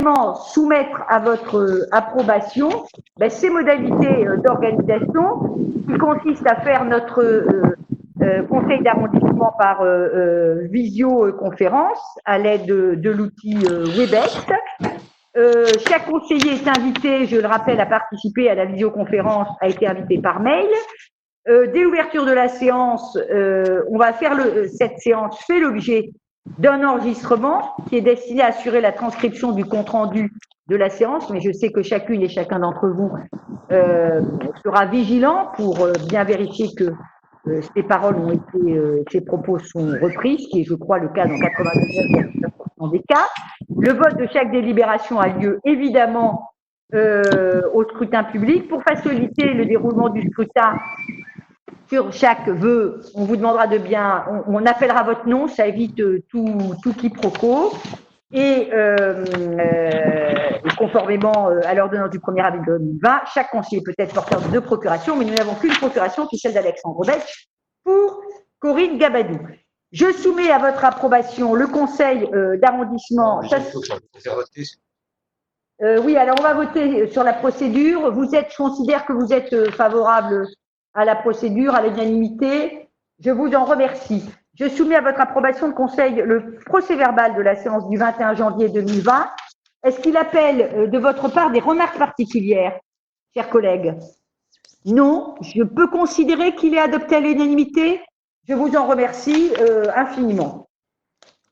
précisément soumettre à votre approbation ces modalités d'organisation qui consistent à faire notre conseil d'arrondissement par visioconférence à l'aide de l'outil Webex. Chaque conseiller est invité, je le rappelle, à participer à la visioconférence, a été invité par mail. Dès l'ouverture de la séance, on va faire cette séance fait l'objet d'un enregistrement qui est destiné à assurer la transcription du compte-rendu de la séance, mais je sais que chacune et chacun d'entre vous sera vigilant pour bien vérifier que ces paroles ont été, ces propos sont repris, ce qui est, je crois, le cas dans 99% des cas. Le vote de chaque délibération a lieu évidemment au scrutin public. Pour faciliter le déroulement du scrutin, sur chaque vœu, on vous demandera de bien, on appellera votre nom, ça évite tout quiproquo. Et conformément à l'ordonnance du 1er avril 2020, chaque conseiller peut être porteur de 2 procurations, mais nous n'avons qu'une procuration qui est celle d'Alexandre Betch pour Corinne Gabadou. Je soumets à votre approbation le conseil d'arrondissement. Oui, alors on va voter sur la procédure. Je considère que vous êtes favorable à la procédure, à l'unanimité. Je vous en remercie. Je soumets à votre approbation le procès-verbal de la séance du 21 janvier 2020. Est-ce qu'il appelle de votre part des remarques particulières, chers collègues? Non, je peux considérer qu'il est adopté à l'unanimité. Je vous en remercie infiniment.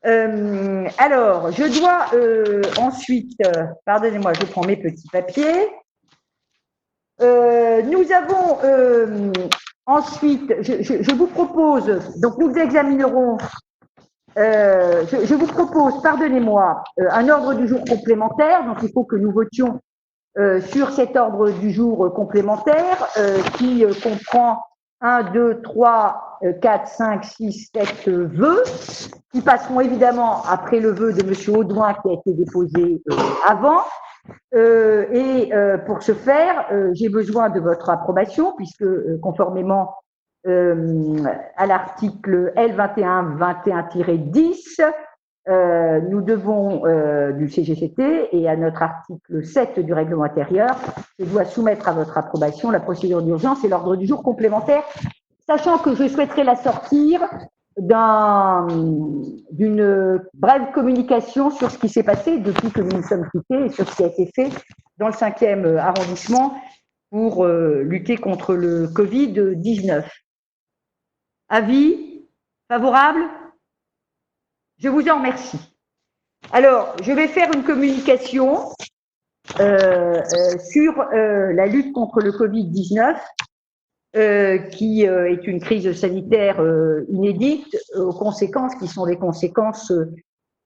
Alors, je dois ensuite, pardonnez-moi, je prends mes petits papiers. Nous avons ensuite, je vous propose, donc nous examinerons, je vous propose, pardonnez-moi, un ordre du jour complémentaire, donc il faut que nous votions sur cet ordre du jour complémentaire qui comprend 1, 2, 3, 4, 5, 6, 7 vœux qui passeront évidemment après le vœu de M. Audouin qui a été déposé avant. Pour ce faire, j'ai besoin de votre approbation puisque conformément à l'article L2121-10, nous devons du CGCT et à notre article 7 du règlement intérieur, je dois soumettre à votre approbation la procédure d'urgence et l'ordre du jour complémentaire, sachant que je souhaiterais la sortir d'une brève communication sur ce qui s'est passé depuis que nous nous sommes quittés et sur ce qui a été fait dans le 5e arrondissement pour lutter contre le Covid-19. Avis favorable? Je vous en remercie. Alors, je vais faire une communication sur la lutte contre le Covid-19 qui est une crise sanitaire inédite, aux conséquences qui sont des conséquences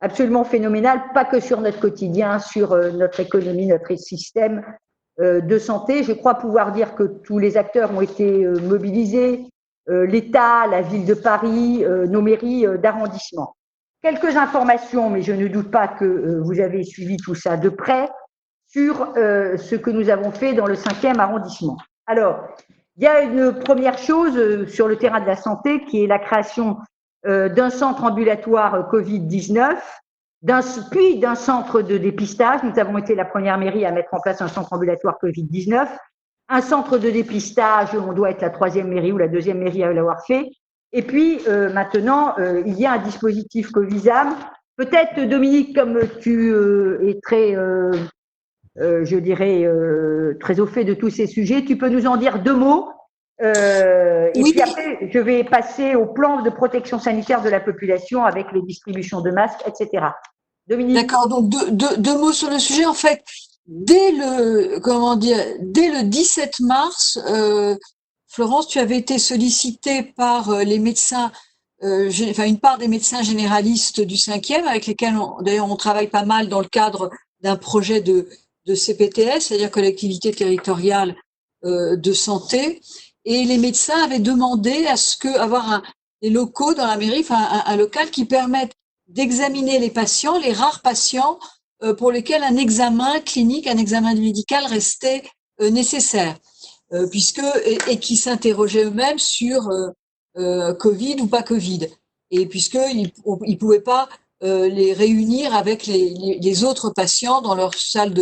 absolument phénoménales, pas que sur notre quotidien, sur notre économie, notre système de santé. Je crois pouvoir dire que tous les acteurs ont été mobilisés, l'État, la ville de Paris, nos mairies d'arrondissement. Quelques informations, mais je ne doute pas que vous avez suivi tout ça de près, sur ce que nous avons fait dans le 5e arrondissement. Alors, il y a une première chose sur le terrain de la santé qui est la création d'un centre ambulatoire Covid-19, puis d'un centre de dépistage. Nous avons été la première mairie à mettre en place un centre ambulatoire Covid-19. Un centre de dépistage, on doit être la 3e mairie ou la 2e mairie à l'avoir fait. Et puis maintenant, il y a un dispositif Covisam. Peut-être, Dominique, comme tu es très, je dirais, très au fait de tous ces sujets, tu peux nous en dire 2 mots et puis après, je vais passer au plan de protection sanitaire de la population avec les distributions de masques, etc. Dominique. D'accord, donc deux mots sur le sujet. En fait, dès le 17 mars, Florence, tu avais été sollicitée par les médecins, une part des médecins généralistes du 5e, avec lesquels d'ailleurs on travaille pas mal dans le cadre d'un projet de CPTS, c'est-à-dire collectivité territoriale de santé. Et les médecins avaient demandé à ce que avoir des locaux dans la mairie, un local qui permette d'examiner les patients, les rares patients pour lesquels un examen clinique, un examen médical restait nécessaire, et qui s'interrogeaient eux-mêmes sur Covid ou pas Covid, et puisqu'ils pouvaient pas les réunir avec les autres patients dans leur salle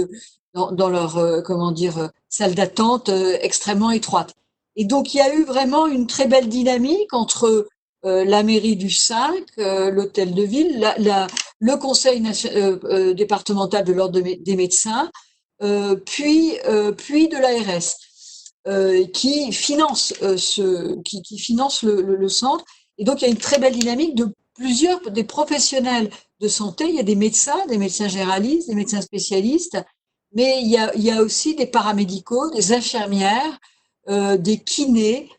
dans leur salle d'attente extrêmement étroite. Et donc il y a eu vraiment une très belle dynamique entre la mairie du 5, l'hôtel de ville, le conseil départemental de l'ordre des médecins, puis de l'ARS. Qui finance qui finance le centre. Et donc, il y a une très belle dynamique de plusieurs des professionnels de santé. Il y a des médecins généralistes, des médecins spécialistes, mais il y a aussi des paramédicaux, des infirmières, des kinés,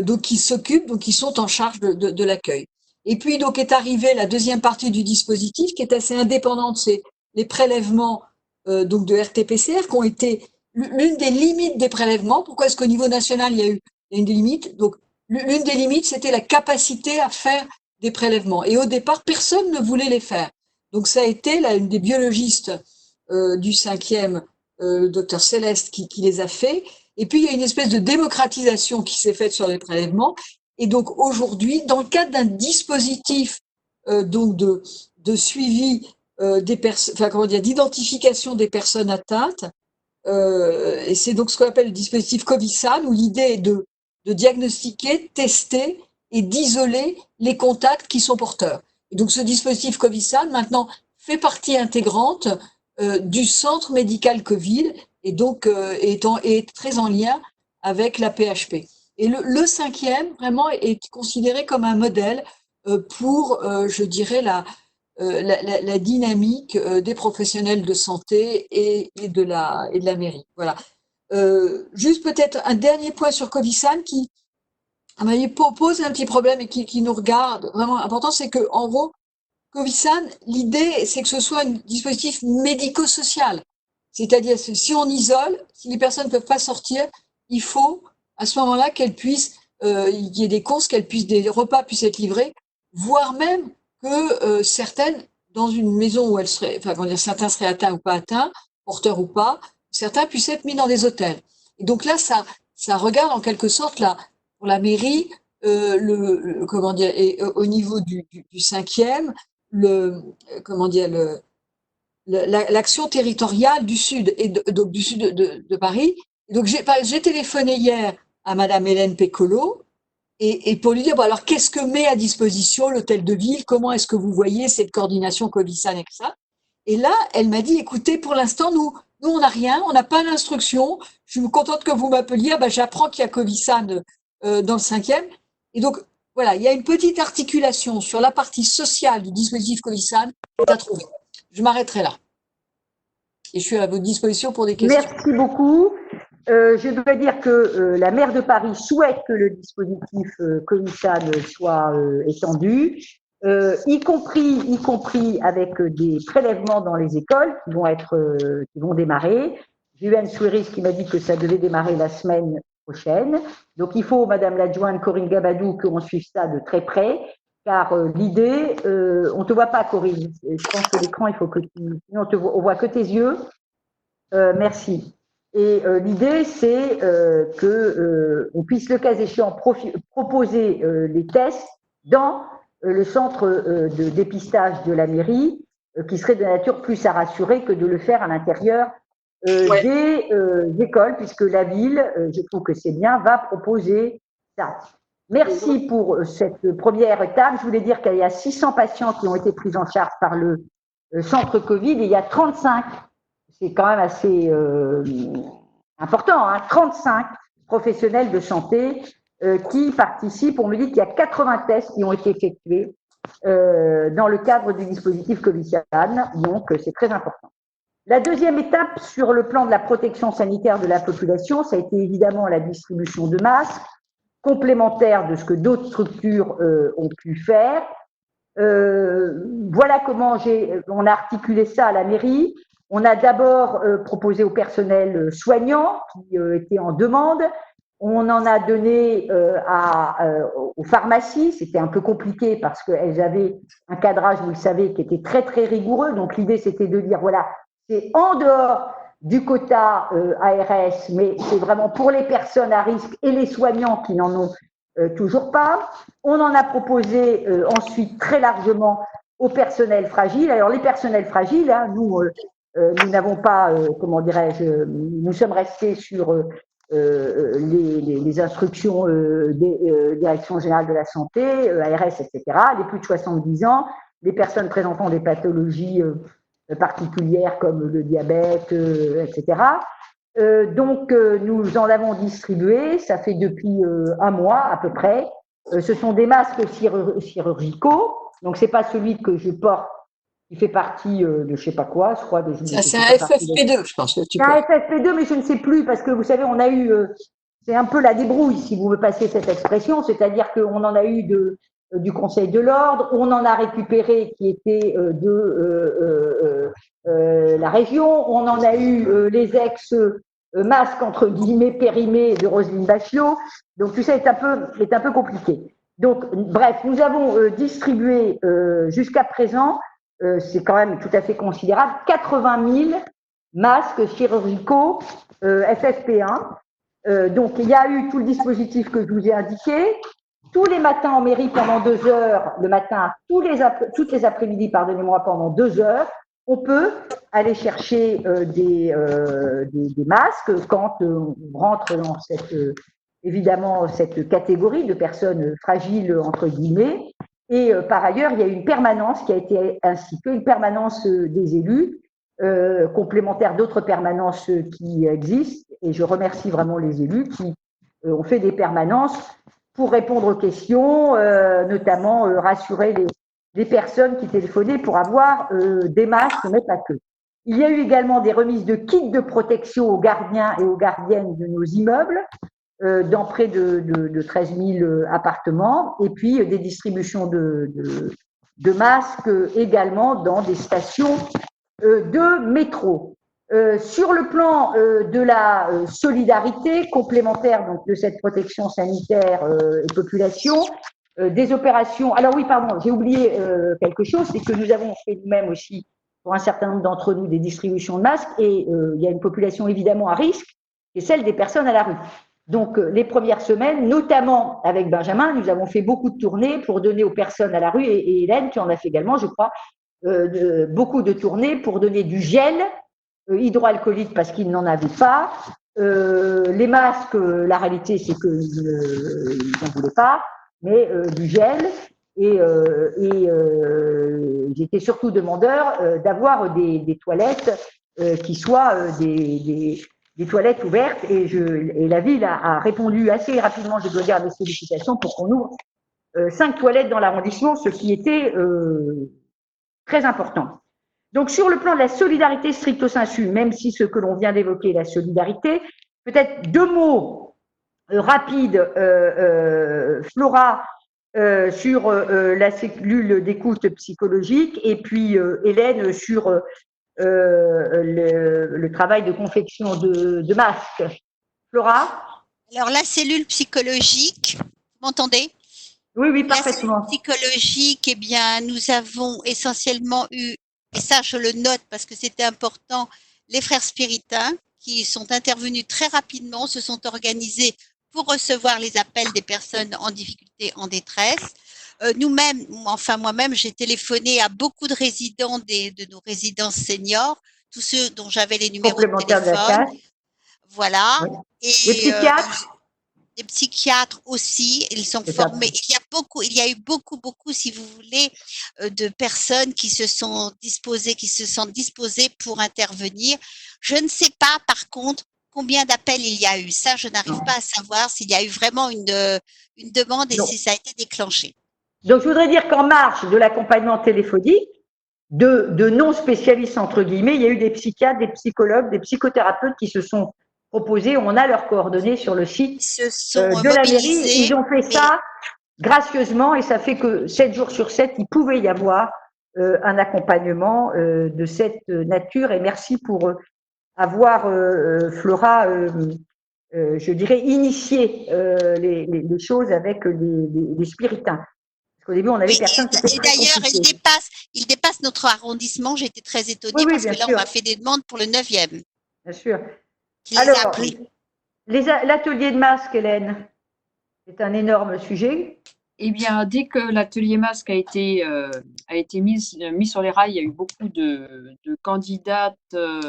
donc qui s'occupent, donc qui sont en charge de l'accueil. Et puis, donc, est arrivée la deuxième partie du dispositif qui est assez indépendante, c'est les prélèvements donc de RT-PCR qui ont été l'une des limites des prélèvements. Pourquoi est-ce qu'au niveau national, il y a eu une des limites? Donc, l'une des limites, c'était la capacité à faire des prélèvements. Et au départ, personne ne voulait les faire. Donc, ça a été là, une des biologistes du 5e, le docteur Céleste, qui les a fait. Et puis, il y a une espèce de démocratisation qui s'est faite sur les prélèvements. Et donc, aujourd'hui, dans le cadre d'un dispositif donc de suivi des personnes, enfin, comment dire, d'identification des personnes atteintes, et c'est donc ce qu'on appelle le dispositif Covisan, où l'idée est de diagnostiquer, tester et d'isoler les contacts qui sont porteurs. Et donc ce dispositif Covisan, maintenant, fait partie intégrante du centre médical Covid, et donc est très en lien avec la PHP. Et le 5e, vraiment, est considéré comme un modèle pour, je dirais, la dynamique des professionnels de santé et de la mairie. Voilà. Juste peut-être un dernier point sur Covisan qui pose un petit problème et qui nous regarde vraiment important, c'est que en gros, Covisan, l'idée, c'est que ce soit un dispositif médico-social. C'est-à-dire, si on isole, si les personnes ne peuvent pas sortir, il faut, à ce moment-là, qu'elles puissent, il y ait des courses, des repas puissent être livrés, voire même que certaines, dans une maison où elles seraient, enfin, comment dire, certains seraient atteints ou pas atteints, porteurs ou pas, certains puissent être mis dans des hôtels. Et donc là, ça regarde en quelque sorte pour la mairie, comment dire, et au niveau du 5e, comment dire, l'action territoriale du Sud, et donc du Sud de Paris. Donc j'ai téléphoné hier à Madame Hélène Pécolo, et pour lui dire, bon, alors qu'est-ce que met à disposition l'hôtel de ville? Comment est-ce que vous voyez cette coordination Covisan et ça? Et là, elle m'a dit, écoutez, pour l'instant, nous, on n'a rien, on n'a pas d'instruction. Je suis contente que vous m'appeliez. Ah ben, j'apprends qu'il y a Covisan dans le 5e. Et donc, voilà, il y a une petite articulation sur la partie sociale du dispositif Covisan à trouver. Je m'arrêterai là. Et je suis à votre disposition pour des questions. Merci beaucoup. Je dois dire que la maire de Paris souhaite que le dispositif Covisan soit étendu, y compris avec des prélèvements dans les écoles qui vont démarrer. J'ai eu Anne Souiris qui m'a dit que ça devait démarrer la semaine prochaine. Donc il faut, Madame l'adjointe Corinne Gabadou, qu'on suive ça de très près, car l'idée, on te voit pas, Corinne. Je pense que l'écran, il faut que sinon on voit que tes yeux. Merci. Et l'idée, c'est qu'on puisse, le cas échéant, proposer les tests dans le centre de dépistage de la mairie, qui serait de nature plus à rassurer que de le faire à l'intérieur des écoles, puisque la ville, je trouve que c'est bien, va proposer ça. Merci pour cette première étape. Je voulais dire qu'il y a 600 patients qui ont été pris en charge par le centre Covid, et il y a 35. C'est quand même assez important, hein, 35 professionnels de santé qui participent. On me dit qu'il y a 80 tests qui ont été effectués dans le cadre du dispositif Covisan, donc c'est très important. La deuxième étape sur le plan de la protection sanitaire de la population, ça a été évidemment la distribution de masques, complémentaire de ce que d'autres structures ont pu faire. Voilà comment on a articulé ça à la mairie. On a d'abord proposé au personnel soignant qui était en demande. On en a donné aux pharmacies. C'était un peu compliqué parce qu'elles avaient un cadrage, vous le savez, qui était très, très rigoureux. Donc, l'idée, c'était de dire, voilà, c'est en dehors du quota ARS, mais c'est vraiment pour les personnes à risque et les soignants qui n'en ont toujours pas. On en a proposé ensuite très largement au personnel fragile. Alors les personnels fragiles, hein, nous n'avons pas, comment dirais-je, nous sommes restés sur les instructions des directions générales de la santé, ARS, etc., les plus de 70 ans, les personnes présentant des pathologies particulières comme le diabète, etc. Donc, nous en avons distribué, ça fait depuis un mois à peu près. Ce sont des masques chirurgicaux, donc c'est pas celui que je porte qui fait partie de je sais pas quoi, je crois. Ça, c'est un FFP2, je pense. C'est un FFP2, mais je ne sais plus, parce que vous savez, on a eu, c'est un peu la débrouille, si vous me passez cette expression, c'est-à-dire qu'on en a eu du Conseil de l'Ordre, on en a récupéré qui était de la région, on en a eu les ex-masques, entre guillemets, périmés de Roselyne Bachelot, donc tout ça est un peu compliqué. Donc, bref, nous avons distribué jusqu'à présent, c'est quand même tout à fait considérable, 80 000 masques chirurgicaux FFP1. Donc, il y a eu tout le dispositif que je vous ai indiqué. Tous les matins en mairie pendant 2 heures, le matin, toutes les après-midi, pardonnez-moi, pendant 2 heures, on peut aller chercher des masques quand on rentre dans évidemment cette catégorie de personnes fragiles, entre guillemets. Et par ailleurs, il y a une permanence qui a été instituée, une permanence des élus, complémentaire d'autres permanences qui existent. Et je remercie vraiment les élus qui ont fait des permanences pour répondre aux questions, notamment rassurer les personnes qui téléphonaient pour avoir des masques, mais pas que. Il y a eu également des remises de kits de protection aux gardiens et aux gardiennes de nos immeubles, dans près de 13 000 appartements, et puis des distributions de masques également dans des stations de métro. Sur le plan de la solidarité complémentaire donc, de cette protection sanitaire et population, des opérations. Alors oui, pardon, j'ai oublié quelque chose, c'est que nous avons fait nous-mêmes aussi, pour un certain nombre d'entre nous, des distributions de masques, et il y a une population évidemment à risque, qui est celle des personnes à la rue. Donc, les premières semaines, notamment avec Benjamin, nous avons fait beaucoup de tournées pour donner aux personnes à la rue, et Hélène, qui en a fait également, je crois, beaucoup de tournées pour donner du gel hydroalcoolique parce qu'ils n'en avaient pas. Les masques, la réalité, c'est qu'ils n'en voulaient pas, mais du gel. Et j'étais surtout demandeur d'avoir des toilettes qui soient des toilettes ouvertes, et la ville a répondu assez rapidement, je dois dire, à mes sollicitations pour qu'on ouvre 5 toilettes dans l'arrondissement, ce qui était très important. Donc, sur le plan de la solidarité stricto sensu, même si ce que l'on vient d'évoquer est la solidarité, peut-être 2 mots rapides, Flora, sur la cellule d'écoute psychologique, et puis Hélène sur le travail de confection de masques. Flora? Alors, la cellule psychologique, vous m'entendez? Oui, oui, parfaitement. La cellule psychologique, eh bien, nous avons essentiellement eu, et ça je le note parce que c'était important, les frères spiritains qui sont intervenus très rapidement, se sont organisés pour recevoir les appels des personnes en difficulté, en détresse. Nous-mêmes, enfin moi-même, j'ai téléphoné à beaucoup de résidents de nos résidences seniors, tous ceux dont j'avais les numéros de téléphone. Voilà. Oui. Et les psychiatres des psychiatres aussi, ils sont formés. Il y a eu beaucoup, si vous voulez, de personnes qui se sont sentent disposées pour intervenir. Je ne sais pas, par contre, combien d'appels il y a eu. Ça, je n'arrive pas à savoir s'il y a eu vraiment une demande et si ça a été déclenché. Donc, je voudrais dire qu'en marge de l'accompagnement téléphonique, de non-spécialistes, entre guillemets, il y a eu des psychiatres, des psychologues, des psychothérapeutes qui se sont proposés. On a leurs coordonnées sur le site de la mairie. Ils ont fait ça gracieusement, et ça fait que 7 jours sur 7, il pouvait y avoir un accompagnement de cette nature. Et merci pour avoir, Flora, je dirais, initié les choses avec les spiritains. Parce qu'au début, on avait personne qui était très compliqué. Et d'ailleurs, il dépasse notre arrondissement. J'étais très étonnée parce que là, on a fait des demandes pour le 9e. Bien sûr. Alors, l'atelier de masques, Hélène, c'est un énorme sujet. Eh bien, dès que l'atelier masque a été mis sur les rails, il y a eu beaucoup de candidates,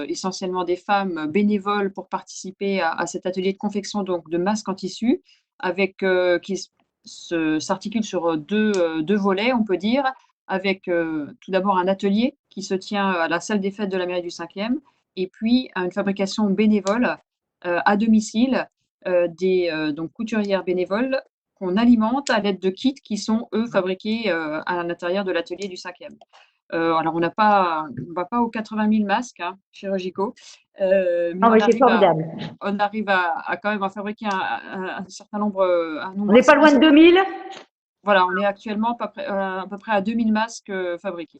essentiellement des femmes bénévoles pour participer à cet atelier de confection donc de masques en tissu avec, s'articule sur deux volets, on peut dire, avec tout d'abord un atelier qui se tient à la salle des fêtes de la mairie du 5e et puis une fabrication bénévole à domicile donc couturières bénévoles qu'on alimente à l'aide de kits qui sont, eux, fabriqués à l'intérieur de l'atelier du 5e. Alors, on va pas aux 80 000 masques chirurgicaux, mais Non, mais c'est formidable. on arrive à quand même à fabriquer un certain nombre, un On nombre n'est assez pas loin de conséquent. 2000. Voilà, on est actuellement à peu près à 2000 masques fabriqués.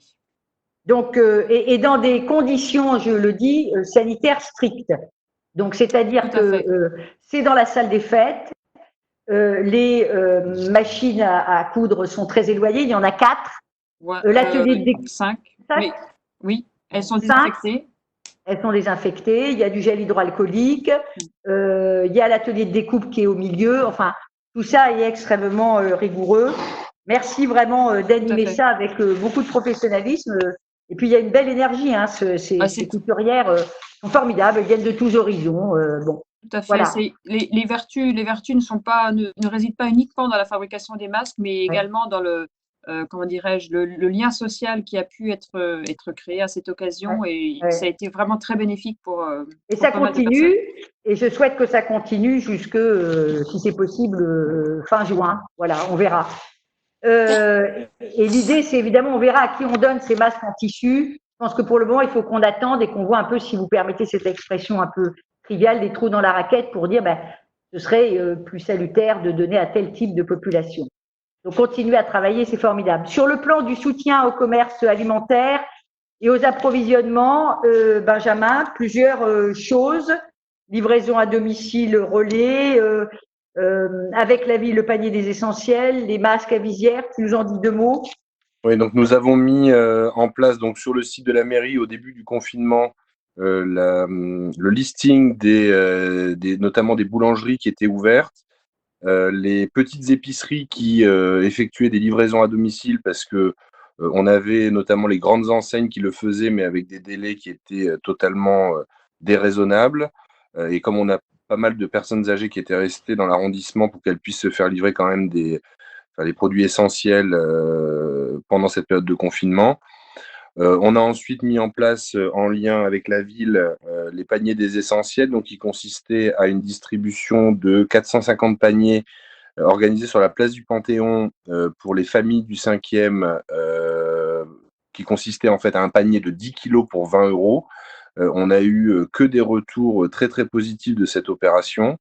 Donc, et dans des conditions, je le dis, sanitaires strictes. Donc, c'est-à-dire Tout à fait. que c'est dans la salle des fêtes. Les machines à coudre sont très éloignées. Il y en a 4. Ouais, L'atelier de découpe, 5. 5. Oui, elles sont 5. désinfectées. Elles sont désinfectées. Il y a du gel hydroalcoolique. Il y a l'atelier de découpe qui est au milieu. Enfin, tout ça est extrêmement rigoureux. Merci vraiment d'animer ça avec beaucoup de professionnalisme. Et puis, il y a une belle énergie. Ces couturières sont formidables. Elles viennent de tous horizons. Bon, tout à fait. Voilà. Les vertus ne résident pas uniquement dans la fabrication des masques, mais également dans comment dirais-je, le lien social qui a pu être créé à cette occasion. Et ça a été vraiment très bénéfique pour et ça continue. Et je souhaite que ça continue jusque, si c'est possible, fin juin. Voilà, on verra. Et l'idée, c'est évidemment, on verra à qui on donne ces masques en tissu. Je pense que pour le moment, il faut qu'on attende et qu'on voit un peu, si vous permettez cette expression un peu triviale, des trous dans la raquette pour dire, ce serait plus salutaire de donner à tel type de population. Donc, continuer à travailler, c'est formidable. Sur le plan du soutien au commerce alimentaire et aux approvisionnements, Benjamin, plusieurs choses. Livraison à domicile, relais, avec la ville, le panier des essentiels, les masques à visière. Tu nous en dis 2 mots? Oui, donc nous avons mis en place donc sur le site de la mairie au début du confinement le listing notamment des boulangeries qui étaient ouvertes, les petites épiceries qui effectuaient des livraisons à domicile parce que on avait notamment les grandes enseignes qui le faisaient mais avec des délais qui étaient totalement déraisonnables. Et comme on a pas mal de personnes âgées qui étaient restées dans l'arrondissement pour qu'elles puissent se faire livrer quand même les produits essentiels pendant cette période de confinement. On a ensuite mis en place, en lien avec la ville, les paniers des essentiels, donc qui consistaient à une distribution de 450 paniers organisés sur la place du Panthéon pour les familles du 5e, qui consistait en fait à un panier de 10 kilos pour 20 €. On a eu que des retours très très positifs de cette opération.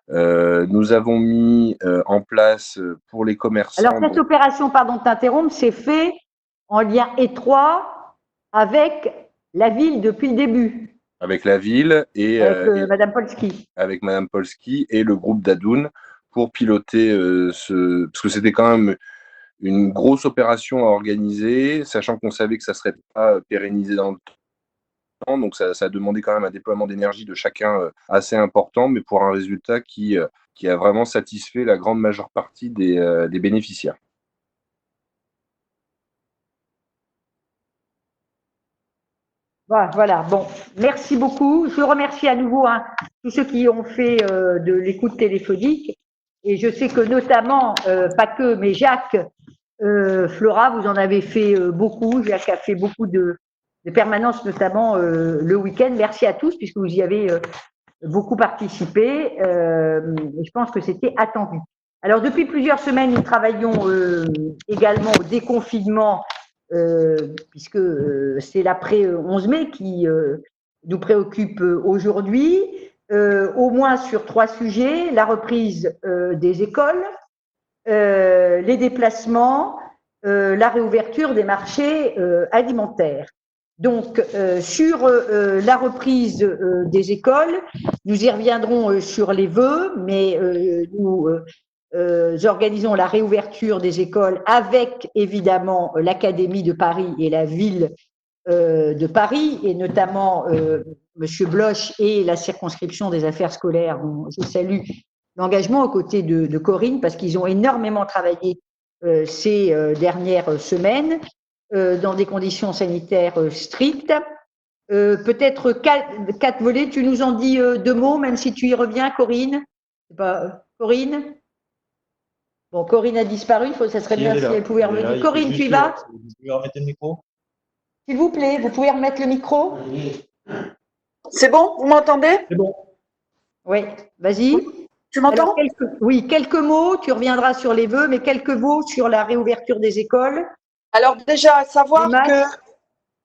Nous avons mis en place pour les commerçants. Alors, cette opération, pardon de t'interrompre, c'est fait en lien étroit avec la ville depuis le début. Avec la ville et avec Madame Polski. Avec Madame Polski et le groupe d'Adoun pour piloter parce que c'était quand même une grosse opération à organiser, sachant qu'on savait que ça ne serait pas pérennisé dans le temps. Donc, ça a demandé quand même un déploiement d'énergie de chacun assez important, mais pour un résultat qui a vraiment satisfait la grande majeure partie des bénéficiaires. Voilà, bon, merci beaucoup. Je remercie à nouveau tous ceux qui ont fait de l'écoute téléphonique. Et je sais que notamment, pas que, mais Jacques, Flora, vous en avez fait beaucoup. Jacques a fait beaucoup de permanences, notamment le week-end. Merci à tous, puisque vous y avez beaucoup participé. Je pense que c'était attendu. Alors, depuis plusieurs semaines, nous travaillons également au déconfinement, puisque c'est l'après 11 mai qui nous préoccupe aujourd'hui, au moins sur 3 sujets: la reprise des écoles, les déplacements, la réouverture des marchés alimentaires. Donc, sur la reprise des écoles, nous y reviendrons sur les vœux, mais nous organisons la réouverture des écoles avec évidemment l'Académie de Paris et la ville de Paris, et notamment Monsieur Bloch et la circonscription des affaires scolaires, dont je salue l'engagement aux côtés de Corinne, parce qu'ils ont énormément travaillé ces dernières semaines dans des conditions sanitaires strictes. Peut-être 4 volets, tu nous en dis 2 mots, même si tu y reviens, Corinne. Corinne? Bon, Corinne a disparu, ça serait bien si elle pouvait revenir. Corinne, tu y vas? Vous pouvez remettre le micro? S'il vous plaît, vous pouvez remettre le micro? C'est bon? Vous m'entendez? C'est bon. Oui, vas-y. Tu m'entends? Oui, quelques mots, tu reviendras sur les vœux, mais quelques mots sur la réouverture des écoles. Alors déjà, savoir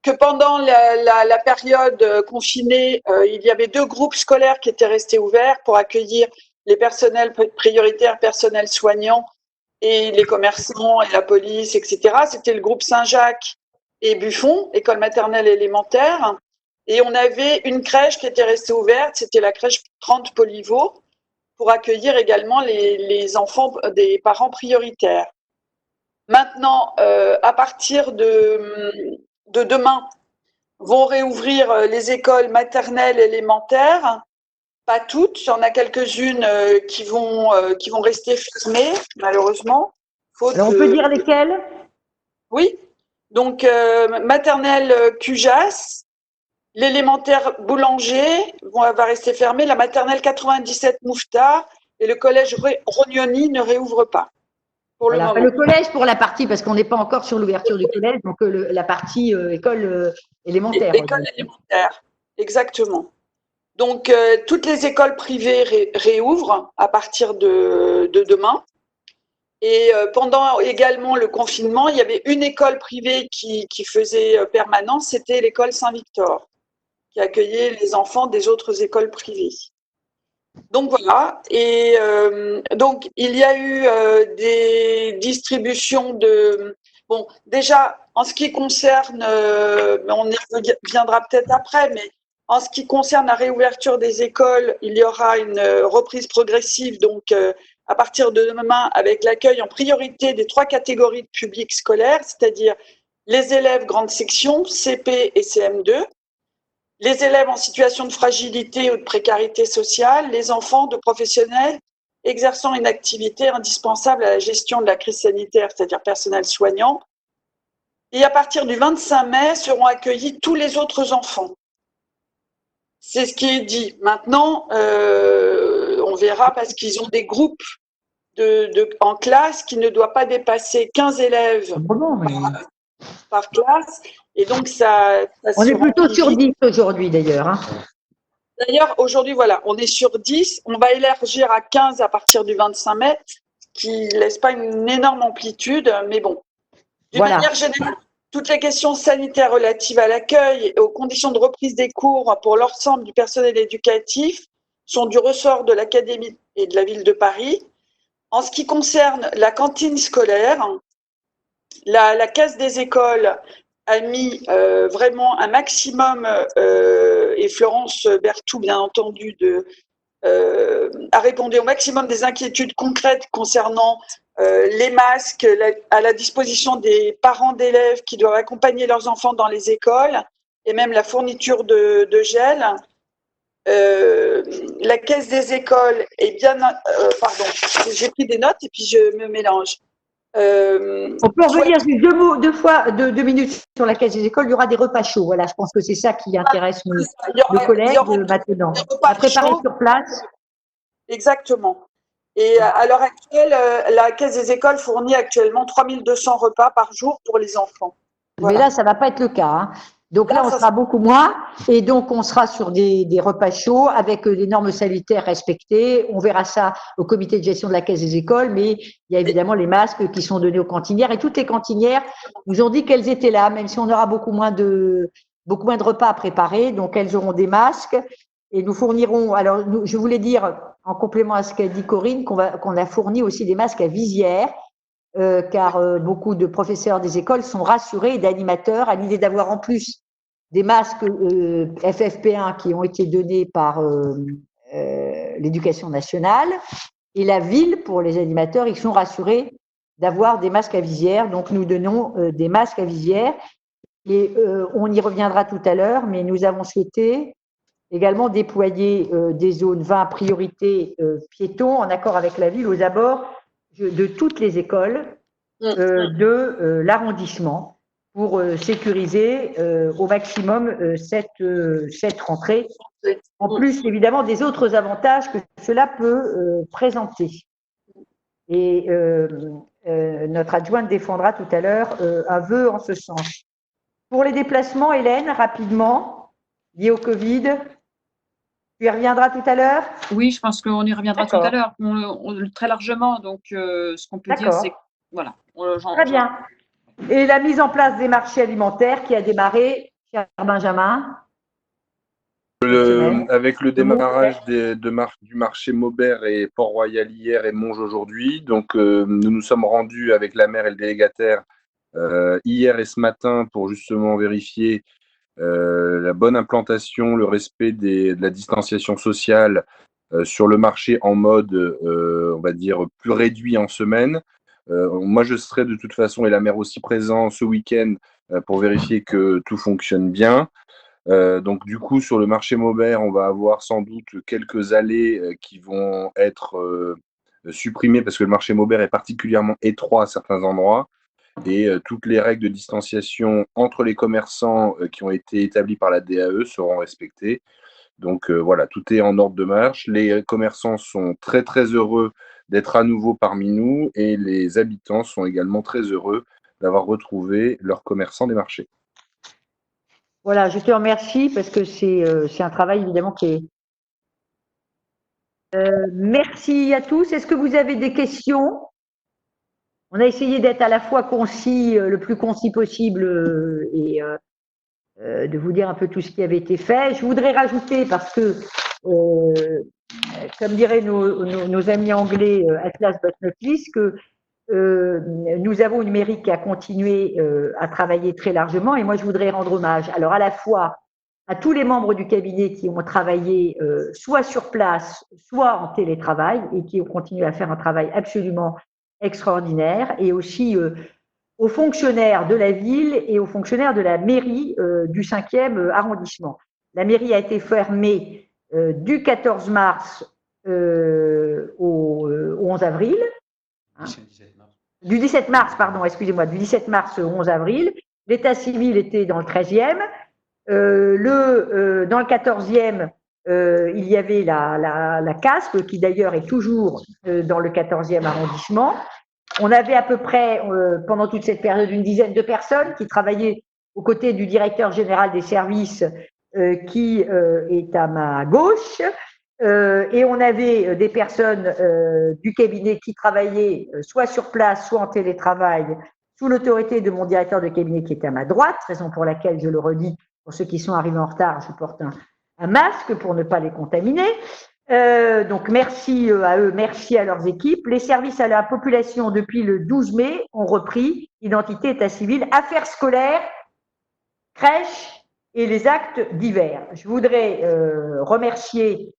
que pendant la période confinée, il y avait 2 groupes scolaires qui étaient restés ouverts pour accueillir les personnels prioritaires, personnels soignants et les commerçants et la police, etc. C'était le groupe Saint-Jacques et Buffon, école maternelle et élémentaire. Et on avait une crèche qui était restée ouverte, c'était la crèche 30 Poliveau, pour accueillir également les enfants des parents prioritaires. Maintenant, à partir de demain, vont réouvrir les écoles maternelles élémentaires. Pas toutes, il y en a quelques-unes qui vont rester fermées, malheureusement. Alors, on peut dire lesquelles? Oui, donc maternelle Cujas, l'élémentaire Boulanger va rester fermé, la maternelle 97 Mouffetard et le collège Rognoni ne réouvre pas pour le moment. Le collège pour la partie, parce qu'on n'est pas encore sur l'ouverture du collège, donc la partie école élémentaire. École élémentaire, exactement. Donc, toutes les écoles privées réouvrent à partir de demain. Et pendant également le confinement, il y avait une école privée qui faisait permanence, c'était l'école Saint-Victor, qui accueillait les enfants des autres écoles privées. Donc voilà, et donc il y a eu des distributions de… Bon, déjà, en ce qui concerne, on y reviendra peut-être après, mais en ce qui concerne la réouverture des écoles, il y aura une reprise progressive, donc à partir de demain, avec l'accueil en priorité des 3 catégories de publics scolaires, c'est-à-dire les élèves grande section, CP et CM2, les élèves en situation de fragilité ou de précarité sociale, les enfants de professionnels exerçant une activité indispensable à la gestion de la crise sanitaire, c'est-à-dire personnel soignant. Et à partir du 25 mai, seront accueillis tous les autres enfants. C'est ce qui est dit. Maintenant, on verra parce qu'ils ont des groupes en classe qui ne doivent pas dépasser 15 élèves par classe. Et donc, ça on est plutôt sur 10 aujourd'hui, d'ailleurs. Hein. D'ailleurs, aujourd'hui, voilà, on est sur 10. On va élargir à 15 à partir du 25 mai, ce qui ne laisse pas une énorme amplitude. Mais bon, d'une manière générale, toutes les questions sanitaires relatives à l'accueil et aux conditions de reprise des cours pour l'ensemble du personnel éducatif sont du ressort de l'Académie et de la Ville de Paris. En ce qui concerne la cantine scolaire, la Caisse des écoles a mis vraiment un maximum, et Florence Berthoud, bien entendu, a répondu au maximum des inquiétudes concrètes concernant les masques à la disposition des parents d'élèves qui doivent accompagner leurs enfants dans les écoles et même la fourniture de gel. La caisse des écoles est bien… pardon, j'ai pris des notes et puis je me mélange. On peut revenir juste 2 minutes sur la caisse des écoles. Il y aura des repas chauds. Voilà, je pense que c'est ça qui intéresse nos collègues maintenant. À préparer sur place. Exactement. Et à l'heure actuelle, la caisse des écoles fournit actuellement 3200 repas par jour pour les enfants. Voilà. Mais là, ça ne va pas être le cas. Hein. Donc là, on sera beaucoup moins. Et donc, on sera sur des repas chauds avec les normes sanitaires respectées. On verra ça au comité de gestion de la caisse des écoles. Mais il y a évidemment les masques qui sont donnés aux cantinières. Et toutes les cantinières nous ont dit qu'elles étaient là, même si on aura beaucoup moins de repas à préparer. Donc, elles auront des masques. Et nous fournirons, alors je voulais dire, en complément à ce qu'a dit Corinne, qu'on a fourni aussi des masques à visière, car beaucoup de professeurs des écoles sont rassurés et d'animateurs à l'idée d'avoir en plus des masques FFP1 qui ont été donnés par l'Éducation nationale et la ville, pour les animateurs, ils sont rassurés d'avoir des masques à visière. Donc, nous donnons des masques à visière et on y reviendra tout à l'heure, mais nous avons souhaité également déployer des zones 20 priorité piétons en accord avec la ville aux abords de toutes les écoles de l'arrondissement pour sécuriser au maximum cette rentrée, en plus évidemment des autres avantages que cela peut présenter. Et notre adjointe défendra tout à l'heure un vœu en ce sens. Pour les déplacements, Hélène, rapidement, liés au Covid, tu y reviendras tout à l'heure? Oui, je pense qu'on y reviendra tout à l'heure, très largement. Donc, ce qu'on peut dire, c'est que, voilà. Très bien. Et la mise en place des marchés alimentaires qui a démarré, cher Benjamin? Avec le démarrage du marché Maubert et Port-Royal hier et Monge aujourd'hui, donc nous nous sommes rendus avec la maire et le délégataire hier et ce matin pour justement vérifier la bonne implantation, le respect de la distanciation sociale sur le marché en mode, on va dire, plus réduit en semaine. Moi, je serai de toute façon, et la maire aussi, présent ce week-end pour vérifier que tout fonctionne bien. Donc, du coup, sur le marché Maubert, on va avoir sans doute quelques allées qui vont être supprimées parce que le marché Maubert est particulièrement étroit à certains endroits. Et toutes les règles de distanciation entre les commerçants qui ont été établies par la DAE seront respectées. Donc voilà, tout est en ordre de marche. Les commerçants sont très très heureux d'être à nouveau parmi nous et les habitants sont également très heureux d'avoir retrouvé leurs commerçants des marchés. Voilà, je te remercie parce que c'est un travail évidemment qui est… merci à tous. Est-ce que vous avez des questions? On a essayé d'être à la fois concis, le plus concis possible et de vous dire un peu tout ce qui avait été fait. Je voudrais rajouter, parce que, comme diraient nos amis anglais, Atlas but not least, que nous avons une mairie qui a continué à travailler très largement et moi je voudrais rendre hommage alors à la fois à tous les membres du cabinet qui ont travaillé soit sur place, soit en télétravail et qui ont continué à faire un travail absolument extraordinaire, et aussi aux fonctionnaires de la ville et aux fonctionnaires de la mairie du 5e arrondissement. La mairie a été fermée du 14 mars au 11 avril. Du 17 mars, pardon, excusez-moi, du 17 mars au 11 avril. L'état civil était dans le 13e. Dans le 14e, il y avait la CASP, qui d'ailleurs est toujours dans le 14e arrondissement. On avait à peu près, pendant toute cette période, une dizaine de personnes qui travaillaient aux côtés du directeur général des services qui est à ma gauche. Et on avait des personnes du cabinet qui travaillaient soit sur place, soit en télétravail, sous l'autorité de mon directeur de cabinet qui était à ma droite, raison pour laquelle, je le redis, pour ceux qui sont arrivés en retard, je porte un masque pour ne pas les contaminer. Donc merci à eux, merci à leurs équipes. Les services à la population depuis le 12 mai ont repris identité, état civil, affaires scolaires, crèches et les actes divers. Je voudrais remercier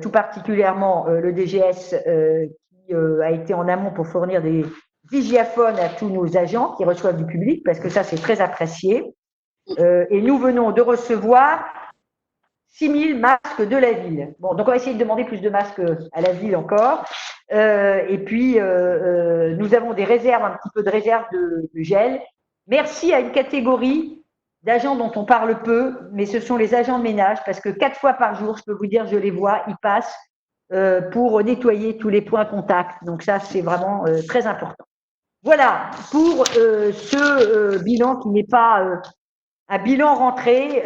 tout particulièrement le DGS qui a été en amont pour fournir des vigiaphones à tous nos agents qui reçoivent du public, parce que ça c'est très apprécié. Et nous venons de recevoir 6 000 masques de la ville. Bon, donc on va essayer de demander plus de masques à la ville encore. Et puis, nous avons des réserves, un petit peu de réserve de gel. Merci à une catégorie d'agents dont on parle peu, mais ce sont les agents de ménage, parce que 4 fois par jour, je peux vous dire, je les vois, ils passent pour nettoyer tous les points contact. Donc ça, c'est vraiment très important. Voilà, pour ce bilan qui n'est pas… un bilan rentré,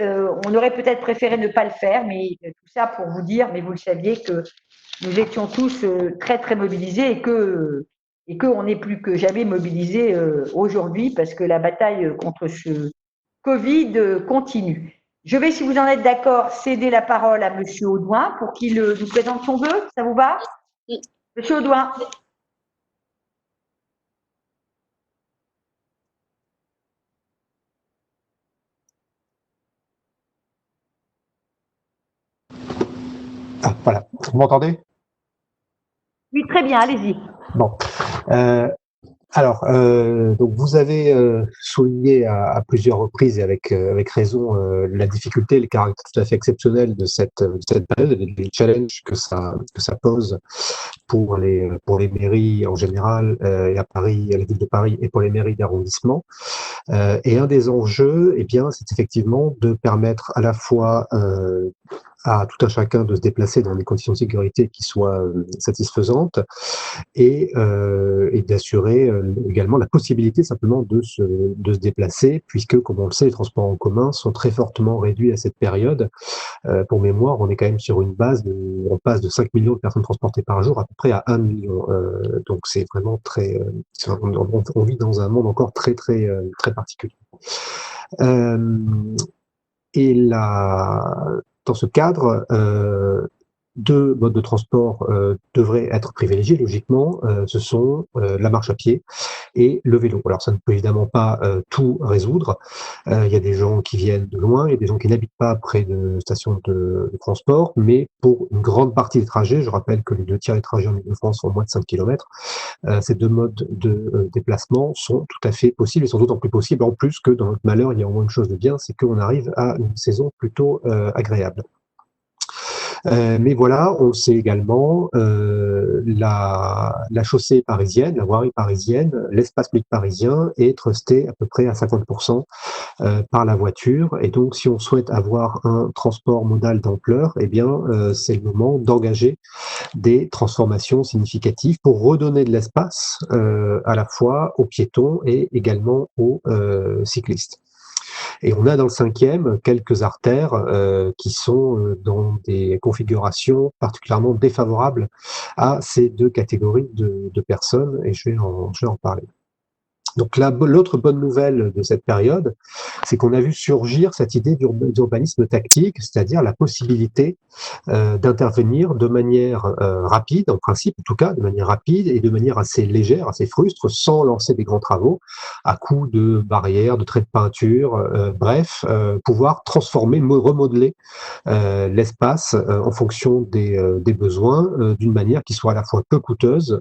on aurait peut-être préféré ne pas le faire, mais tout ça pour vous dire, mais vous le saviez, que nous étions tous très très mobilisés et qu'on est plus que jamais mobilisés aujourd'hui, parce que la bataille contre ce Covid continue. Je vais, si vous en êtes d'accord, céder la parole à Monsieur Audouin pour qu'il nous présente son vœu. Ça vous va? Monsieur Audouin. Ah, voilà. Vous m'entendez? Oui, très bien, allez-y. Bon. Alors, donc vous avez souligné à plusieurs reprises et avec raison la difficulté, le caractère tout à fait exceptionnel de cette période, les challenges que ça pose pour les mairies en général, et à Paris, à la ville de Paris, et pour les mairies d'arrondissement. Et un des enjeux, eh bien, c'est effectivement de permettre à la fois à tout un chacun de se déplacer dans des conditions de sécurité qui soient satisfaisantes et d'assurer également la possibilité simplement de se déplacer, puisque, comme on le sait, les transports en commun sont très fortement réduits à cette période. Pour mémoire, on est quand même sur une base on passe de 5 millions de personnes transportées par jour à peu près à 1 million. Donc c'est vraiment très, on vit dans un monde encore très particulier. Et dans ce cadre, deux modes de transport devraient être privilégiés, logiquement. Ce sont la marche à pied et le vélo. Alors ça ne peut évidemment pas tout résoudre. Il y a des gens qui viennent de loin, il y a des gens qui n'habitent pas près de stations de transport, mais pour une grande partie des trajets, je rappelle que les 2 tiers des trajets en Ile-de-France font moins de 5 km, ces deux modes de déplacement sont tout à fait possibles et sont d'autant plus possibles en plus que dans notre malheur, il y a au moins une chose de bien, c'est qu'on arrive à une saison plutôt agréable. Mais voilà, on sait également la chaussée parisienne, la voirie parisienne, l'espace public parisien est trusté à peu près à 50% par la voiture. Et donc, si on souhaite avoir un transport modal d'ampleur, eh bien, c'est le moment d'engager des transformations significatives pour redonner de l'espace à la fois aux piétons et également aux cyclistes. Et on a dans le 5e quelques artères qui sont dans des configurations particulièrement défavorables à ces deux catégories de personnes, et je vais en parler. Donc l'autre bonne nouvelle de cette période, c'est qu'on a vu surgir cette idée d'urbanisme tactique, c'est-à-dire la possibilité d'intervenir de manière rapide, en principe en tout cas, de manière rapide et de manière assez légère, assez frustre, sans lancer des grands travaux, à coups de barrières, de traits de peinture, bref, pouvoir transformer, remodeler l'espace en fonction des besoins, d'une manière qui soit à la fois peu coûteuse,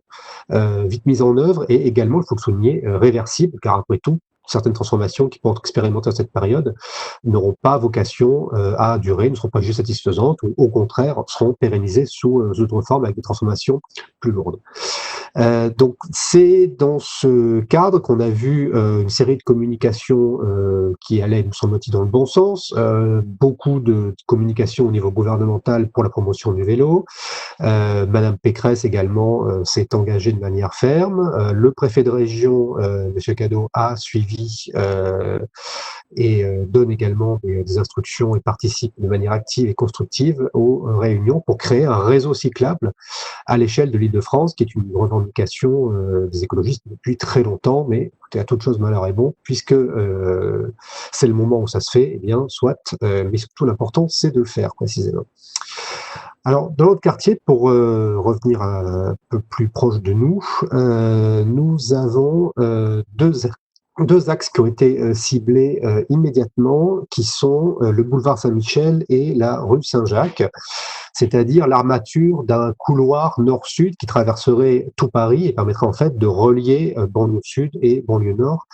vite mise en œuvre et également, il faut le souligner, réversible, car après tout, certaines transformations qui pourront être expérimentées à cette période n'auront pas vocation à durer, ne seront pas juste satisfaisantes, ou au contraire seront pérennisées sous d'autres formes avec des transformations plus lourdes. Donc c'est dans ce cadre qu'on a vu une série de communications qui allaient, me semble-t-il, dans le bon sens, beaucoup de communications au niveau gouvernemental pour la promotion du vélo. Madame Pécresse également s'est engagée de manière ferme. Le préfet de région, Monsieur Cadeau, a suivi et donne également des instructions et participe de manière active et constructive aux réunions pour créer un réseau cyclable à l'échelle de l'Île-de-France, qui est une revendication des écologistes depuis très longtemps, mais écoutez, à toute chose malheur est bon, puisque c'est le moment où ça se fait, eh bien, soit, mais surtout l'important, c'est de le faire, précisément. Alors, dans notre quartier, pour revenir un peu plus proche de nous, nous avons deux axes qui ont été ciblés immédiatement, qui sont le boulevard Saint-Michel et la rue Saint-Jacques, c'est-à-dire l'armature d'un couloir nord-sud qui traverserait tout Paris et permettrait en fait de relier banlieue sud et banlieue nord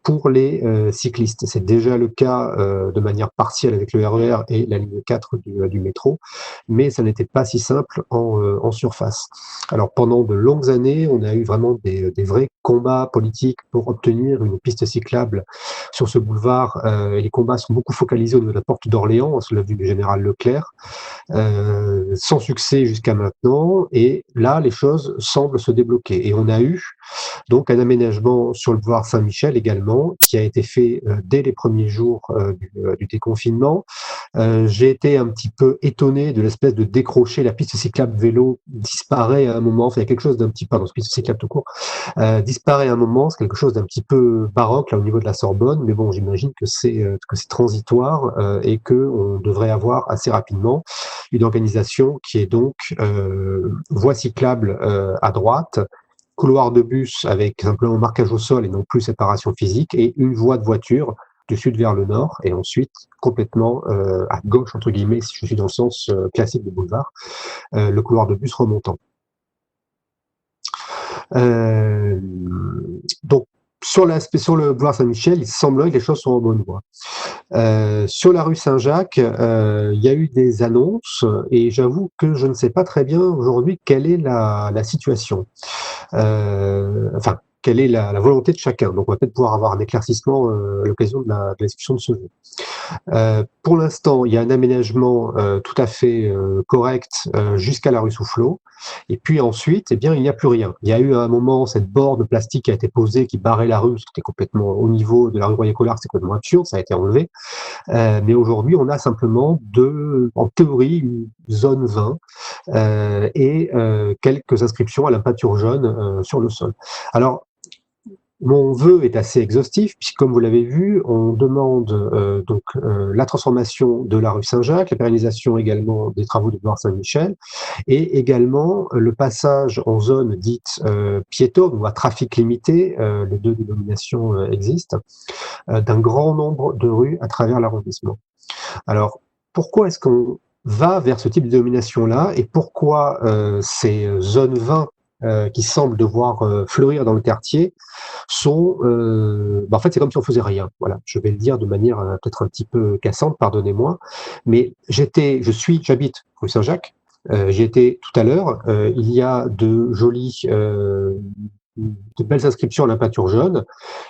pour les cyclistes. C'est déjà le cas de manière partielle avec le RER et la ligne 4 du métro, mais ça n'était pas si simple en surface. Alors pendant de longues années, on a eu vraiment des vrais combats politiques pour obtenir une piste cyclable sur ce boulevard. Et les combats sont beaucoup focalisés au niveau de la porte d'Orléans, sous la vue du général Leclerc, sans succès jusqu'à maintenant. Et là, les choses semblent se débloquer. Et on a eu donc un aménagement sur le boulevard Saint-Michel également, qui a été fait dès les premiers jours du déconfinement. J'ai été un petit peu étonné de l'espèce de décrocher. La piste cyclable vélo disparaît à un moment. Enfin, il y a quelque chose d'un petit peu, pardon, piste cyclable tout court, disparaît à un moment. C'est quelque chose d'un petit peu baroque là au niveau de la Sorbonne, mais bon, j'imagine que c'est transitoire et que on devrait avoir assez rapidement une organisation qui est donc voie cyclable à droite, couloir de bus avec simplement marquage au sol et non plus séparation physique, et une voie de voiture du sud vers le nord, et ensuite complètement à gauche, entre guillemets, si je suis dans le sens classique du boulevard, le couloir de bus remontant. Donc, sur le boulevard Saint-Michel, il semblerait que les choses sont en bonne voie. Sur la rue Saint-Jacques, il y a eu des annonces et j'avoue que je ne sais pas très bien aujourd'hui quelle est la situation. Enfin, quelle est la volonté de chacun. Donc, on va peut-être pouvoir avoir un éclaircissement à l'occasion de la discussion de ce jeu. Pour l'instant, il y a un aménagement tout à fait correct jusqu'à la rue Soufflot. Et puis ensuite, eh bien, il n'y a plus rien. Il y a eu à un moment cette borne plastique qui a été posée, qui barrait la rue, c'était complètement au niveau de la rue Royer-Collard, c'est complètement absurde, ça a été enlevé. Mais aujourd'hui, on a simplement en théorie, une zone 20 et quelques inscriptions à la peinture jaune sur le sol. Alors, mon vœu est assez exhaustif, puisque comme vous l'avez vu, on demande la transformation de la rue Saint-Jacques, la pérennisation également des travaux du boulevard Saint-Michel, et également le passage en zone dite piétonne ou à trafic limité, les deux dénominations existent, d'un grand nombre de rues à travers l'arrondissement. Alors, pourquoi est-ce qu'on va vers ce type de dénomination-là, et pourquoi ces zones 20 qui semblent devoir fleurir dans le quartier sont, en fait, c'est comme si on faisait rien. Voilà, je vais le dire de manière peut-être un petit peu cassante, pardonnez-moi, mais j'habite rue Saint-Jacques. J'y étais tout à l'heure. Il y a de belles inscriptions à la peinture jaune,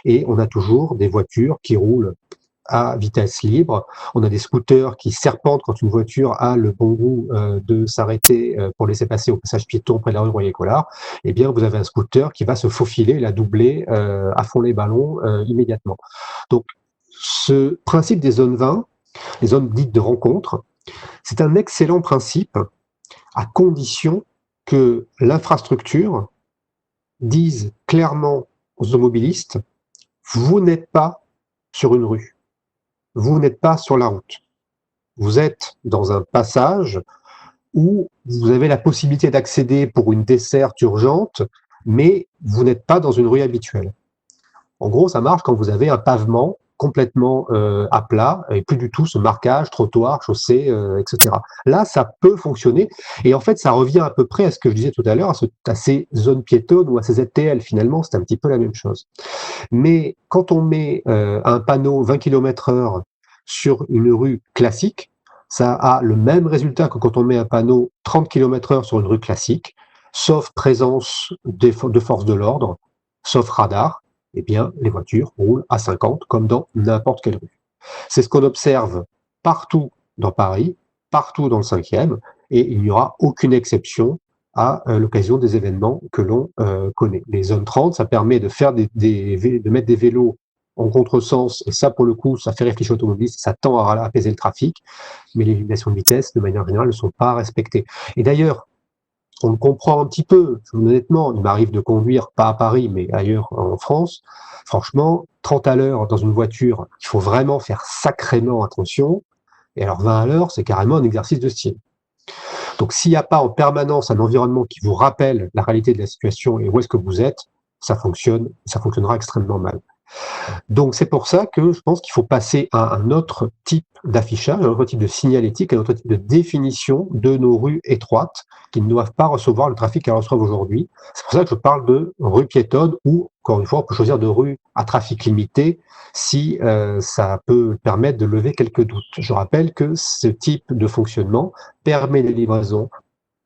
et on a toujours des voitures qui roulent à vitesse libre. On a des scooters qui serpentent quand une voiture a le bon goût de s'arrêter pour laisser passer au passage piéton près de la rue Royer-Collard. Eh bien, vous avez un scooter qui va se faufiler, la doubler à fond les ballons immédiatement. Donc, ce principe des zones 20, les zones dites de rencontre, c'est un excellent principe à condition que l'infrastructure dise clairement aux automobilistes, vous n'êtes pas sur une rue. Vous n'êtes pas sur la route. Vous êtes dans un passage où vous avez la possibilité d'accéder pour une desserte urgente, mais vous n'êtes pas dans une rue habituelle. En gros, ça marche quand vous avez un pavement complètement à plat et plus du tout ce marquage, trottoir, chaussée, etc. Là, ça peut fonctionner et en fait, ça revient à peu près à ce que je disais tout à l'heure, à ces zones piétonnes ou à ces ZTL. Finalement, c'est un petit peu la même chose. Mais quand on met un panneau 20 km/h sur une rue classique, ça a le même résultat que quand on met un panneau 30 km/h sur une rue classique, sauf présence de forces de l'ordre, sauf radar, eh bien, les voitures roulent à 50 comme dans n'importe quelle rue. C'est ce qu'on observe partout dans Paris, partout dans le 5e, et il n'y aura aucune exception à l'occasion des événements que l'on connaît. Les zones 30, ça permet de faire de mettre des vélos en contresens, et ça, pour le coup, ça fait réfléchir l'automobiliste, ça tend à apaiser le trafic, mais les limitations de vitesse, de manière générale, ne sont pas respectées. Et d'ailleurs, on le comprend un petit peu, honnêtement, il m'arrive de conduire, pas à Paris, mais ailleurs en France, franchement, 30 à l'heure dans une voiture, il faut vraiment faire sacrément attention, et alors 20 à l'heure, c'est carrément un exercice de style. Donc s'il n'y a pas en permanence un environnement qui vous rappelle la réalité de la situation et où est-ce que vous êtes, ça fonctionnera extrêmement mal. Donc c'est pour ça que je pense qu'il faut passer à un autre type d'affichage, un autre type de signalétique, un autre type de définition de nos rues étroites qui ne doivent pas recevoir le trafic qu'elles reçoivent aujourd'hui. C'est pour ça que je parle de rue piétonne ou, encore une fois, on peut choisir de rue à trafic limité si ça peut permettre de lever quelques doutes. Je rappelle que ce type de fonctionnement permet les livraisons,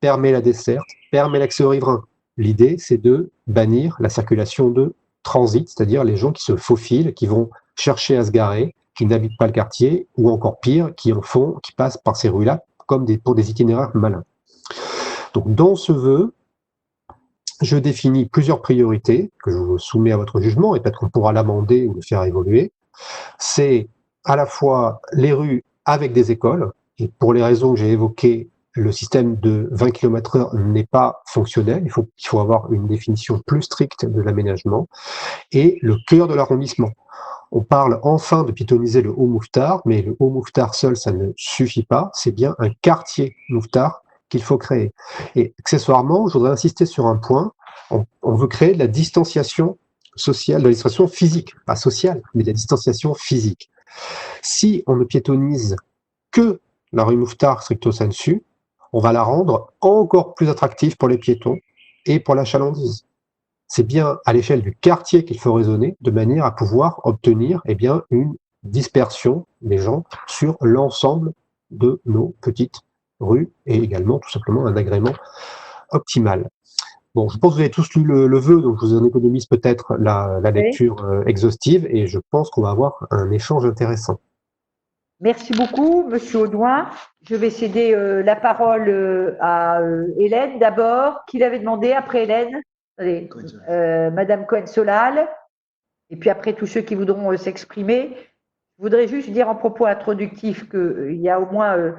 permet la desserte, permet l'accès aux riverains. L'idée, c'est de bannir la circulation de transit, c'est-à-dire les gens qui se faufilent, qui vont chercher à se garer, qui n'habitent pas le quartier, ou encore pire, qui passent par ces rues-là comme pour des itinéraires malins. Donc dans ce vœu, je définis plusieurs priorités que je vous soumets à votre jugement, et peut-être qu'on pourra l'amender ou le faire évoluer. C'est à la fois les rues avec des écoles, et pour les raisons que j'ai évoquées, le système de 20 km/h n'est pas fonctionnel, il faut avoir une définition plus stricte de l'aménagement, et le cœur de l'arrondissement. On parle enfin de piétoniser le Haut-Mouffetard, mais le Haut-Mouffetard seul, ça ne suffit pas, c'est bien un quartier Mouffetard qu'il faut créer. Et accessoirement, je voudrais insister sur un point, on veut créer de la distanciation sociale, de la distanciation physique, pas sociale, mais de la distanciation physique. Si on ne piétonise que la rue Mouffetard stricto sensu, on va la rendre encore plus attractive pour les piétons et pour la chalandise. c'est bien à l'échelle du quartier qu'il faut raisonner, de manière à pouvoir obtenir une dispersion des gens sur l'ensemble de nos petites rues et également tout simplement un agrément optimal. Bon, je pense que vous avez tous lu le vœu, donc je vous en économise peut-être la lecture exhaustive et je pense qu'on va avoir un échange intéressant. Merci beaucoup, Monsieur Audouin. Je vais céder la parole à Hélène d'abord, qui l'avait demandé, après Hélène. Allez, Madame Cohen-Solal, et puis après tous ceux qui voudront s'exprimer. Je voudrais juste dire en propos introductif qu'il y a au moins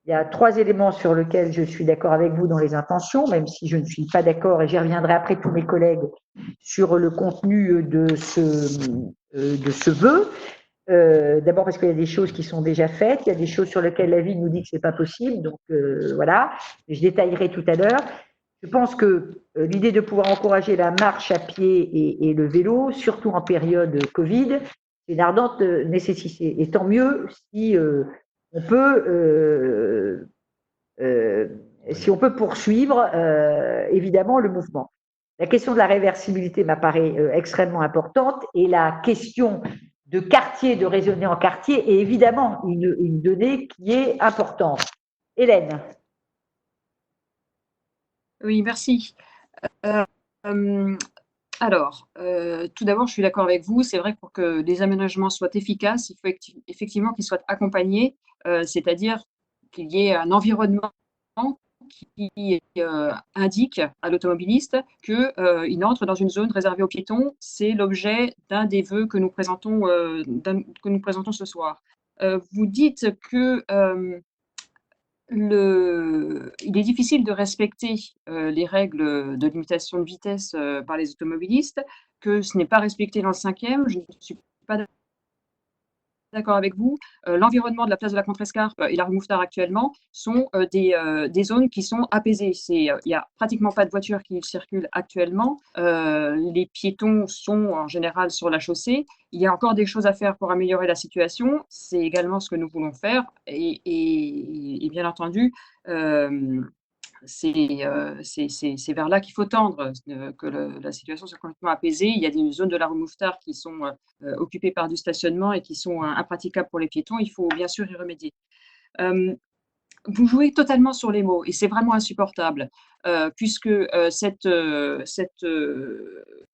il y a 3 éléments sur lesquels je suis d'accord avec vous dans les intentions, même si je ne suis pas d'accord, et j'y reviendrai après tous mes collègues, sur le contenu de ce vœu. D'abord parce qu'il y a des choses qui sont déjà faites, il y a des choses sur lesquelles la vie nous dit que c'est pas possible, donc voilà, je détaillerai tout à l'heure. Je pense que l'idée de pouvoir encourager la marche à pied et le vélo, surtout en période Covid, c'est une ardente nécessité. Et tant mieux si on peut poursuivre évidemment le mouvement. La question de la réversibilité m'apparaît extrêmement importante et la question de quartier, de raisonner en quartier est évidemment une donnée qui est importante. Hélène. Oui, merci. Alors, tout d'abord, je suis d'accord avec vous. C'est vrai que pour que les aménagements soient efficaces, il faut effectivement qu'ils soient accompagnés, c'est-à-dire qu'il y ait un environnement qui indique à l'automobiliste qu'il entre dans une zone réservée aux piétons. C'est l'objet d'un des vœux que nous présentons ce soir. Vous dites que il est difficile de respecter les règles de limitation de vitesse par les automobilistes, que ce n'est pas respecté dans le 5e. Je ne suis pas d'accord avec vous. L'environnement de la place de la Contrescarpe et la rue Mouffetard actuellement sont des zones qui sont apaisées. Il n'y a pratiquement pas de voitures qui circulent actuellement. Les piétons sont en général sur la chaussée. Il y a encore des choses à faire pour améliorer la situation. C'est également ce que nous voulons faire. Et bien entendu, c'est vers là qu'il faut tendre, que la situation soit complètement apaisée. Il y a des zones de la rue Mouffetard qui sont occupées par du stationnement et qui sont impraticables pour les piétons. Il faut bien sûr y remédier. Vous jouez totalement sur les mots et c'est vraiment insupportable puisque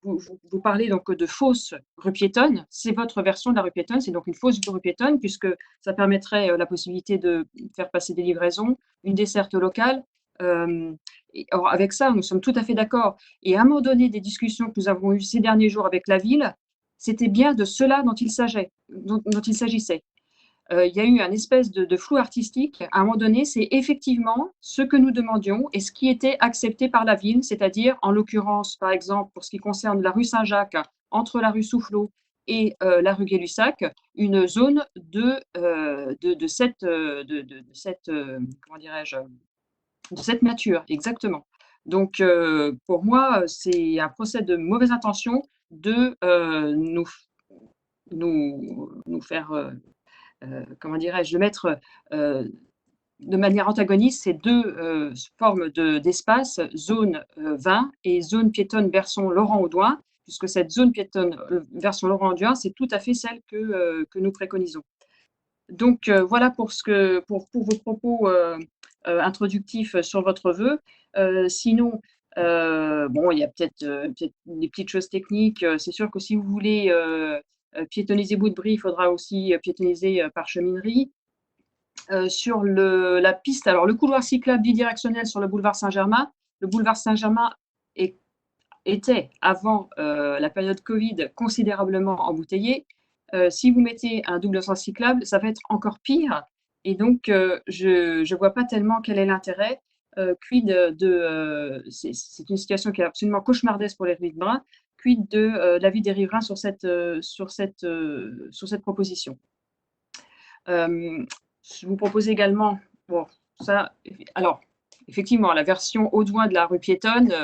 vous parlez donc de fausse rue piétonne. C'est votre version de la rue piétonne, c'est donc une fausse rue piétonne puisque ça permettrait la possibilité de faire passer des livraisons, une desserte locale. Alors avec ça, nous sommes tout à fait d'accord. Et à un moment donné, des discussions que nous avons eues ces derniers jours avec la ville, c'était bien de cela dont il s'agissait. Il y a eu un espèce de flou artistique. À un moment donné, c'est effectivement ce que nous demandions et ce qui était accepté par la ville, c'est-à-dire, en l'occurrence, par exemple, pour ce qui concerne la rue Saint-Jacques, entre la rue Soufflot et la rue Gay-Lussac, une zone de cette nature, exactement. Donc, pour moi, c'est un procès de mauvaise intention de nous faire, de mettre de manière antagoniste ces deux formes d'espace, zone 20 et zone piétonne version Laurent-Audouin, puisque cette zone piétonne version Laurent-Audouin, c'est tout à fait celle que nous préconisons. Donc, voilà pour vos propos introductifs sur votre vœu. Sinon, il y a peut-être des petites choses techniques. C'est sûr que si vous voulez piétonniser Bout-de-Brie, il faudra aussi piétonniser par cheminerie. Sur la piste, alors le couloir cyclable bidirectionnel sur le boulevard Saint-Germain. Le boulevard Saint-Germain était, avant la période Covid, considérablement embouteillé. Si vous mettez un double sens cyclable, ça va être encore pire. Et donc, je ne vois pas tellement quel est l'intérêt. Quid c'est une situation qui est absolument cauchemardesque pour les riverains. Quid de l'avis des riverains sur cette proposition. Je vous propose également, alors, effectivement, la version Audouin de la rue piétonne,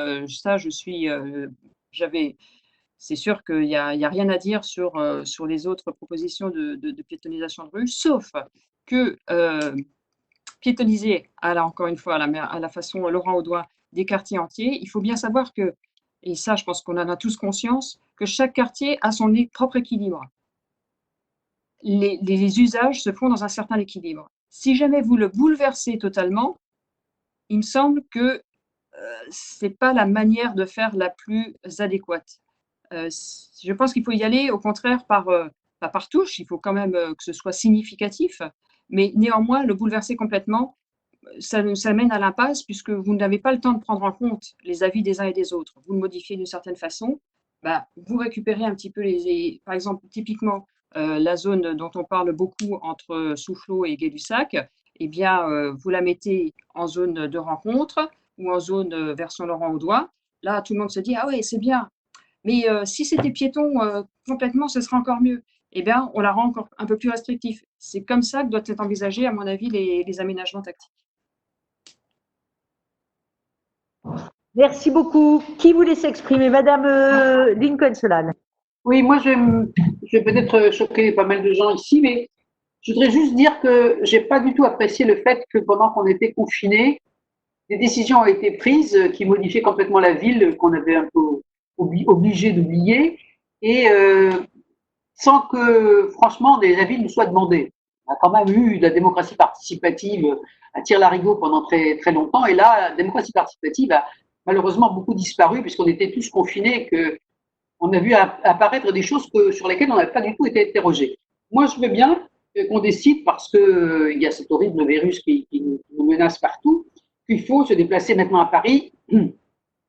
c'est sûr qu'il n'y a rien à dire sur les autres propositions de piétonnisation de rue, sauf que piétonniser, encore une fois, à la façon Laurent Audouin, des quartiers entiers, il faut bien savoir que et ça, je pense qu'on en a tous conscience, que chaque quartier a son propre équilibre. Les usages se font dans un certain équilibre. Si jamais vous le bouleversez totalement, il me semble que c'est pas la manière de faire la plus adéquate. Je pense qu'il faut y aller, au contraire, pas par touche, il faut quand même que ce soit significatif, mais néanmoins, le bouleverser complètement, ça mène à l'impasse puisque vous n'avez pas le temps de prendre en compte les avis des uns et des autres. Vous le modifiez d'une certaine façon, vous récupérez un petit peu par exemple, typiquement, la zone dont on parle beaucoup entre Soufflot et Gay-Lussac, eh bien, vous la mettez en zone de rencontre ou en zone vers Saint-Laurent-aux-Doigt. Là, tout le monde se dit, ah ouais, c'est bien. Mais si c'était piéton complètement, ce serait encore mieux. Eh bien, on la rend encore un peu plus restrictif. C'est comme ça que doivent être envisagés, à mon avis, les aménagements tactiques. Merci beaucoup. Qui voulait s'exprimer? Madame Lincoln Solal. Oui, moi, je vais peut-être choquer pas mal de gens ici, mais je voudrais juste dire que j'ai pas du tout apprécié le fait que pendant qu'on était confinés, des décisions ont été prises qui modifiaient complètement la ville, qu'on avait un peu obligé d'oublier, et sans que, franchement, des avis nous soient demandés. On a quand même eu de la démocratie participative à tire-larigot pendant très, très longtemps, et là, la démocratie participative a malheureusement beaucoup disparu puisqu'on était tous confinés, qu'on a vu apparaître des choses sur lesquelles on n'avait pas du tout été interrogés. Moi, je veux bien qu'on décide, parce qu'il y a cet horrible virus qui nous menace partout, qu'il faut se déplacer maintenant à Paris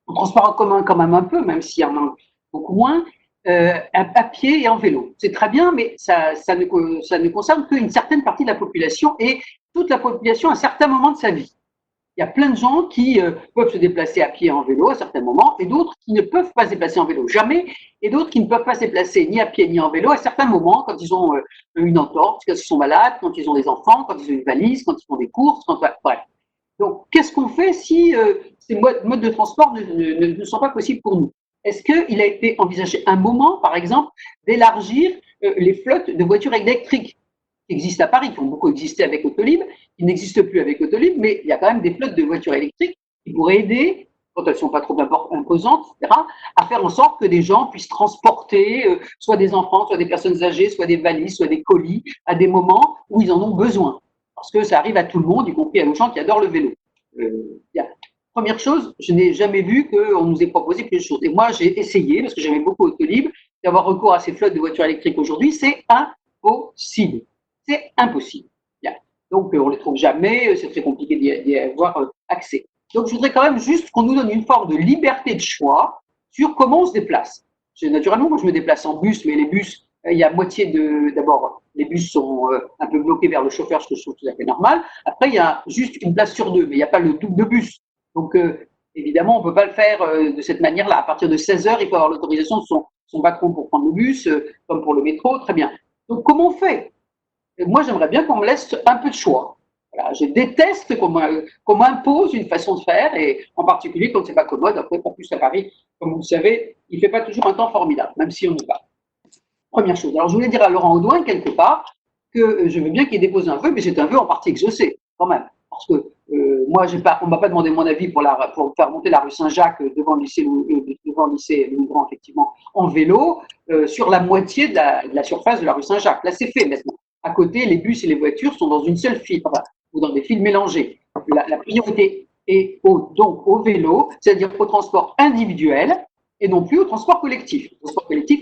en transport en commun quand même un peu, même s'il y en a beaucoup moins, à pied et en vélo. C'est très bien, mais ça ne concerne qu'une certaine partie de la population et toute la population à un certain moment de sa vie. Il y a plein de gens qui peuvent se déplacer à pied et en vélo à certains moments, et d'autres qui ne peuvent pas se déplacer en vélo jamais, et d'autres qui ne peuvent pas se déplacer ni à pied ni en vélo à certains moments, quand ils ont une entorse, quand ils sont malades, quand ils ont des enfants, quand ils ont une valise, quand ils font des courses, bref. Donc, qu'est-ce qu'on fait si ces modes de transport ne sont pas possibles pour nous? Est-ce qu'il a été envisagé un moment, par exemple, d'élargir les flottes de voitures électriques qui existent à Paris, qui ont beaucoup existé avec Autolib, qui n'existent plus avec Autolib, mais il y a quand même des flottes de voitures électriques qui pourraient aider, quand elles ne sont pas trop imposantes, etc., à faire en sorte que des gens puissent transporter soit des enfants, soit des personnes âgées, soit des valises, soit des colis, à des moments où ils en ont besoin. Parce que ça arrive à tout le monde, y compris à nos gens qui adorent le vélo. Première chose, je n'ai jamais vu qu'on nous ait proposé plus de choses. Et moi, j'ai essayé, parce que j'aimais beaucoup Autolib, d'avoir recours à ces flottes de voitures électriques aujourd'hui. C'est impossible. C'est impossible. Donc, on ne les trouve jamais, c'est très compliqué d'y avoir accès. Donc, je voudrais quand même juste qu'on nous donne une forme de liberté de choix sur comment on se déplace. Naturellement, moi, je me déplace en bus, mais les bus, il y a moitié d'abord, les bus sont un peu bloqués vers le chauffeur, ce que je trouve tout à fait normal. Après, il y a juste une place sur deux, mais il n'y a pas le double de bus. Donc, évidemment, on ne peut pas le faire de cette manière-là. À partir de 16 heures, il faut avoir l'autorisation de son patron pour prendre le bus, comme pour le métro, très bien. Donc, comment on fait? Moi, j'aimerais bien qu'on me laisse un peu de choix. Voilà, je déteste qu'on m'impose une façon de faire, et en particulier quand c'est pas commode. Après, pas plus à Paris, comme vous le savez, il fait pas toujours un temps formidable, même si on y va. Première chose. Alors, je voulais dire à Laurent Audouin, quelque part, que je veux bien qu'il dépose un vœu, mais c'est un vœu en partie exaucé, quand même. Parce que moi, on m'a pas demandé mon avis pour faire monter la rue Saint-Jacques devant le lycée Louis Grand, effectivement, en vélo, sur la moitié de la surface de la rue Saint-Jacques. Là, c'est fait maintenant. À côté, les bus et les voitures sont dans une seule file, ou dans des files mélangées. La priorité est donc au vélo, c'est-à-dire au transport individuel, et non plus au transport collectif. Le transport collectif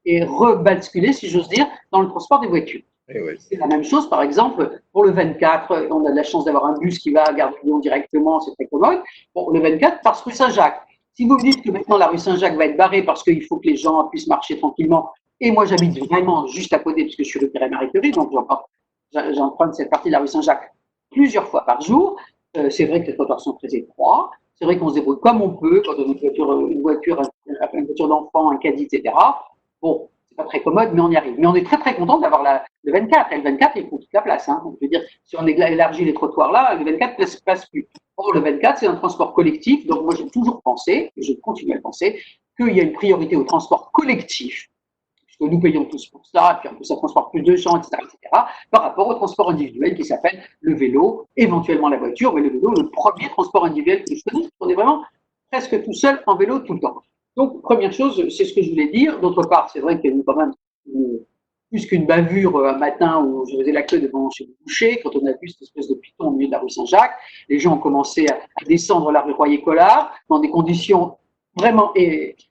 est rebasculé, si j'ose dire, dans le transport des voitures. Oui. C'est la même chose, par exemple, pour le 24, on a de la chance d'avoir un bus qui va à Gare de Lyon directement, c'est très commode. Bon, le 24 passe rue Saint-Jacques. Si vous me dites que maintenant la rue Saint-Jacques va être barrée parce qu'il faut que les gens puissent marcher tranquillement, et moi j'habite vraiment juste à côté, parce que je suis rue Pierre-Marie-Curie, donc j'emprunte cette partie de la rue Saint-Jacques plusieurs fois par jour. C'est vrai que les trottoirs sont très étroits. C'est vrai qu'on se débrouille comme on peut quand on a une voiture d'enfant, un caddie, etc. Bon, c'est pas très commode, mais on y arrive. Mais on est très très content d'avoir le 24. Et le 24, il faut toute la place. Hein. Donc, je veux dire, si on élargit les trottoirs là, le 24 ne passe plus. Or, le 24, c'est un transport collectif. Donc, moi, j'ai toujours pensé, et je continue à le penser, qu'il y a une priorité au transport collectif, puisque nous payons tous pour ça, puis en plus, ça transporte plus de gens, etc., par rapport au transport individuel qui s'appelle le vélo, éventuellement la voiture, mais le vélo, le premier transport individuel que je connais, on est vraiment presque tout seul en vélo tout le temps. Donc, première chose, c'est ce que je voulais dire. D'autre part, c'est vrai qu'il y a eu quand même plus qu'une bavure un matin où je faisais la queue devant chez le boucher, quand on a vu cette espèce de piton au milieu de la rue Saint-Jacques. Les gens ont commencé à descendre la rue Royer-Collard dans des conditions vraiment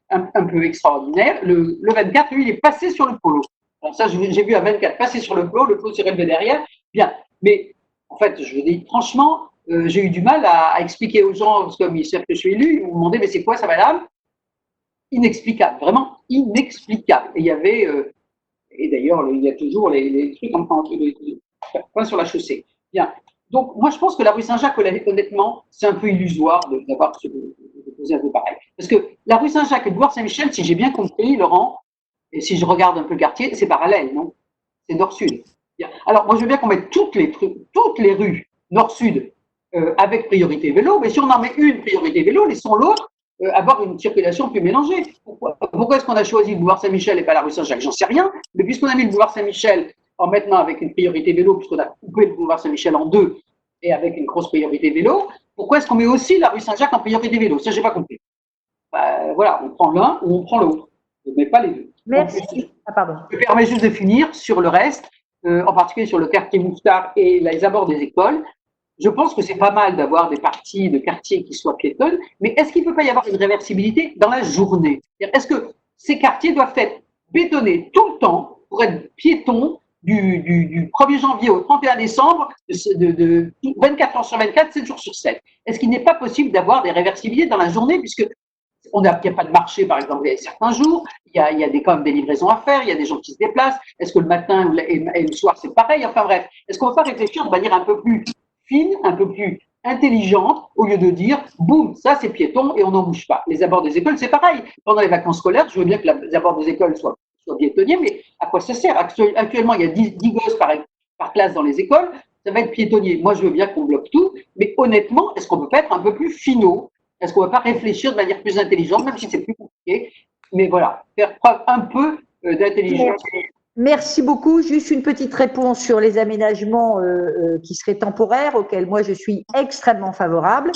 un peu extraordinaires. Le 24, lui, il est passé sur le polo. Alors ça, j'ai vu à 24 passer sur le polo s'est relevé derrière. Bien, mais en fait, je vous dis franchement, j'ai eu du mal à expliquer aux gens, parce que comme ils savent que je suis élu, ils m'ont demandé, mais c'est quoi ça, madame? Inexplicable, vraiment inexplicable. Et il y avait, et d'ailleurs, il y a toujours les trucs en point sur la chaussée. Bien. Donc, moi, je pense que la rue Saint-Jacques, honnêtement, c'est un peu illusoire d'avoir poser un peu pareil. Parce que la rue Saint-Jacques et le boulevard Saint-Michel, si j'ai bien compris, Laurent, et si je regarde un peu le quartier, c'est parallèle, non? C'est nord-sud. Alors, moi, je veux bien qu'on mette toutes les rues nord-sud avec priorité vélo, mais si on en met une priorité vélo, laissons l'autre avoir une circulation plus mélangée. Pourquoi est-ce qu'on a choisi le boulevard Saint-Michel et pas la rue Saint-Jacques? J'en sais rien, mais puisqu'on a mis le boulevard Saint-Michel en maintenant avec une priorité vélo, puisqu'on a coupé le boulevard Saint-Michel en deux et avec une grosse priorité vélo, pourquoi est-ce qu'on met aussi la rue Saint-Jacques en priorité vélo? Ça, j'ai pas compris. Voilà, on prend l'un ou on prend l'autre. On ne met pas les deux. Merci. Pardon. Je me permets juste de finir sur le reste, en particulier sur le quartier Mouffetard et les abords des écoles. Je pense que c'est pas mal d'avoir des parties de quartiers qui soient piétonnes, mais est-ce qu'il ne peut pas y avoir une réversibilité dans la journée? Est-ce que ces quartiers doivent être bétonnés tout le temps pour être piétons du 1er janvier au 31 décembre, de 24 heures sur 24, 7 jours sur 7? Est-ce qu'il n'est pas possible d'avoir des réversibilités dans la journée, puisque il n'y a pas de marché, par exemple, il y a certains jours, il y a quand même des livraisons à faire, il y a des gens qui se déplacent. Est-ce que le matin et le soir, c'est pareil? Enfin bref, est-ce qu'on ne va pas réfléchir de manière un peu plus fine, un peu plus intelligente, au lieu de dire, boum, ça c'est piéton et on n'en bouge pas? Les abords des écoles, c'est pareil. Pendant les vacances scolaires, je veux bien que les abords des écoles soient piétonniers, mais à quoi ça sert? Actuellement, il y a 10 gosses par classe dans les écoles, ça va être piétonnier. Moi, je veux bien qu'on bloque tout, mais honnêtement, est-ce qu'on ne peut pas être un peu plus finaux? Est-ce qu'on ne va pas réfléchir de manière plus intelligente, même si c'est plus compliqué? Mais voilà, faire preuve un peu d'intelligence. Merci beaucoup. Juste une petite réponse sur les aménagements qui seraient temporaires, auxquels moi je suis extrêmement favorable.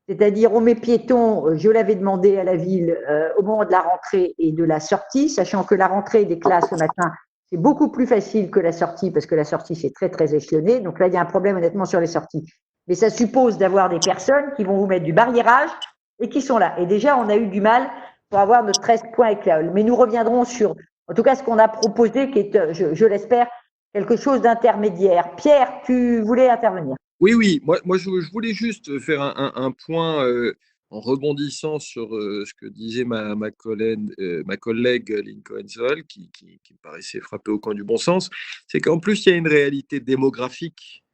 C'est-à-dire, on met piéton, je l'avais demandé à la ville au moment de la rentrée et de la sortie, sachant que la rentrée des classes le matin, c'est beaucoup plus facile que la sortie, parce que la sortie, c'est très, très échelonné. Donc là, il y a un problème honnêtement sur les sorties. Mais ça suppose d'avoir des personnes qui vont vous mettre du barriérage et qui sont là. Et déjà, on a eu du mal pour avoir notre 13 points éclairés. Mais nous reviendrons sur, en tout cas, ce qu'on a proposé, qui est, je l'espère, quelque chose d'intermédiaire. Pierre, tu voulais intervenir? Oui, moi je voulais juste faire un point en rebondissant sur ce que disait ma collègue Lincoln Zoll, qui me paraissait frapper au coin du bon sens. C'est qu'en plus, il y a une réalité démographique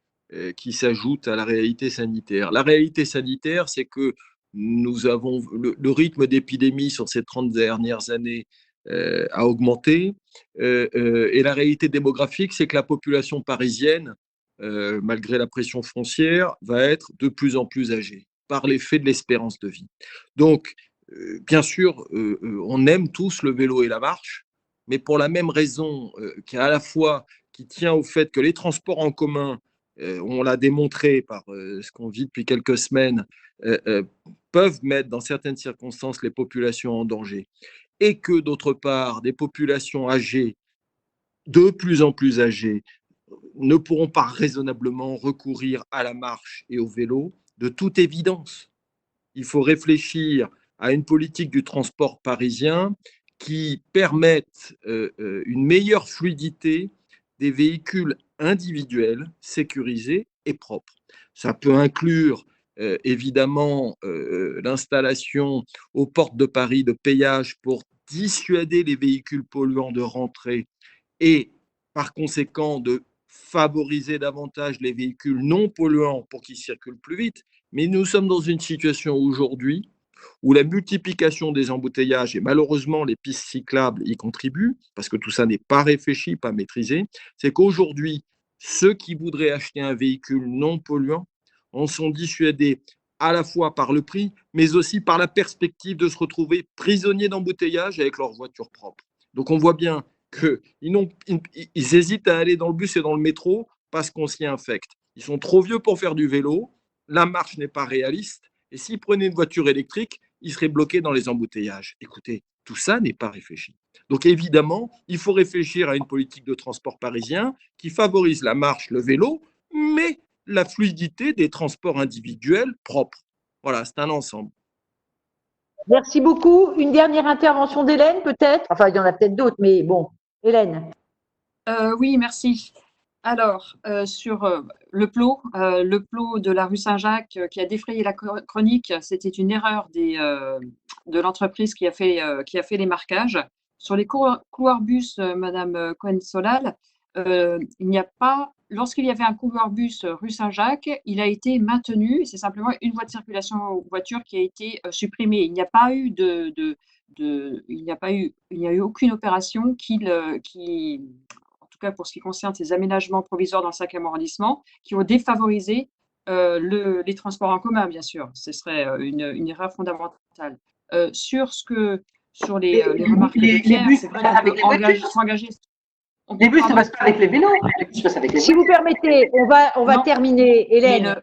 qui s'ajoute à la réalité sanitaire. La réalité sanitaire, c'est que nous avons le rythme d'épidémie sur ces 30 dernières années a augmenté. Et la réalité démographique, c'est que la population parisienne, malgré la pression foncière, va être de plus en plus âgée par l'effet de l'espérance de vie. Donc, bien sûr, on aime tous le vélo et la marche, mais pour la même raison qui tient au fait que les transports en commun, on l'a démontré par ce qu'on vit depuis quelques semaines, peuvent mettre dans certaines circonstances les populations en danger. Et que d'autre part, des populations âgées, de plus en plus âgées, ne pourront pas raisonnablement recourir à la marche et au vélo, de toute évidence. Il faut réfléchir à une politique du transport parisien qui permette une meilleure fluidité des véhicules individuels, sécurisés et propres. Ça peut inclure évidemment l'installation aux portes de Paris de péages pour dissuader les véhicules polluants de rentrer et par conséquent de favoriser davantage les véhicules non polluants pour qu'ils circulent plus vite. Mais nous sommes dans une situation aujourd'hui où la multiplication des embouteillages, et malheureusement les pistes cyclables y contribuent, parce que tout ça n'est pas réfléchi, pas maîtrisé, c'est qu'aujourd'hui, ceux qui voudraient acheter un véhicule non polluant en sont dissuadés à la fois par le prix, mais aussi par la perspective de se retrouver prisonniers d'embouteillages avec leur voiture propre. Donc on voit bien qu'ils hésitent à aller dans le bus et dans le métro parce qu'on s'y infecte. Ils sont trop vieux pour faire du vélo, la marche n'est pas réaliste, et s'ils prenaient une voiture électrique, ils seraient bloqués dans les embouteillages. Écoutez, tout ça n'est pas réfléchi. Donc évidemment, il faut réfléchir à une politique de transport parisien qui favorise la marche, le vélo, mais la fluidité des transports individuels propres. Voilà, c'est un ensemble. Merci beaucoup. Une dernière intervention d'Hélène, peut-être? Enfin, il y en a peut-être d'autres, mais bon, Hélène. Oui, merci. Alors, sur le plot de la rue Saint-Jacques qui a défrayé la chronique, c'était une erreur de l'entreprise qui a fait les marquages. Sur les couloirs bus, Madame Cohen-Solal, il n'y a pas, lorsqu'il y avait un couloir bus rue Saint-Jacques, il a été maintenu. C'est simplement une voie de circulation aux voitures qui a été supprimée. Il n'y a pas eu il n'y a eu aucune opération qui en tout cas pour ce qui concerne ces aménagements provisoires dans le 5e arrondissement, qui ont défavorisé les transports en commun, bien sûr. Ce serait une erreur fondamentale. Sur les remarques de Pierre, c'est vrai qu'on peut s'engager. Les bus ne passent pas avec les vélos. Si vous permettez, on va terminer, Hélène.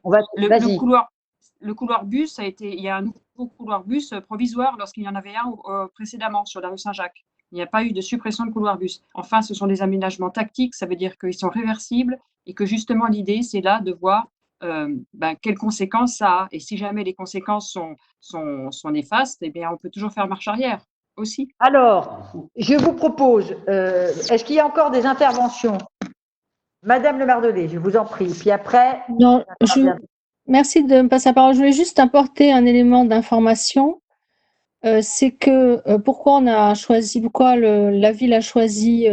Le couloir bus il y a un nouveau couloir bus provisoire lorsqu'il y en avait un précédemment sur la rue Saint-Jacques. Il n'y a pas eu de suppression de couloir bus. Enfin, ce sont des aménagements tactiques, ça veut dire qu'ils sont réversibles et que justement l'idée, c'est là de voir quelles conséquences ça a. Et si jamais les conséquences sont néfastes, eh bien, on peut toujours faire marche arrière aussi. Alors, je vous propose, est-ce qu'il y a encore des interventions? Madame Le Mardelet, je vous en prie. Puis après… Non, merci de me passer la parole. Je voulais juste apporter un élément d'information. C'est que pourquoi la ville a choisi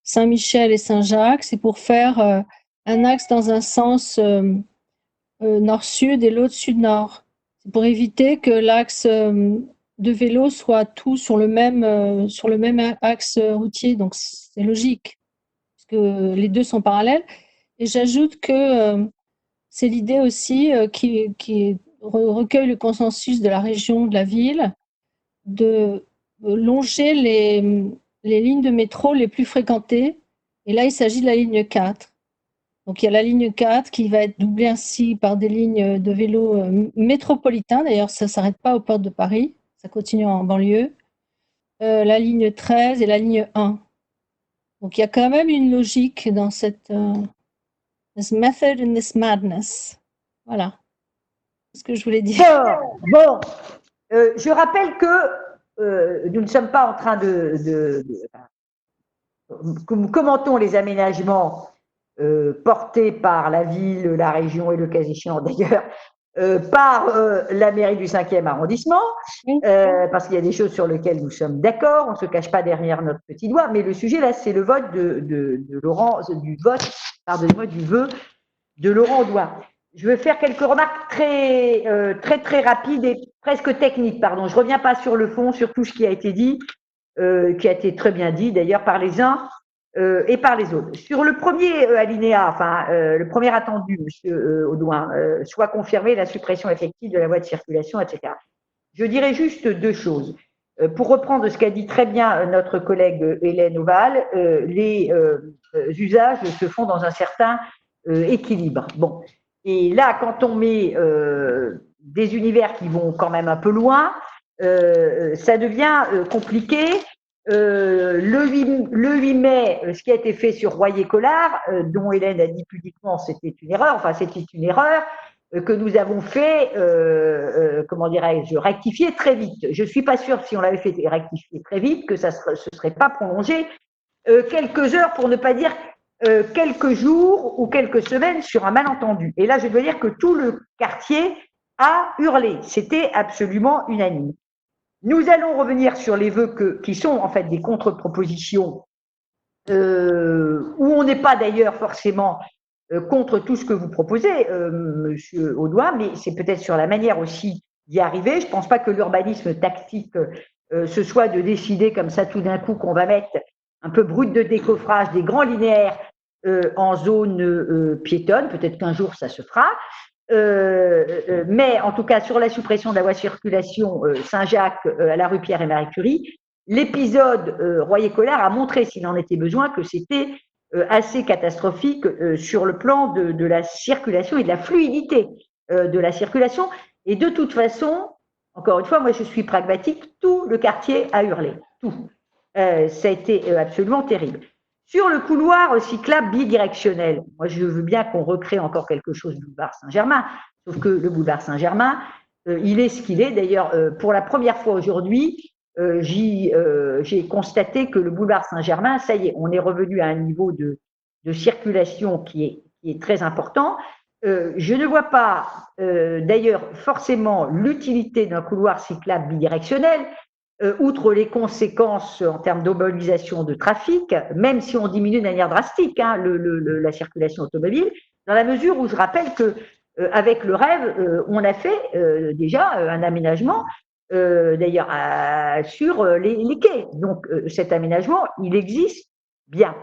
Saint-Michel et Saint-Jacques, c'est pour faire un axe dans un sens nord-sud et l'autre sud-nord. C'est pour éviter que l'axe de vélo soit tout sur le même axe routier. Donc c'est logique, parce que les deux sont parallèles. Et j'ajoute que c'est l'idée aussi qui recueille le consensus de la région, de la ville, de longer les lignes de métro les plus fréquentées. Et là, il s'agit de la ligne 4. Donc, il y a la ligne 4 qui va être doublée ainsi par des lignes de vélo métropolitains. D'ailleurs, ça ne s'arrête pas aux portes de Paris. Ça continue en banlieue. La ligne 13 et la ligne 1. Donc, il y a quand même une logique dans cette this method and this madness. Voilà. C'est ce que je voulais dire. Bon. Je rappelle que nous ne sommes pas en train nous commentons les aménagements portés par la ville, la région et le cas échéant d'ailleurs, par la mairie du 5e arrondissement, parce qu'il y a des choses sur lesquelles nous sommes d'accord, on ne se cache pas derrière notre petit doigt, mais le sujet là, c'est le vote du vœu de Laurent Audouin. Je veux faire quelques remarques très rapides et presque techniques, pardon. Je reviens pas sur le fond, sur tout ce qui a été dit, qui a été très bien dit d'ailleurs par les uns et par les autres. Sur le premier alinéa, le premier attendu, Monsieur Audouin, soit confirmée la suppression effective de la voie de circulation, etc. Je dirais juste deux choses. Pour reprendre ce qu'a dit très bien notre collègue Hélène Oval, les usages se font dans un certain équilibre. Bon. Et là, quand on met des univers qui vont quand même un peu loin, ça devient compliqué. Le 8 mai, ce qui a été fait sur Royer-Collard, dont Hélène a dit pudiquement c'était une erreur, que nous avons fait, rectifier très vite. Je ne suis pas sûre, si on l'avait fait rectifier très vite, que ça ne se serait pas prolongé quelques heures, pour ne pas dire quelques jours ou quelques semaines sur un malentendu. Et là, je dois dire que tout le quartier a hurlé. C'était absolument unanime. Nous allons revenir sur les vœux qui sont en fait des contre-propositions où on n'est pas d'ailleurs forcément contre tout ce que vous proposez, Monsieur Audouin, mais c'est peut-être sur la manière aussi d'y arriver. Je ne pense pas que l'urbanisme tactique ce soit de décider comme ça tout d'un coup qu'on va mettre un peu brut de décoffrage des grands linéaires en zone piétonne. Peut-être qu'un jour ça se fera. Mais en tout cas, sur la suppression de la voie de circulation Saint-Jacques à la rue Pierre et Marie Curie, l'épisode Royer-Collard a montré, s'il en était besoin, que c'était assez catastrophique sur le plan de la circulation et de la fluidité de la circulation. Et de toute façon, encore une fois, moi je suis pragmatique, tout le quartier a hurlé, tout. Ça a été absolument terrible. Sur le couloir cyclable bidirectionnel, moi je veux bien qu'on recrée encore quelque chose du boulevard Saint-Germain, sauf que le boulevard Saint-Germain, il est ce qu'il est. D'ailleurs, pour la première fois aujourd'hui, j'ai constaté que le boulevard Saint-Germain, ça y est, on est revenu à un niveau de circulation qui est très important. Je ne vois pas d'ailleurs forcément l'utilité d'un couloir cyclable bidirectionnel, outre les conséquences en termes d'mobilisation de trafic, même si on diminue de manière drastique la circulation automobile, dans la mesure où je rappelle que avec le rêve, on a fait déjà un aménagement, d'ailleurs sur les quais. Donc cet aménagement, il existe bien.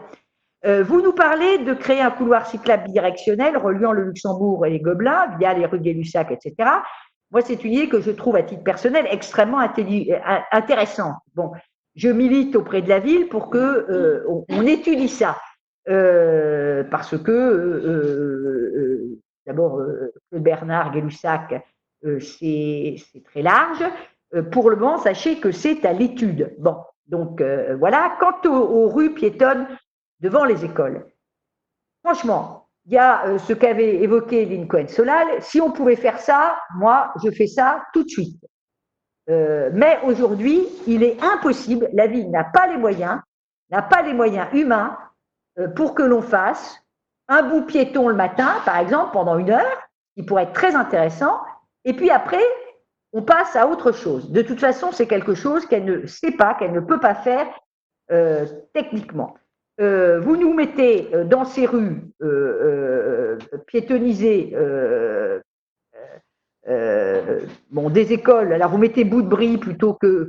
Vous nous parlez de créer un couloir cyclable bidirectionnel reliant le Luxembourg et les Gobelins via les rues Gay-Lussac, etc. Moi, c'est une idée que je trouve à titre personnel extrêmement intéressante. Bon, je milite auprès de la ville pour que on étudie ça, parce que d'abord, Bernard Gay-Lussac, c'est très large. Pour le moment, sachez que c'est à l'étude. Bon, donc voilà. Quant aux rues piétonnes devant les écoles, franchement, il y a ce qu'avait évoqué Lincoln Solal. Si on pouvait faire ça, moi, je fais ça tout de suite. Mais aujourd'hui, il est impossible. La ville n'a pas les moyens humains pour que l'on fasse un bout piéton le matin, par exemple, pendant 1 heure, qui pourrait être très intéressant. Et puis après, on passe à autre chose. De toute façon, c'est quelque chose qu'elle ne sait pas, qu'elle ne peut pas faire techniquement. Vous nous mettez dans ces rues piétonnisées des écoles. Alors vous mettez Bout-de-Brie plutôt que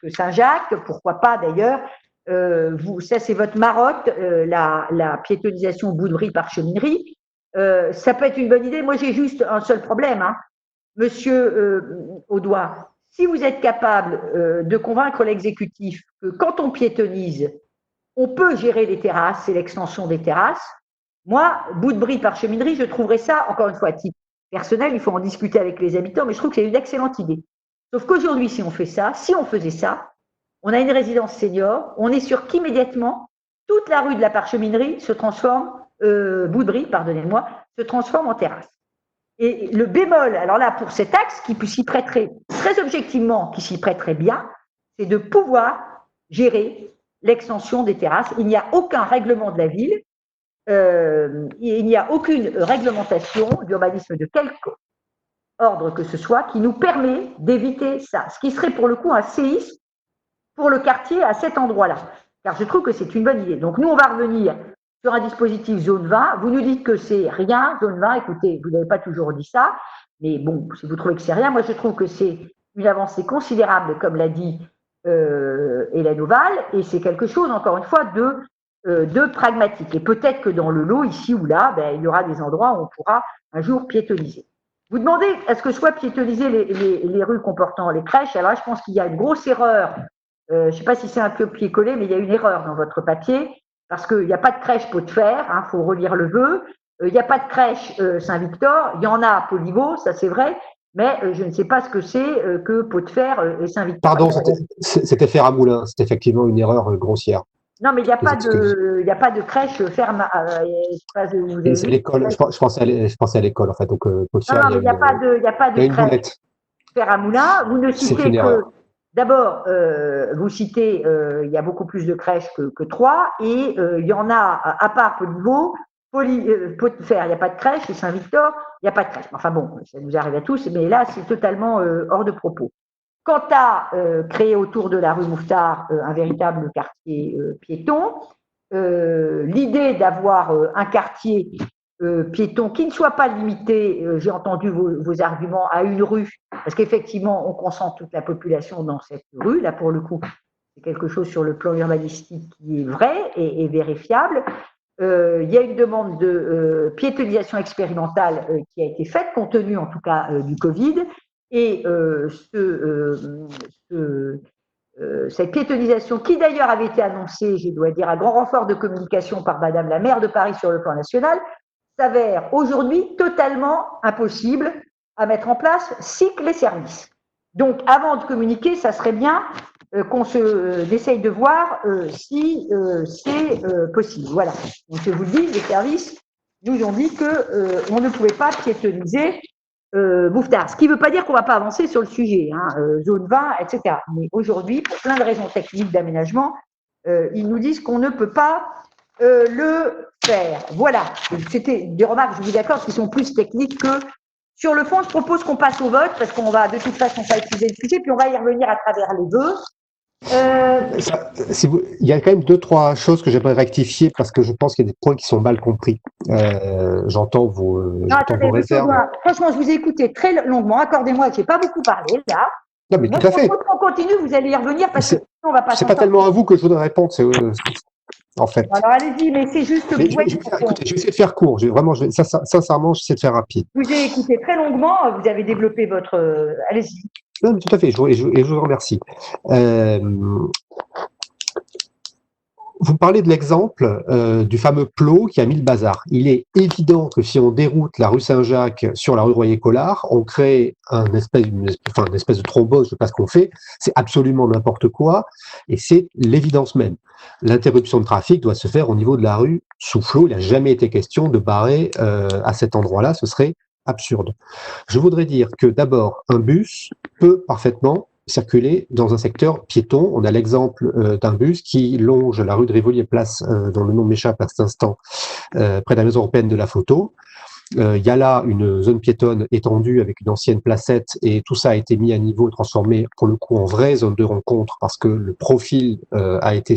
Saint-Jacques, pourquoi pas d'ailleurs. Ça c'est votre marotte, la piétonisation Bout-de-Brie par cheminerie. Ça peut être une bonne idée. Moi j'ai juste un seul problème, Monsieur Audoin. Si vous êtes capable de convaincre l'exécutif que quand on piétonise, on peut gérer les terrasses et l'extension des terrasses. Moi, Bout-de-Brie par cheminerie, je trouverais ça, encore une fois, à titre personnel, il faut en discuter avec les habitants, mais je trouve que c'est une excellente idée. Sauf qu'aujourd'hui, si on faisait ça, on a une résidence senior, on est sûr qu'immédiatement, toute la rue de la Parcheminerie se transforme, Bout-de-Brie, pardonnez-moi, se transforme en terrasse. Et le bémol, alors là, pour cet axe qui s'y prêterait, très objectivement, qui s'y prêterait bien, c'est de pouvoir gérer l'extension des terrasses. Il n'y a aucun règlement de la ville, il n'y a aucune réglementation d'urbanisme de quelque ordre que ce soit qui nous permet d'éviter ça, ce qui serait pour le coup un séisme pour le quartier à cet endroit-là, car je trouve que c'est une bonne idée. Donc nous, on va revenir sur un dispositif zone 20. Vous nous dites que c'est rien, zone 20, écoutez, vous n'avez pas toujours dit ça, mais bon, si vous trouvez que c'est rien, moi je trouve que c'est une avancée considérable, comme l'a dit Hélène Oval, et c'est quelque chose, encore une fois, de pragmatique. Et peut-être que dans le lot, ici ou là, il y aura des endroits où on pourra un jour piétoniser. Vous demandez, est-ce que soit piétoniser les rues comportant les crèches? Alors là, je pense qu'il y a une grosse erreur. Je ne sais pas si c'est un copier-coller, mais il y a une erreur dans votre papier, parce qu'il n'y a pas de crèche Pot-de-Fer, faut relire le vœu. Il n'y a pas de crèche Saint-Victor, il y en a à Poliveau, ça c'est vrai, mais je ne sais pas ce que c'est que Pot-de-Fer et Saint-Victor. Pardon, c'était fer à moulin, c'est effectivement une erreur grossière. Non, mais il n'y a pas de crèche ferme. C'est l'école. Je pensais à l'école en fait. Donc non, mais il n'y a pas de crèche fer à moulin. Vous ne citez que. D'abord, vous citez, il y a beaucoup plus de crèches que 3, et il y en a à part Poliveau, Pot-de-Fer, il n'y a pas de crèche, et Saint-Victor, il n'y a pas de crèche. Enfin bon, ça nous arrive à tous, mais là, c'est totalement hors de propos. Quant à créer autour de la rue Mouffetard un véritable quartier piéton, l'idée d'avoir un quartier piéton qui ne soit pas limité, j'ai entendu vos arguments, à une rue, parce qu'effectivement, on concentre toute la population dans cette rue. Là, pour le coup, c'est quelque chose sur le plan urbanistique qui est vrai et vérifiable. Il y a une demande de piétonisation expérimentale qui a été faite, compte tenu en tout cas du Covid. Et cette piétonisation, qui d'ailleurs avait été annoncée, je dois dire, à grand renfort de communication par Madame la maire de Paris sur le plan national, s'avère aujourd'hui totalement impossible à mettre en place cycle les services. Donc, avant de communiquer, ça serait bien qu'on essaye de voir si c'est possible. Voilà. Donc, je vous le dis, les services nous ont dit qu'on ne pouvait pas piétoniser Bouffetard. Ce qui ne veut pas dire qu'on ne va pas avancer sur le sujet, zone 20, etc. Mais aujourd'hui, pour plein de raisons techniques d'aménagement, ils nous disent qu'on ne peut pas le faire. Voilà. C'était des remarques, je vous accorde, qui sont plus techniques que sur le fond. Je propose qu'on passe au vote parce qu'on va de toute façon pas épuiser le sujet, puis on va y revenir à travers les vœux. Il y a quand même 2-3 choses que j'aimerais rectifier parce que je pense qu'il y a des points qui sont mal compris. J'entends vos réserves. Franchement, je vous ai écouté très longuement. Accordez-moi que je n'ai pas beaucoup parlé là. Non, mais tout à fait. On continue, vous allez y revenir parce que sinon on va pas. C'est pas tellement à vous que je voudrais répondre, en fait. Alors allez-y, mais c'est juste que je vais essayer de faire court. Sincèrement, j'essaie de faire rapide. Je vous ai écouté très longuement. Vous avez développé votre. Allez-y. Non, mais tout à fait. Je vous remercie. Vous parlez de l'exemple du fameux plot qui a mis le bazar. Il est évident que si on déroute la rue Saint-Jacques sur la rue Royer-Collard, on crée une espèce de thrombose, je ne sais pas ce qu'on fait, c'est absolument n'importe quoi, et c'est l'évidence même. L'interruption de trafic doit se faire au niveau de la rue Soufflot. Il n'a jamais été question de barrer à cet endroit-là, ce serait absurde. Je voudrais dire que d'abord, un bus peut parfaitement circuler dans un secteur piéton. On a l'exemple d'un bus qui longe la rue de Rivoli, place dont le nom m'échappe à cet instant, près de la maison européenne de la photo. Il y a là une zone piétonne étendue avec une ancienne placette et tout ça a été mis à niveau, transformé pour le coup en vraie zone de rencontre parce que le profil a été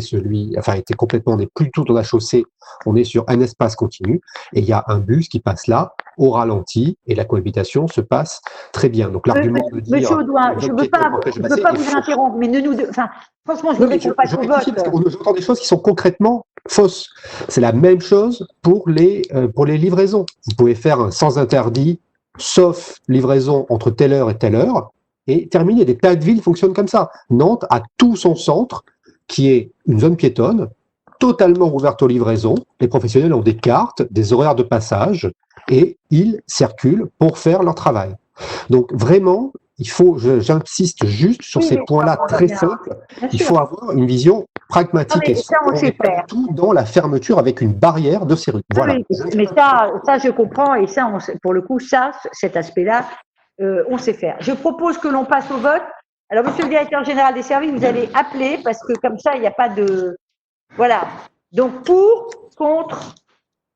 complètement, on n'est plus tout dans la chaussée, on est sur un espace continu et il y a un bus qui passe là au ralenti et la cohabitation se passe très bien. Donc l'argument de dire… Monsieur Audouin, je ne veux pas vous interrompre, mais franchement, je voudrais qu'on passe au vote. J'entends des choses qui sont concrètement fausses. C'est la même chose pour les livraisons. Vous pouvez faire un sans interdit, sauf livraison entre telle heure et telle heure, et terminer. Des tas de villes fonctionnent comme ça. Nantes a tout son centre, qui est une zone piétonne, totalement ouverte aux livraisons. Les professionnels ont des cartes, des horaires de passage, et ils circulent pour faire leur travail. Donc vraiment, j'insiste juste sur ces points-là très simples. Il faut avoir une vision pragmatique et on sait faire. Tout dans la fermeture avec une barrière de ces rues. Voilà. Mais ça, je comprends et ça, pour le coup, cet aspect-là, on sait faire. Je propose que l'on passe au vote. Alors, monsieur le directeur général des services, vous allez appeler parce que comme ça, il n'y a pas de… Voilà. Donc, pour, contre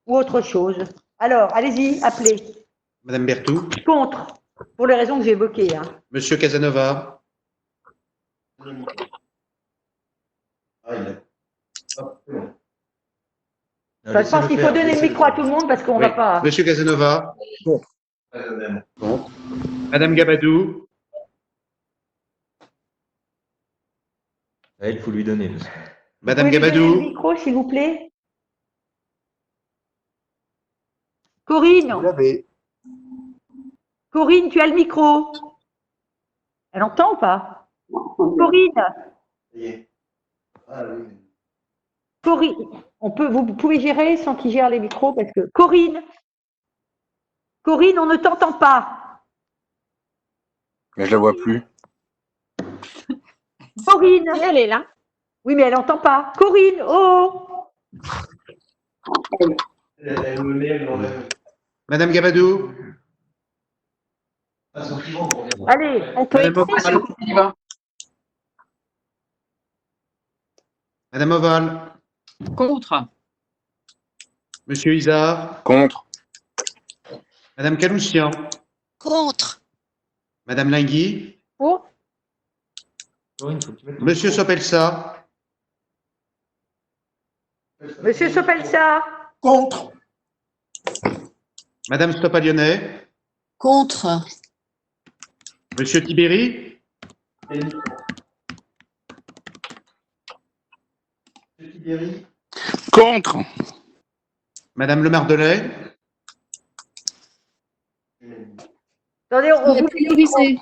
ou autre chose. Alors, allez-y, appelez. Madame Berthoud. Contre, pour les raisons que j'ai évoquées. Monsieur Casanova. Je pense qu'il faut donner le micro à tout le monde parce qu'on ne va pas… Monsieur Casanova. Contre. Madame Gabadou. Il faut lui donner. Madame Vous pouvez lui Gabadou. donner le micro, s'il vous plaît. Corinne. Corinne, tu as le micro. Elle entend ou pas? Corinne. Corinne, vous pouvez gérer sans qu'il gère les micros parce que Corinne, on ne t'entend pas. Mais je la vois plus. Corinne, elle est là. Oui, mais elle n'entend pas. Corinne, oh. Madame Gabadou. Allez, on peut être… Madame Oval. Contre. Monsieur Isard. Contre. Madame Caloussian. Contre. Madame Lingui. Pour. Monsieur Sopelsa. Monsieur Sopelsa. Contre. Madame Stopalionnet. Contre. Monsieur Tibéri. Contre. Madame Le Mardelet. Attendez, on vous priorisé.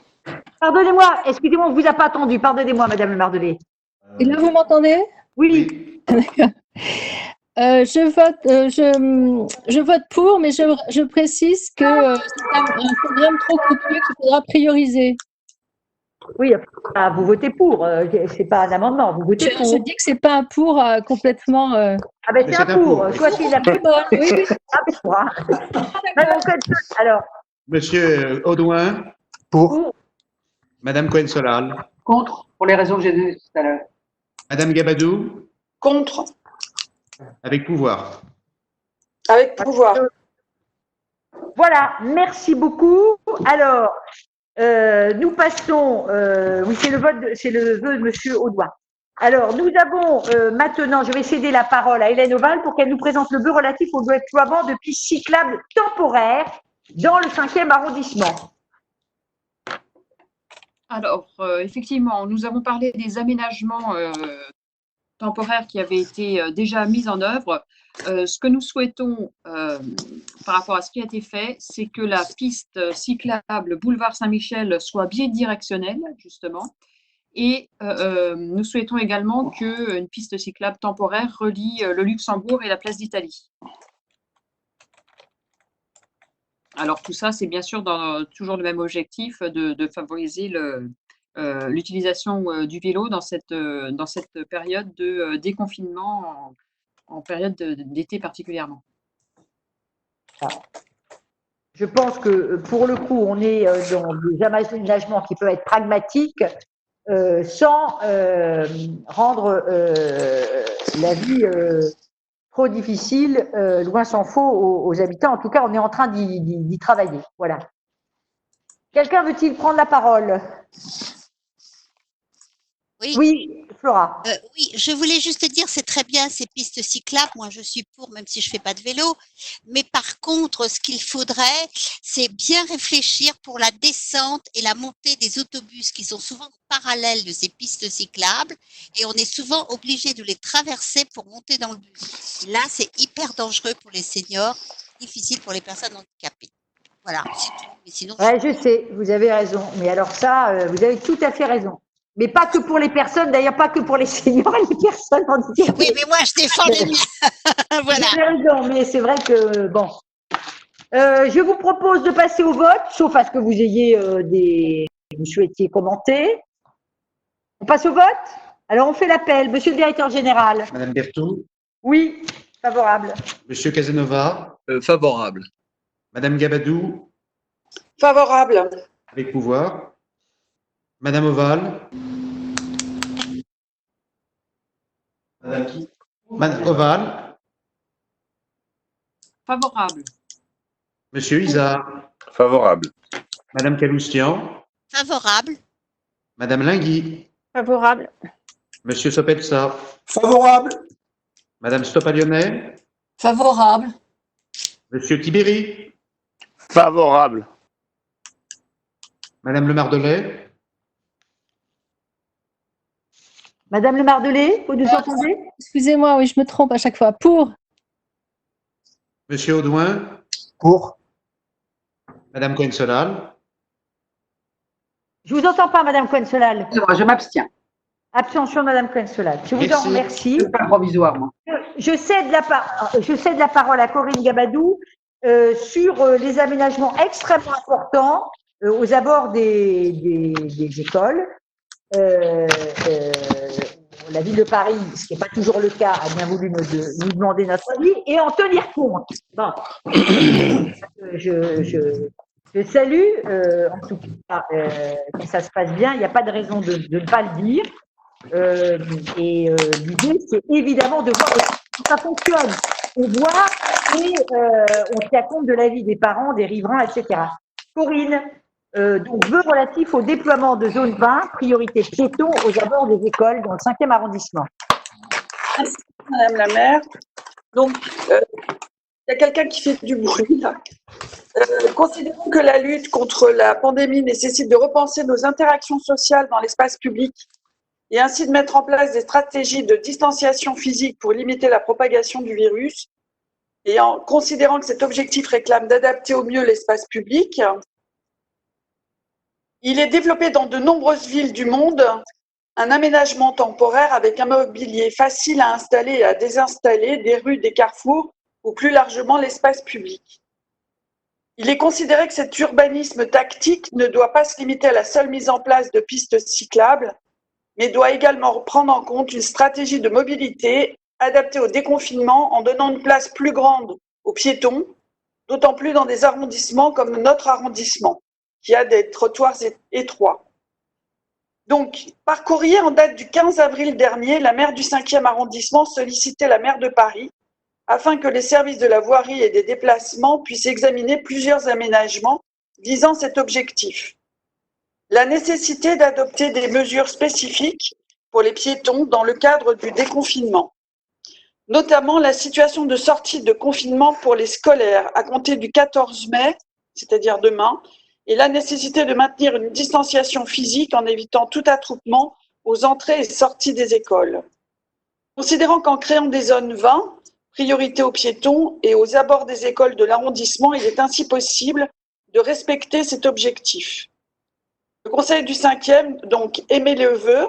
Pardonnez-moi, excusez-moi, on ne vous a pas attendu. Pardonnez-moi, Madame Le Mardelet. Et là, vous m'entendez? Oui. D'accord. Je vote pour, mais je précise que c'est un programme trop coûteux qu'il faudra prioriser. Oui, vous votez pour, c'est pas un amendement, vous votez pour. Je dis que c'est pas un pour complètement. Ah ben c'est un pour, soit c'est la Oui, oui. Madame Cohen-Solal, alors. Monsieur Audouin. Pour. Madame Cohen-Solal. Contre, pour les raisons que j'ai données tout à l'heure. Madame Gabadou. Contre. Avec pouvoir. Avec pouvoir. Voilà, merci beaucoup. Alors, nous passons, oui, c'est le vœu de Monsieur Audouin. Alors, nous avons maintenant, je vais céder la parole à Hélène Oval pour qu'elle nous présente le vœu relatif au déploiement de pistes cyclables temporaires dans le 5e arrondissement. Alors, effectivement, nous avons parlé des aménagements temporaires qui avaient été déjà mis en œuvre. Ce que nous souhaitons par rapport à ce qui a été fait, c'est que la piste cyclable boulevard Saint-Michel soit bidirectionnelle, justement. Et nous souhaitons également qu'une piste cyclable temporaire relie le Luxembourg et la place d'Italie. Alors tout ça, c'est bien sûr toujours le même objectif de favoriser l'utilisation du vélo dans cette période de déconfinement, en période d'été particulièrement. Je pense que pour le coup, on est dans des aménagements qui peuvent être pragmatiques sans rendre la vie trop difficile, loin s'en faut, aux habitants. En tout cas, on est en train d'y travailler. Voilà. Quelqu'un veut-il prendre la parole? Oui, Flora. Oui, je voulais juste dire, c'est très bien ces pistes cyclables. Moi, je suis pour, même si je fais pas de vélo. Mais par contre, ce qu'il faudrait, c'est bien réfléchir pour la descente et la montée des autobus qui sont souvent parallèles de ces pistes cyclables. Et on est souvent obligé de les traverser pour monter dans le bus. Et là, c'est hyper dangereux pour les seniors, difficile pour les personnes handicapées. Voilà, c'est tout. Mais sinon, ouais, je sais, vous avez raison. Mais alors ça, vous avez tout à fait raison. Mais pas que pour les personnes, d'ailleurs pas que pour les seniors et les personnes handicapées. Oui, mais moi je défends les miens. Voilà. Vous avez raison, mais c'est vrai que bon. Je vous propose de passer au vote, sauf à ce que vous ayez vous souhaitiez commenter. On passe au vote? Alors on fait l'appel. Monsieur le directeur général. Madame Berthoud. Oui, favorable. Monsieur Casanova. Favorable. Madame Gabadou. Favorable. Avec pouvoir. Madame Oval. Madame qui? Madame Oval. Favorable. Monsieur Isard. Favorable. Madame Caloustian. Favorable. Madame Lingui. Favorable. Monsieur Sopelsa. Favorable. Madame Stopalionnet. Favorable. Monsieur Tibéri. Favorable. Madame Le Mardelet. Madame Le Mardelet, vous nous entendez? Excusez-moi, oui, je me trompe à chaque fois. Pour. Monsieur Audouin. Pour. Madame Cohen-Solal. Je vous entends pas, Madame Cohen-Solal. Je m'abstiens. Abstention de Madame Cohen-Solal. Je vous en remercie. Je pas provisoire, moi. Je cède la parole à Corinne Gabadou sur les aménagements extrêmement importants aux abords des écoles. La ville de Paris, ce qui n'est pas toujours le cas, a bien voulu nous demander notre avis et en tenir compte. Bon. Je salue, en tout cas, que ça se passe bien, il n'y a pas de raison de ne pas le dire. L'idée, c'est évidemment de voir comment ça fonctionne. On voit et on tient compte de l'avis des parents, des riverains, etc. Corinne, donc vœu relatif au déploiement de zone 20, priorité piéton aux abords des écoles dans le 5e arrondissement. Merci, Madame la maire. Donc, il y a quelqu'un qui fait du bruit là. Considérons que la lutte contre la pandémie nécessite de repenser nos interactions sociales dans l'espace public et ainsi de mettre en place des stratégies de distanciation physique pour limiter la propagation du virus, et en considérant que cet objectif réclame d'adapter au mieux l'espace public, il est développé dans de nombreuses villes du monde un aménagement temporaire avec un mobilier facile à installer et à désinstaller, des rues, des carrefours ou plus largement l'espace public. Il est considéré que cet urbanisme tactique ne doit pas se limiter à la seule mise en place de pistes cyclables, mais doit également prendre en compte une stratégie de mobilité adaptée au déconfinement en donnant une place plus grande aux piétons, d'autant plus dans des arrondissements comme notre arrondissement, qui a des trottoirs étroits. Donc, par courrier en date du 15 avril dernier, la maire du 5e arrondissement sollicitait la maire de Paris afin que les services de la voirie et des déplacements puissent examiner plusieurs aménagements visant cet objectif. La nécessité d'adopter des mesures spécifiques pour les piétons dans le cadre du déconfinement, notamment la situation de sortie de confinement pour les scolaires à compter du 14 mai, c'est-à-dire demain, et la nécessité de maintenir une distanciation physique en évitant tout attroupement aux entrées et sorties des écoles. Considérant qu'en créant des zones 20, priorité aux piétons et aux abords des écoles de l'arrondissement, il est ainsi possible de respecter cet objectif. Le Conseil du 5e donc émet le vœu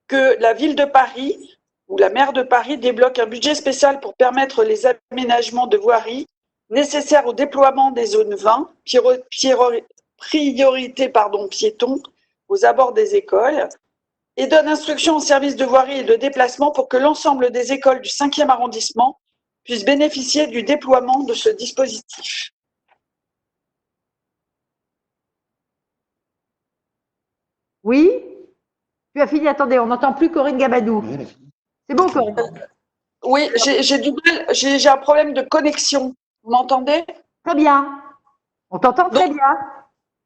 que la ville de Paris ou la maire de Paris débloque un budget spécial pour permettre les aménagements de voirie nécessaires au déploiement des zones 20, priorité piétons aux abords des écoles, et donne instruction aux services de voirie et de déplacement pour que l'ensemble des écoles du 5e arrondissement puissent bénéficier du déploiement de ce dispositif. Oui? Tu as fini? Attendez, on n'entend plus Corinne Gabadou. C'est bon, Corinne? Oui, j'ai du mal, j'ai un problème de connexion. Vous m'entendez? Très bien. On t'entend très bien.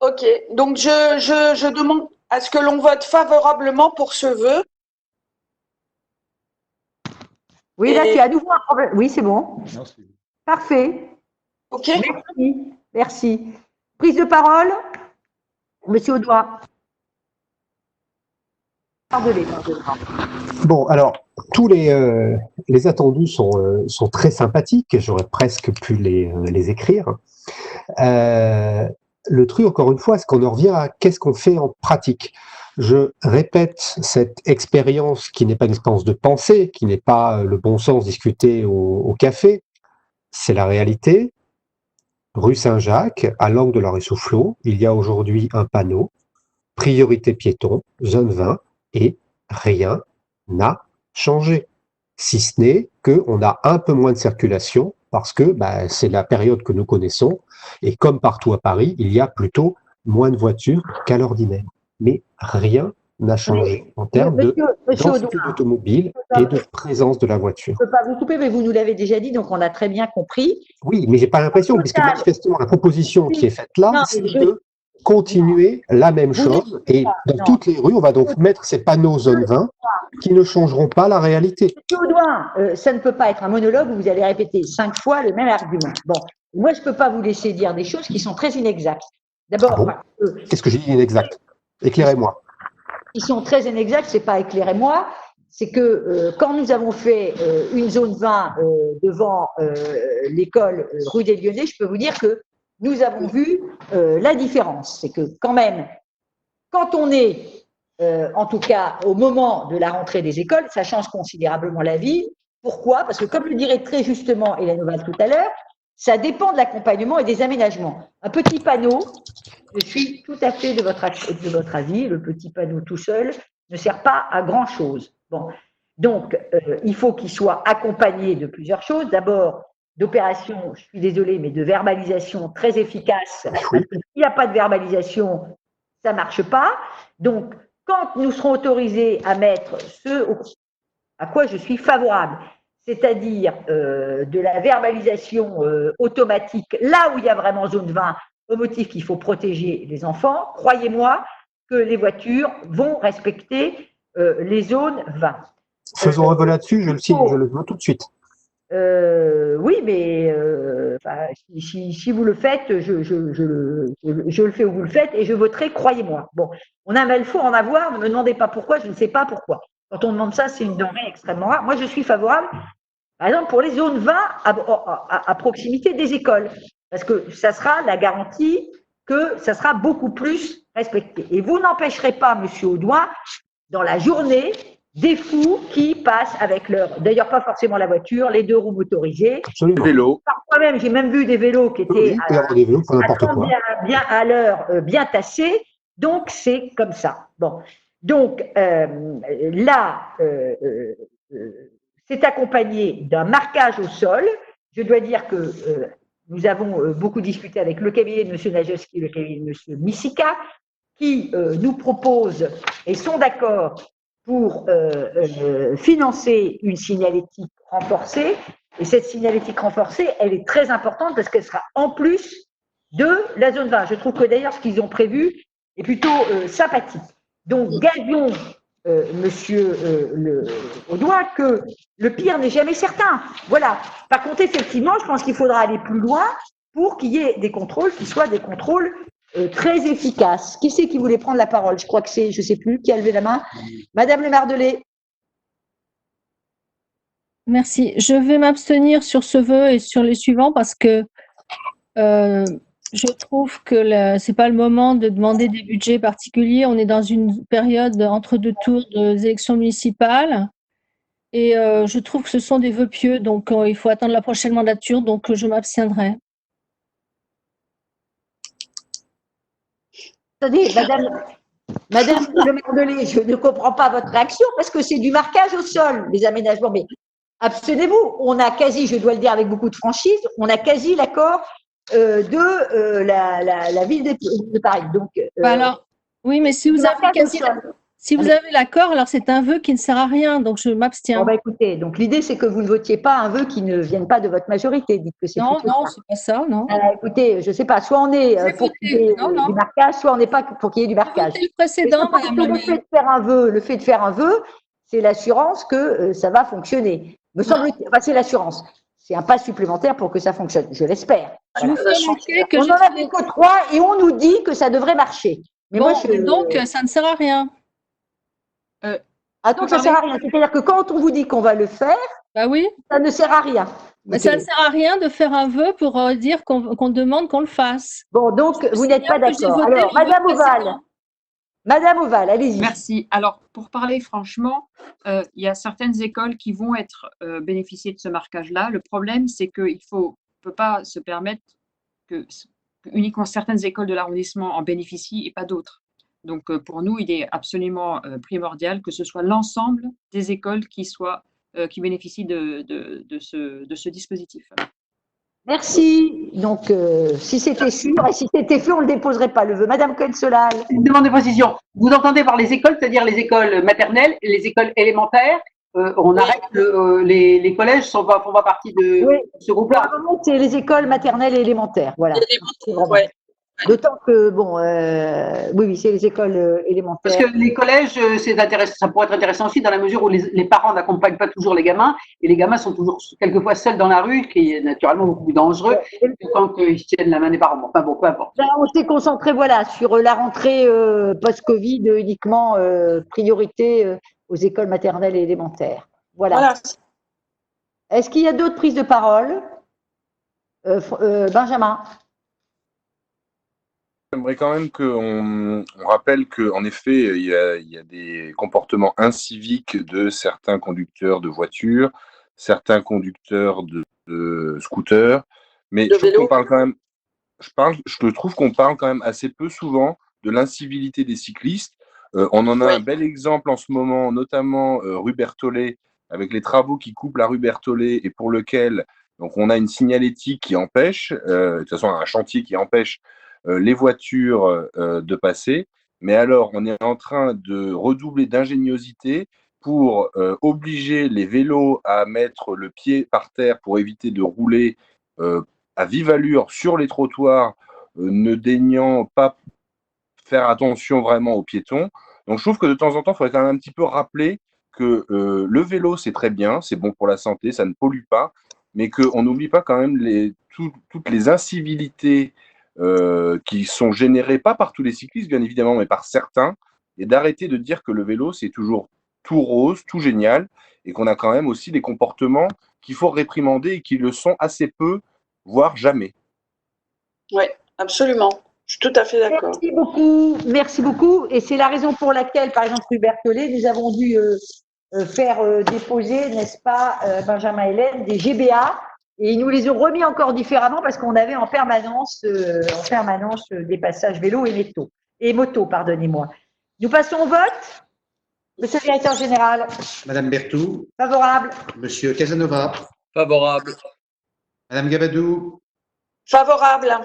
Ok, donc je demande à ce que l'on vote favorablement pour ce vœu. Oui, là, tu as à nouveau un problème. Oui, c'est bon. Parfait. Ok. Merci. Merci. Prise de parole, Monsieur Audoin. Pardonnez. Bon, alors, tous les attendus sont très sympathiques, j'aurais presque pu les écrire. Le truc, encore une fois, c'est qu'on en revient à qu'est-ce qu'on fait en pratique. Je répète cette expérience qui n'est pas une expérience de pensée, qui n'est pas le bon sens discuté au café, c'est la réalité. Rue Saint-Jacques, à l'angle de la rue Soufflot, il y a aujourd'hui un panneau, priorité piéton, zone 20, et rien n'a changé. Si ce n'est qu'on a un peu moins de circulation, parce que c'est la période que nous connaissons, et comme partout à Paris, il y a plutôt moins de voitures qu'à l'ordinaire. Mais rien n'a changé en termes de densité d'automobile et de présence de la voiture. Je ne peux pas vous couper, mais vous nous l'avez déjà dit, donc on a très bien compris. Oui, mais j'ai pas l'impression, puisque manifestement la proposition qui est faite là, c'est de continuer la même chose, et dans toutes les rues, on va donc mettre ces panneaux zone 20 qui ne changeront pas la réalité. Monsieur Audoin, ça ne peut pas être un monologue où vous allez répéter 5 fois le même argument. Bon, moi, je ne peux pas vous laisser dire des choses qui sont très inexactes. D'abord, qu'est-ce que j'ai dit inexact? Éclairez-moi. Qui sont très inexactes, c'est pas éclairez-moi, c'est que quand nous avons fait une zone 20 devant l'école rue des Lyonnais, je peux vous dire que nous avons vu la différence. C'est que quand même, quand on est, en tout cas au moment de la rentrée des écoles, ça change considérablement la vie. Pourquoi? Parce que comme le dirait très justement Hélène Oval tout à l'heure, ça dépend de l'accompagnement et des aménagements. Un petit panneau, je suis tout à fait de votre avis, le petit panneau tout seul ne sert pas à grand-chose. Bon. Donc, il faut qu'il soit accompagné de plusieurs choses. D'abord, d'opérations, je suis désolée, mais de verbalisation très efficace. S'il n'y a pas de verbalisation, ça ne marche pas. Donc, quand nous serons autorisés à mettre ce à quoi je suis favorable, c'est-à-dire de la verbalisation automatique, là où il y a vraiment zone 20, au motif qu'il faut protéger les enfants, croyez-moi que les voitures vont respecter les zones 20. Faisons un vol là-dessus, je le signe, je le vois tout de suite. Oui, mais si vous le faites, je le fais ou vous le faites et je voterai, croyez-moi. Bon, on a mal fou en avoir, ne me demandez pas pourquoi, je ne sais pas pourquoi. Quand on demande ça, c'est une denrée extrêmement rare. Moi, je suis favorable, par exemple, pour les zones 20 à proximité des écoles, parce que ça sera la garantie que ça sera beaucoup plus respecté. Et vous n'empêcherez pas, Monsieur Audoin, dans la journée des fous qui passent avec leur, d'ailleurs pas forcément la voiture, les 2 roues motorisées. Absolument. Vélo. Parfois même, j'ai même vu des vélos qui étaient Oui, des vélos pour n'importe quoi. bien à l'heure, bien tassés. Donc, c'est comme ça. Bon. Donc, là, c'est accompagné d'un marquage au sol. Je dois dire que nous avons beaucoup discuté avec le cabinet de M. Najewski et le cabinet de M. Missika, qui nous proposent et sont d'accord pour financer une signalétique renforcée. Et cette signalétique renforcée, elle est très importante parce qu'elle sera en plus de la zone 20. Je trouve que d'ailleurs, ce qu'ils ont prévu est plutôt sympathique. Donc, gagnons, monsieur Audoin, que le pire n'est jamais certain. Voilà. Par contre, effectivement, je pense qu'il faudra aller plus loin pour qu'il y ait des contrôles qui soient des contrôles très efficaces. Qui c'est qui voulait prendre la parole? Je crois que c'est, je ne sais plus, qui a levé la main. Madame Le Mardelet. Merci. Je vais m'abstenir sur ce vœu et sur les suivants parce que je trouve que ce n'est pas le moment de demander des budgets particuliers. On est dans une période entre 2 tours des élections municipales et je trouve que ce sont des vœux pieux, donc il faut attendre la prochaine mandature, donc je m'abstiendrai. Attendez, Madame Le Mardelet, je ne comprends pas votre réaction parce que c'est du marquage au sol, les aménagements. Mais abstenez-vous. On a quasi, je dois le dire avec beaucoup de franchise, on a quasi l'accord de la ville de Paris. Donc, alors, oui, mais si vous avez l'accord, alors c'est un vœu qui ne sert à rien, donc je m'abstiens. Bon, bah, écoutez, donc l'idée c'est que vous ne votiez pas un vœu qui ne vienne pas de votre majorité. Dites que c'est non, c'est pas ça, non. Écoutez, je ne sais pas, soit on est pour qu'il y ait du marquage, soit on n'est pas pour qu'il y ait du marquage. Le précédent, le fait de faire un vœu, c'est l'assurance que ça va fonctionner. Me semble-t-il, enfin, c'est l'assurance. C'est un pas supplémentaire pour que ça fonctionne, je l'espère. Voilà. On n'en a fait que 3 et on nous dit que ça devrait marcher. Mais bon, moi, donc, ça ne sert à rien. Donc, ça ne sert à rien. C'est-à-dire que quand on vous dit qu'on va le faire, bah oui. Ça ne sert à rien. Mais ça ne sert à rien de faire un vœu pour dire qu'on demande qu'on le fasse. Bon, donc, vous n'êtes pas d'accord. Alors, Madame Oval, allez-y. Merci. Alors, pour parler franchement, il y a certaines écoles qui vont être bénéficier de ce marquage-là. Le problème, c'est qu'on ne peut pas se permettre que uniquement certaines écoles de l'arrondissement en bénéficient et pas d'autres. Donc, pour nous, il est absolument primordial que ce soit l'ensemble des écoles qui bénéficient de ce dispositif. Merci. Donc, si c'était sûr et si c'était fait, on ne le déposerait pas, le vœu. Madame Cohen-Solal. Une demande de précision. Vous entendez par les écoles, c'est-à-dire les écoles maternelles et les écoles élémentaires. On arrête les collèges font pas partie de ce groupe-là. C'est les écoles maternelles et élémentaires. Voilà. Ouais. D'autant que, bon, oui, c'est les écoles élémentaires. Parce que les collèges, ça pourrait être intéressant aussi dans la mesure où les parents n'accompagnent pas toujours les gamins et les gamins sont toujours quelquefois seuls dans la rue, qui est naturellement beaucoup plus dangereux quand ils tiennent la main des parents. Enfin bon, peu importe. Là, on s'est concentré, voilà, sur la rentrée post-Covid, uniquement priorité aux écoles maternelles et élémentaires. Voilà. Est-ce qu'il y a d'autres prises de parole? Benjamin? J'aimerais quand même qu'on rappelle qu'en effet, il y a des comportements inciviques de certains conducteurs de voitures, certains conducteurs de scooters, mais je trouve qu'on parle quand même assez peu souvent de l'incivilité des cyclistes. On en a un bel exemple en ce moment, notamment rue Berthollet, avec les travaux qui coupent la rue Berthollet et pour lequel donc on a une signalétique qui empêche, de toute façon un chantier qui empêche les voitures de passer, mais alors on est en train de redoubler d'ingéniosité pour obliger les vélos à mettre le pied par terre pour éviter de rouler à vive allure sur les trottoirs, ne daignant pas faire attention vraiment aux piétons. Donc je trouve que de temps en temps, il faudrait quand même un petit peu rappeler que le vélo, c'est très bien, c'est bon pour la santé, ça ne pollue pas, mais qu'on n'oublie pas quand même toutes les incivilités qui sont générés, pas par tous les cyclistes bien évidemment, mais par certains, et d'arrêter de dire que le vélo c'est toujours tout rose, tout génial, et qu'on a quand même aussi des comportements qu'il faut réprimander et qui le sont assez peu, voire jamais. Oui, absolument. Je suis tout à fait d'accord. Merci beaucoup, merci beaucoup. Et c'est la raison pour laquelle, par exemple, rue Berthollet, nous avons dû faire déposer, n'est-ce pas, Benjamin et Hélène, des GBA. Et ils nous les ont remis encore différemment parce qu'on avait en permanence des passages vélo et moto, pardonnez-moi. Nous passons au vote. Monsieur le directeur général. Madame Berthoud. Favorable. Monsieur Casanova. Favorable. Madame Gabadou. Favorable.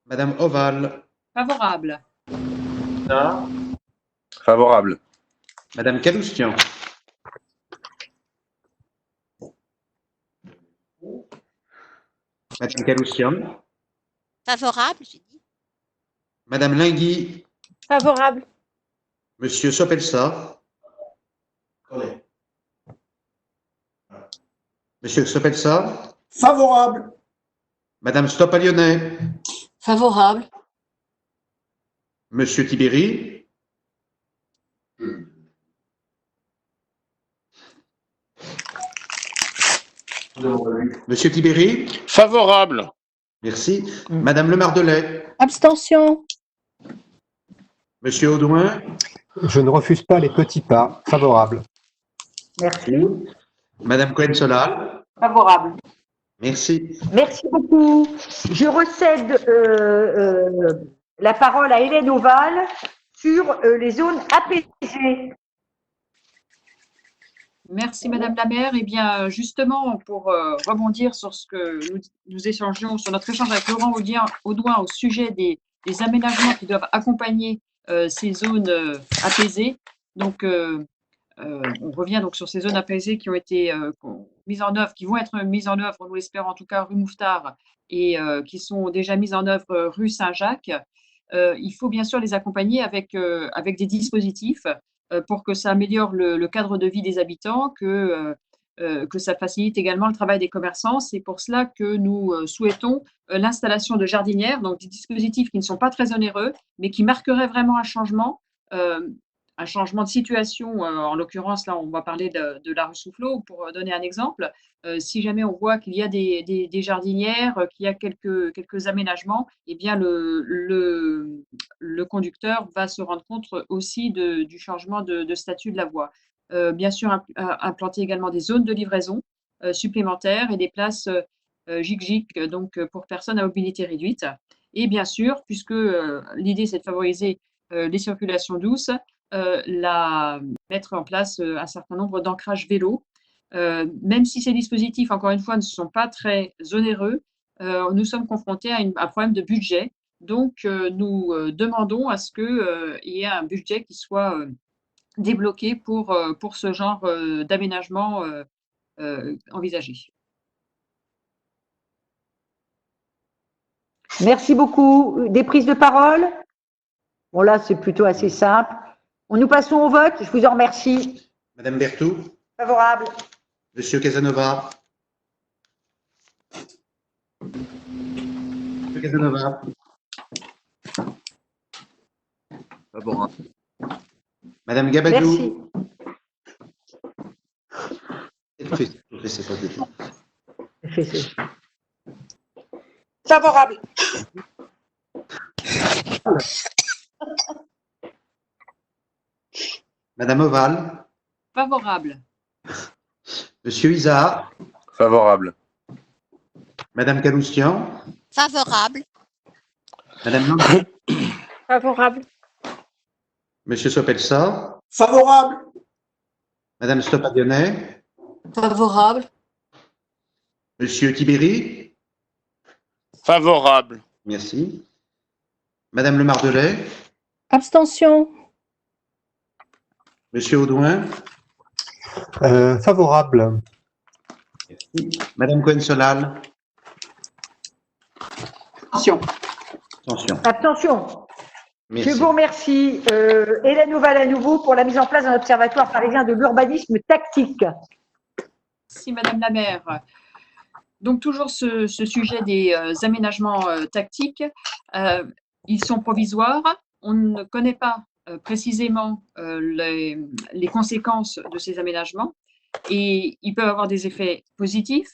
Madame Oval. Favorable. Favorable. Madame Caloustian. Madame Caloustian. Favorable, j'ai dit. Madame Lingui. Favorable. Monsieur Sopelsa. Monsieur Sopelsa. Favorable. Madame Stoppa-Lyonnais. Favorable. Monsieur Tibéri. Monsieur Tibéri. Favorable. Merci. Madame Le Mardelet. Abstention. Monsieur Audouin. Je ne refuse pas les petits pas. Favorable. Merci. Madame Cohen-Solal. Favorable. Merci. Merci beaucoup. Je recède la parole à Hélène Oval sur les zones apaisées. Merci Madame la maire. Eh bien, justement, pour rebondir sur ce que nous échangeons, sur notre échange avec Laurent Audouin au sujet des aménagements qui doivent accompagner ces zones apaisées. Donc, on revient donc sur ces zones apaisées qui ont été mises en œuvre, qui vont être mises en œuvre, nous l'espérons en tout cas, rue Mouffetard et qui sont déjà mises en œuvre rue Saint-Jacques. Il faut bien sûr les accompagner avec des dispositifs pour que ça améliore le cadre de vie des habitants, que ça facilite également le travail des commerçants. C'est pour cela que nous souhaitons l'installation de jardinières, donc des dispositifs qui ne sont pas très onéreux, mais qui marqueraient vraiment un changement de situation. En l'occurrence, là, on va parler de la rue Soufflot, pour donner un exemple. Si jamais on voit qu'il y a des jardinières, qu'il y a quelques aménagements, eh bien le conducteur va se rendre compte aussi du changement de statut de la voie. Bien sûr, implanter également des zones de livraison supplémentaires et des places gic-gic, donc pour personnes à mobilité réduite. Et bien sûr, puisque l'idée c'est de favoriser les circulations douces, mettre en place un certain nombre d'ancrages vélos. Même si ces dispositifs, encore une fois, ne sont pas très onéreux, nous sommes confrontés à un problème de budget. Donc, nous demandons à ce qu'il y ait un budget qui soit débloqué pour ce genre d'aménagement envisagé. Merci beaucoup. Des prises de parole? Bon, là, c'est plutôt assez simple. Nous passons au vote. Je vous en remercie. Madame Berthoud. Favorable. Monsieur Casanova. Monsieur Casanova. Favorable. Madame Gabadou. Merci. Favorable. Madame Oval. Favorable. Monsieur Isard. Favorable. Madame Caloustian. Favorable. Madame Lambert. Favorable. Monsieur Sopelsa. Favorable. Madame Stoppa-Lyonnais. Favorable. Monsieur Tibéri. Favorable. Merci. Madame Le Mardelet. Abstention. Monsieur Audouin. Favorable. Madame Cohen-Solal. Attention. Attention. Abstention. Merci. Je vous remercie, Hélène Oval à nouveau, pour la mise en place d'un observatoire parisien de l'urbanisme tactique. Merci Madame la maire. Donc toujours ce sujet des aménagements tactiques, ils sont provisoires. On ne connaît pas précisément les conséquences de ces aménagements. Et ils peuvent avoir des effets positifs.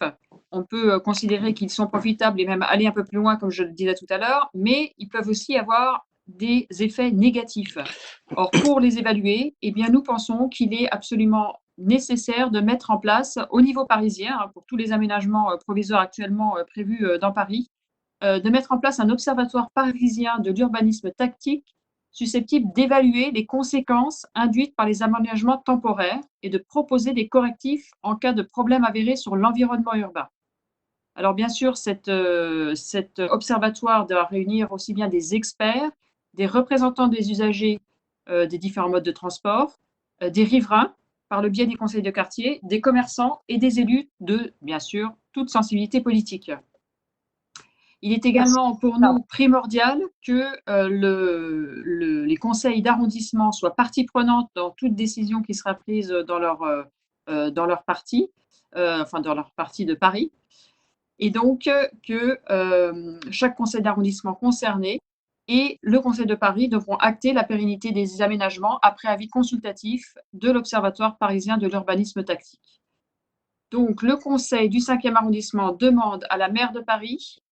On peut considérer qu'ils sont profitables et même aller un peu plus loin, comme je le disais tout à l'heure, mais ils peuvent aussi avoir des effets négatifs. Or, pour les évaluer, eh bien, nous pensons qu'il est absolument nécessaire de mettre en place, au niveau parisien, pour tous les aménagements provisoires actuellement prévus dans Paris, de mettre en place un observatoire parisien de l'urbanisme tactique susceptible d'évaluer les conséquences induites par les aménagements temporaires et de proposer des correctifs en cas de problème avéré sur l'environnement urbain. Alors bien sûr, cet observatoire doit réunir aussi bien des experts, des représentants des usagers des différents modes de transport, des riverains par le biais des conseils de quartier, des commerçants et des élus de, bien sûr, toute sensibilité politique. Il est également pour nous primordial que les conseils d'arrondissement soient partie prenante dans toute décision qui sera prise dans leur partie, dans leur partie de Paris. Et donc que chaque conseil d'arrondissement concerné et le Conseil de Paris devront acter la pérennité des aménagements après avis consultatif de l'Observatoire parisien de l'urbanisme tactique. Donc, le Conseil du 5e arrondissement demande à la maire de Paris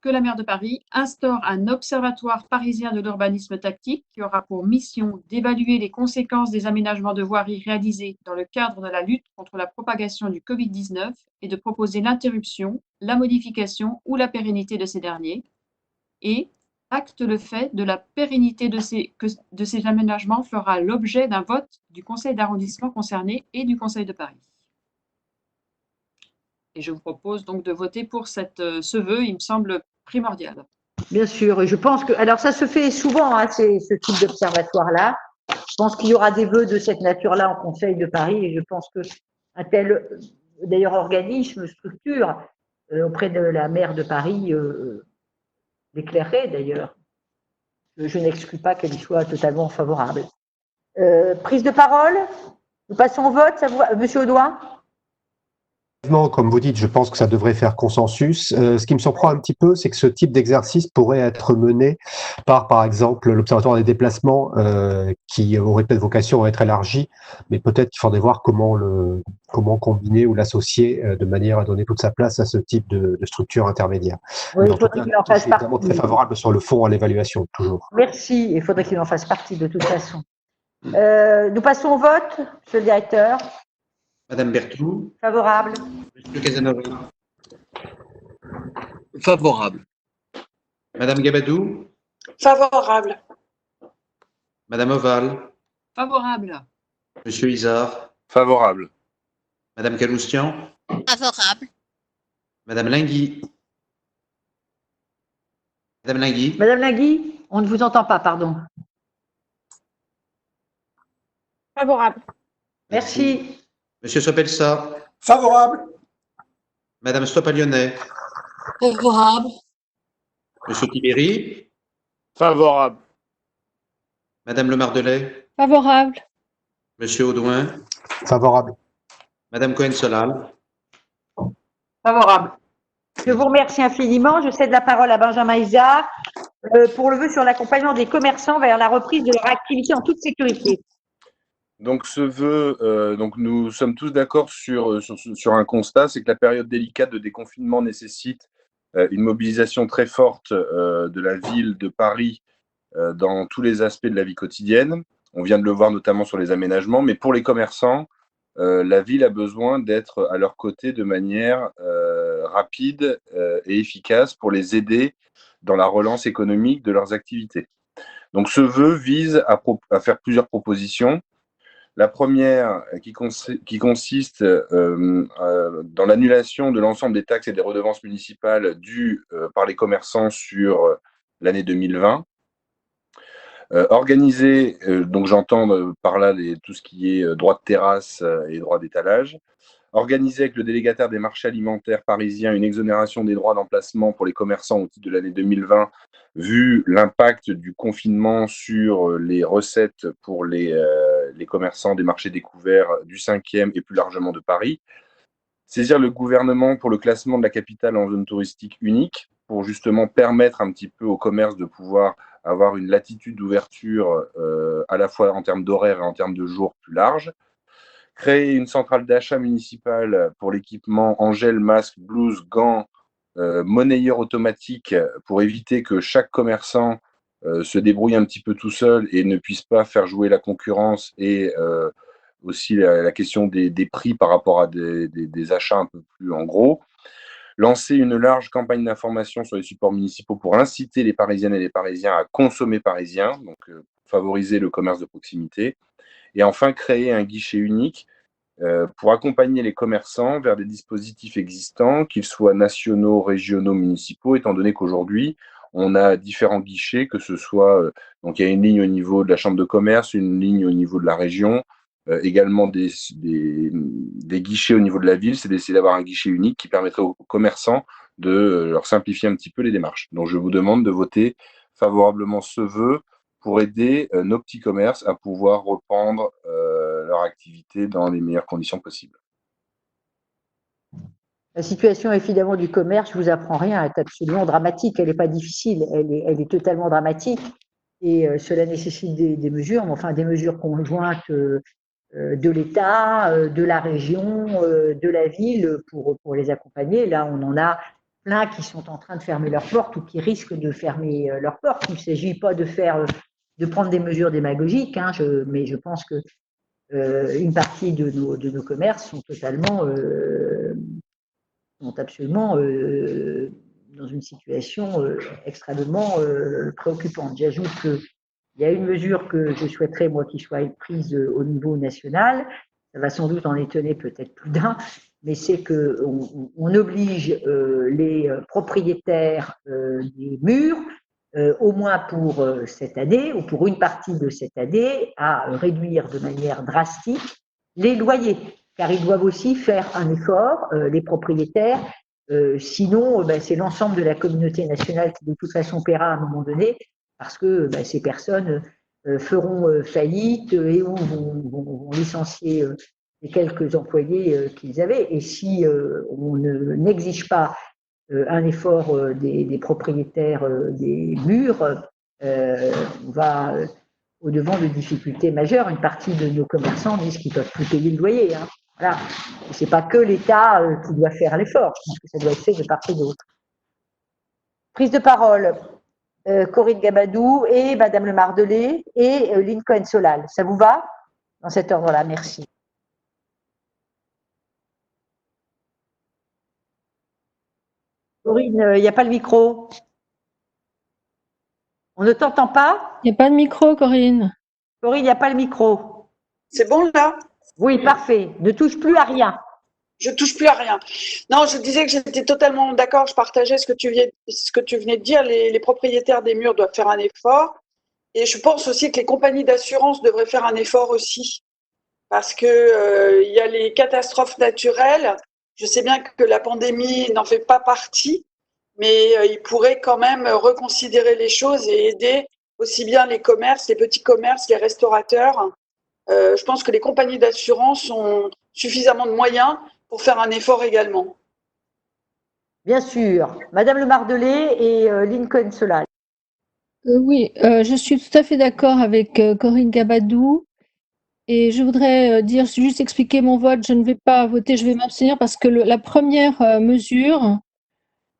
que la maire de Paris instaure un observatoire parisien de l'urbanisme tactique qui aura pour mission d'évaluer les conséquences des aménagements de voirie réalisés dans le cadre de la lutte contre la propagation du Covid-19 et de proposer l'interruption, la modification ou la pérennité de ces derniers, et acte le fait de la pérennité de ces aménagements fera l'objet d'un vote du conseil d'arrondissement concerné et du conseil de Paris. Et je vous propose donc de voter pour ce vœu, il me semble primordial. Bien sûr, et je pense que, alors ça se fait souvent, hein, ce type d'observatoire-là. Je pense qu'il y aura des vœux de cette nature-là en Conseil de Paris, et je pense qu'un tel, d'ailleurs, organisme, structure, auprès de la maire de Paris, l'éclairerait d'ailleurs. Je n'exclus pas qu'elle y soit totalement favorable. Prise de parole, nous passons au vote, ça vous va, Monsieur Audouin? Comme vous dites, je pense que ça devrait faire consensus. Ce qui me surprend un petit peu, c'est que ce type d'exercice pourrait être mené par exemple, l'Observatoire des déplacements, qui aurait peut-être vocation à être élargi, mais peut-être qu'il faudrait voir comment combiner ou l'associer de manière à donner toute sa place à ce type de structure intermédiaire. Oui, il faudrait qu'il en fasse partie. Évidemment très favorable sur le fond à l'évaluation, toujours. Merci, il faudrait qu'il en fasse partie de toute façon. Nous passons au vote, Monsieur le Directeur. Madame Berthoud. Favorable. Monsieur Casanova. Favorable. Madame Gabadou. Favorable. Madame Oval. Favorable. Monsieur Izard. Favorable. Madame Caloustian. Favorable. Madame Lingui. Madame Lingui. Madame Lingui, on ne vous entend pas, pardon. Favorable. Merci. Monsieur Sopelsa. Favorable. Madame Stopalionnet. Favorable. Monsieur Tibéri. Favorable. Madame Le Mardelais. Favorable. Monsieur Audouin. Favorable. Madame Cohen-Solal. Favorable. Je vous remercie infiniment. Je cède la parole à Benjamin Izard pour le vœu sur l'accompagnement des commerçants vers la reprise de leur activité en toute sécurité. Donc ce vœu, donc nous sommes tous d'accord sur un constat, c'est que la période délicate de déconfinement nécessite une mobilisation très forte de la ville de Paris dans tous les aspects de la vie quotidienne. On vient de le voir notamment sur les aménagements, mais pour les commerçants, la ville a besoin d'être à leur côté de manière rapide et efficace pour les aider dans la relance économique de leurs activités. Donc ce vœu vise à faire plusieurs propositions. La première qui consiste dans l'annulation de l'ensemble des taxes et des redevances municipales dues par les commerçants sur l'année 2020. Organiser, donc j'entends par là tout ce qui est droit de terrasse et droit d'étalage. Organiser avec le délégataire des marchés alimentaires parisiens une exonération des droits d'emplacement pour les commerçants au titre de l'année 2020, vu l'impact du confinement sur les recettes pour les commerçants des marchés découverts du 5e et plus largement de Paris. Saisir le gouvernement pour le classement de la capitale en zone touristique unique, pour justement permettre un petit peu au commerce de pouvoir avoir une latitude d'ouverture à la fois en termes d'horaire et en termes de jours plus large. créer une centrale d'achat municipale pour l'équipement en gel, masque, blouse, gants, monnayeur automatique pour éviter que chaque commerçant se débrouille un petit peu tout seul et ne puisse pas faire jouer la concurrence et aussi la question des prix par rapport à des achats un peu plus en gros. Lancer une large campagne d'information sur les supports municipaux pour inciter les Parisiennes et les Parisiens à consommer parisien, donc favoriser le commerce de proximité. Et enfin, créer un guichet unique pour accompagner les commerçants vers des dispositifs existants, qu'ils soient nationaux, régionaux, municipaux, étant donné qu'aujourd'hui, on a différents guichets, que ce soit, donc il y a une ligne au niveau de la chambre de commerce, une ligne au niveau de la région, également des guichets au niveau de la ville, c'est d'essayer d'avoir un guichet unique qui permettrait aux commerçants de leur simplifier un petit peu les démarches. Donc je vous demande de voter favorablement ce vœu pour aider nos petits commerces à pouvoir reprendre leur activité dans les meilleures conditions possibles. La situation évidemment du commerce, je ne vous apprends rien, est absolument dramatique. Elle n'est pas difficile, elle est totalement dramatique et cela nécessite des mesures, mais enfin des mesures conjointes de l'État, de la région, de la ville pour les accompagner. Là, on en a plein qui sont en train de fermer leurs portes ou qui risquent de fermer leurs portes. Il ne s'agit pas de prendre des mesures démagogiques, hein, mais je pense que une partie de nos commerces sont absolument dans une situation extrêmement préoccupante. J'ajoute qu'il y a une mesure que je souhaiterais, moi, qui soit prise au niveau national. Ça va sans doute en étonner peut-être plus d'un, mais c'est qu'on oblige les propriétaires des murs, au moins pour cette année ou pour une partie de cette année, à réduire de manière drastique les loyers, car ils doivent aussi faire un effort, les propriétaires, sinon c'est l'ensemble de la communauté nationale qui de toute façon paiera à un moment donné, parce que ces personnes feront faillite et ou vont licencier les quelques employés qu'ils avaient. Et si on n'exige pas un effort des propriétaires des murs, on va au-devant de difficultés majeures. Une partie de nos commerçants disent qu'ils peuvent plus payer le loyer. Hein. Voilà. Ce n'est pas que l'État qui doit faire l'effort. Je pense que ça doit être fait de part et d'autre. Prise de parole, Corinne Gabadou et Madame Le Mardelet et Lynn Cohen-Solal. Ça vous va? Dans cet ordre-là, merci. Corinne, il n'y a pas le micro. On ne t'entend pas? Il n'y a pas de micro, Corinne. Corinne, il n'y a pas le micro. C'est bon là? Oui, parfait. Ne touche plus à rien. Je ne touche plus à rien. Non, je disais que j'étais totalement d'accord, je partageais ce que tu venais de dire. Les propriétaires des murs doivent faire un effort. Et je pense aussi que les compagnies d'assurance devraient faire un effort aussi. Parce que y a les catastrophes naturelles. Je sais bien que la pandémie n'en fait pas partie, mais ils pourraient quand même reconsidérer les choses et aider aussi bien les commerces, les petits commerces, les restaurateurs. Je pense que les compagnies d'assurance ont suffisamment de moyens pour faire un effort également. Bien sûr. Madame Le Mardelet et Lynn Cohen-Solal. Oui, je suis tout à fait d'accord avec Corinne Gabadou. Et je voudrais juste expliquer mon vote. Je ne vais pas voter, je vais m'abstenir parce que la première mesure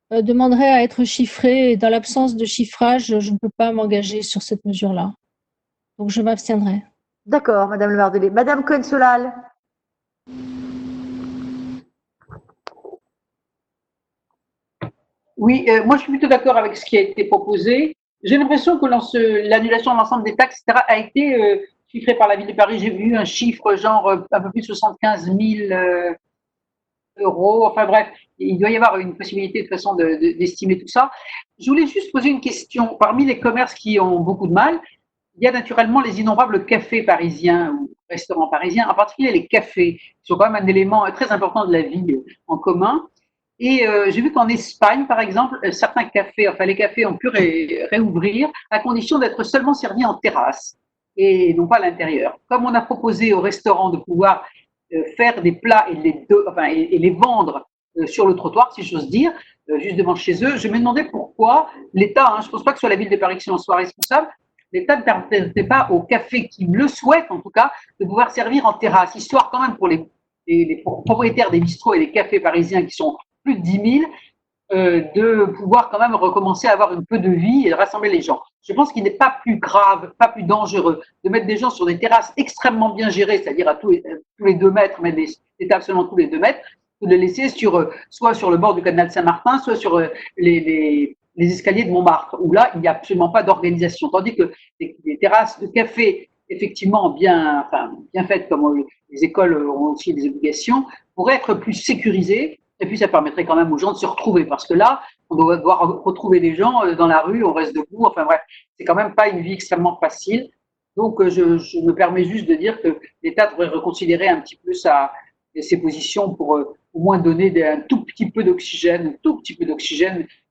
demanderait à être chiffrée. Et dans l'absence de chiffrage, je ne peux pas m'engager sur cette mesure-là. Donc, je m'abstiendrai. D'accord, Madame Le Mardelet. Madame Cohen-Solal. Oui, moi je suis plutôt d'accord avec ce qui a été proposé. J'ai l'impression que l'annulation de l'ensemble des taxes, etc., a été chiffrée par la ville de Paris. J'ai vu un chiffre genre un peu plus de 75 000 euros. Enfin bref, il doit y avoir une possibilité de façon d'estimer tout ça. Je voulais juste poser une question. Parmi les commerces qui ont beaucoup de mal, il y a naturellement les innombrables cafés parisiens ou restaurants parisiens, en particulier les cafés, qui sont quand même un élément très important de la vie en commun. Et j'ai vu qu'en Espagne, par exemple, certains cafés, enfin les cafés ont pu réouvrir à condition d'être seulement servis en terrasse et non pas à l'intérieur. Comme on a proposé aux restaurants de pouvoir faire des plats et les vendre sur le trottoir, si j'ose dire, juste devant chez eux, je me demandais pourquoi l'État, je ne pense pas que ce soit la ville de Paris qui en soit responsable, l'État ne permettait pas aux cafés qui le souhaitent, en tout cas, de pouvoir servir en terrasse, histoire quand même pour les propriétaires des bistrots et des cafés parisiens qui sont plus de 10 000, de pouvoir quand même recommencer à avoir un peu de vie et de rassembler les gens. Je pense qu'il n'est pas plus grave, pas plus dangereux de mettre des gens sur des terrasses extrêmement bien gérées, c'est-à-dire à tous les 2 mètres, mettre des tables seulement tous les 2 mètres, que de les laisser soit sur le bord du canal Saint-Martin, soit sur les escaliers de Montmartre, où là, il n'y a absolument pas d'organisation. Tandis que les terrasses de café, effectivement bien faites, comme les écoles ont aussi des obligations, pourraient être plus sécurisées. Et puis, ça permettrait quand même aux gens de se retrouver. Parce que là, on doit devoir retrouver des gens dans la rue, on reste debout. Enfin bref, c'est quand même pas une vie extrêmement facile. Donc, je me permets juste de dire que l'État devrait reconsidérer un petit peu ses positions pour au moins donner un tout petit peu d'oxygène,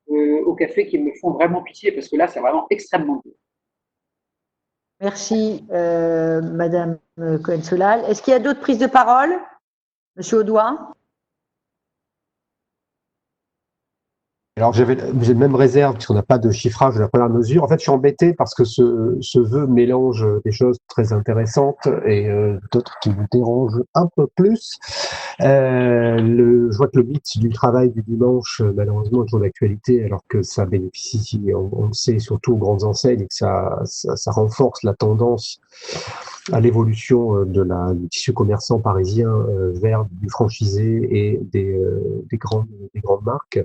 aux cafés qui me font vraiment pitié. Parce que là, c'est vraiment extrêmement dur. Merci, Madame Cohen-Solal. Est-ce qu'il y a d'autres prises de parole? Monsieur Audouin? Alors, j'ai le même réserve, puisqu'on n'a pas de chiffrage de la première mesure. En fait, je suis embêté parce que ce vœu mélange des choses très intéressantes et d'autres qui me dérangent un peu plus. Je vois que le mythe du travail du dimanche, malheureusement, est toujours d'actualité, alors que ça bénéficie, on le sait, surtout aux grandes enseignes, et que ça renforce la tendance à l'évolution du tissu commerçant parisien vers du franchisé et des grandes marques.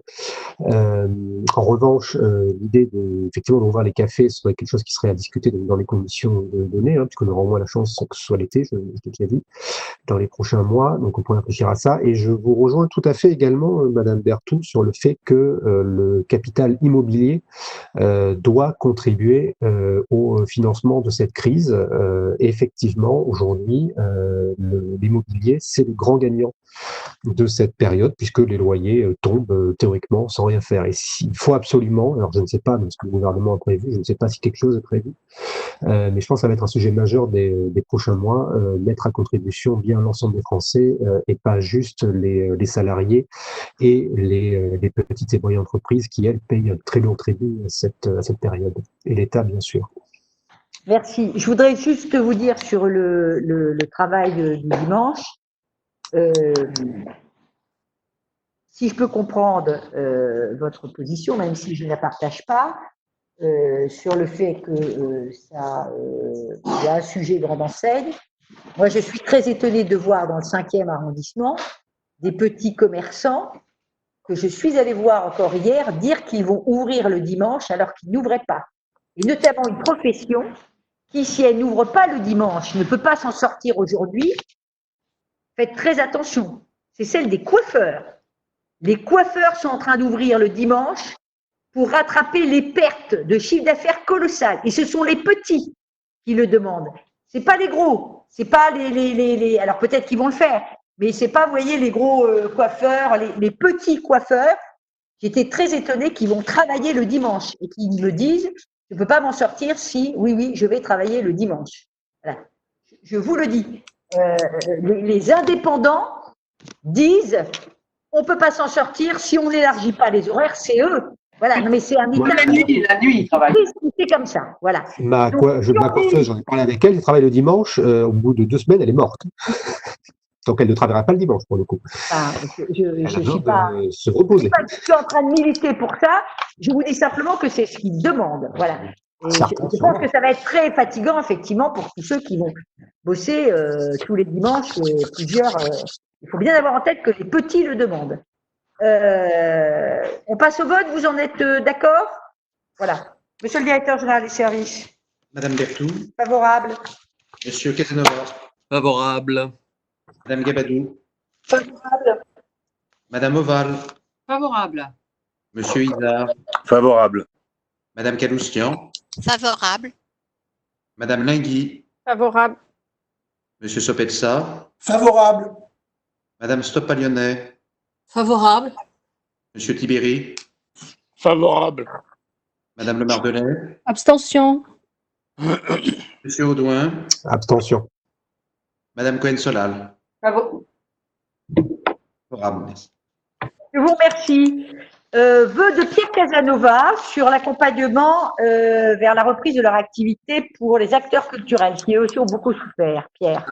En revanche, l'idée effectivement d'ouvrir les cafés serait quelque chose qui serait à discuter dans les conditions données, puisqu'on aura au moins la chance que ce soit l'été, je l'ai déjà dit, dans les prochains mois, donc on pourrait réfléchir à ça. Et je vous rejoins tout à fait également, Madame Berthoud, sur le fait que le capital immobilier doit contribuer au financement de cette crise. Effectivement, aujourd'hui, l'immobilier, c'est le grand gagnant de cette période, puisque les loyers tombent théoriquement sans rien faire. Et il faut absolument, alors je ne sais pas ce que le gouvernement a prévu, je ne sais pas si quelque chose est prévu, mais je pense que ça va être un sujet majeur des prochains mois, mettre à contribution bien l'ensemble des Français et pas juste les salariés et les petites et moyennes entreprises qui, elles, payent un très lourd tribut à cette période. Et l'État, bien sûr. Merci. Je voudrais juste vous dire sur le travail du dimanche. Si je peux comprendre votre position, même si je ne la partage pas, sur le fait que il y a un sujet grande enseigne. Moi, je suis très étonnée de voir dans le 5e arrondissement des petits commerçants que je suis allée voir encore hier dire qu'ils vont ouvrir le dimanche alors qu'ils n'ouvraient pas. Et notamment une profession qui, si elle n'ouvre pas le dimanche, ne peut pas s'en sortir aujourd'hui. Faites très attention, c'est celle des coiffeurs. Les coiffeurs sont en train d'ouvrir le dimanche pour rattraper les pertes de chiffre d'affaires colossales. Et ce sont les petits qui le demandent. Ce n'est pas les gros, c'est pas les. Alors peut-être qu'ils vont le faire, mais ce n'est pas, vous voyez, les gros coiffeurs, les petits coiffeurs. J'étais très étonnée qu'ils vont travailler le dimanche et qu'ils me disent je ne peux pas m'en sortir si, oui, je vais travailler le dimanche. Voilà. Je vous le dis. Les indépendants disent on ne peut pas s'en sortir si on n'élargit pas les horaires, c'est eux. Voilà, mais c'est un état. La nuit, ils travaillent. C'est comme ça, voilà. Ma coiffeuse, j'en ai parlé avec elle, elle travaille le dimanche, au bout de 2 semaines, elle est morte. Donc elle ne travaillera pas le dimanche pour le coup. Je ne suis pas en train de militer pour ça, je vous dis simplement que c'est ce qu'ils demandent. Voilà. Et je pense que ça va être très fatigant, effectivement, pour tous ceux qui vont bosser tous les dimanches, plusieurs. Il faut bien avoir en tête que les petits le demandent. On passe au vote, vous en êtes d'accord? Voilà. Monsieur le directeur général des services. Madame Berthoud. Favorable. Monsieur Casanova. Favorable. Madame Gabadou. Favorable. Madame Oval. Favorable. Monsieur Isard. Favorable. Madame Caloustian. Favorable. Madame Lingui. Favorable. Monsieur Sopelsa. Favorable. Madame Stoppalionnet. Favorable. Monsieur Tibéri. Favorable. Madame Le Mardelais. Abstention. Monsieur Audouin. Abstention. Madame Cohen-Solal. Bravo. Favorable. Merci. Je vous remercie. Vœux de Pierre Casanova sur l'accompagnement vers la reprise de leur activité pour les acteurs culturels, qui eux aussi ont beaucoup souffert. Pierre.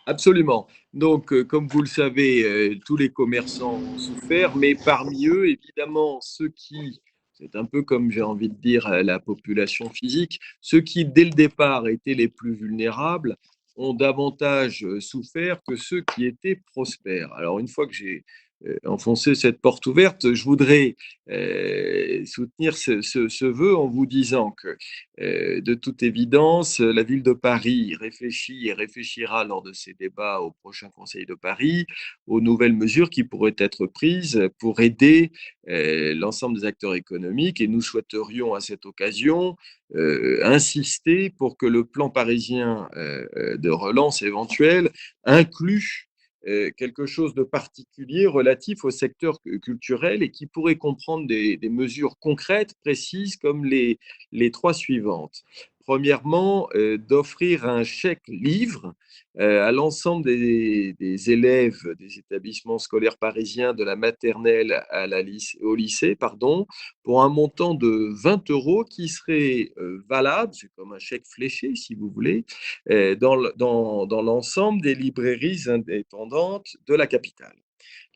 Absolument. Donc, comme vous le savez, tous les commerçants ont souffert, mais parmi eux, évidemment, ceux qui, c'est un peu comme j'ai envie de dire la population physique, ceux qui, dès le départ, étaient les plus vulnérables, ont davantage souffert que ceux qui étaient prospères. Alors, une fois que j'ai enfoncé cette porte ouverte, je voudrais soutenir ce vœu en vous disant que, de toute évidence, la ville de Paris réfléchit et réfléchira lors de ses débats au prochain Conseil de Paris aux nouvelles mesures qui pourraient être prises pour aider l'ensemble des acteurs économiques, et nous souhaiterions à cette occasion insister pour que le plan parisien de relance éventuelle inclue quelque chose de particulier relatif au secteur culturel et qui pourrait comprendre des mesures concrètes, précises, comme les trois suivantes. Premièrement, d'offrir un chèque livre à l'ensemble des élèves des établissements scolaires parisiens de la maternelle au lycée, pour un montant de 20 € qui serait valable, c'est comme un chèque fléché si vous voulez, dans l'ensemble des librairies indépendantes de la capitale.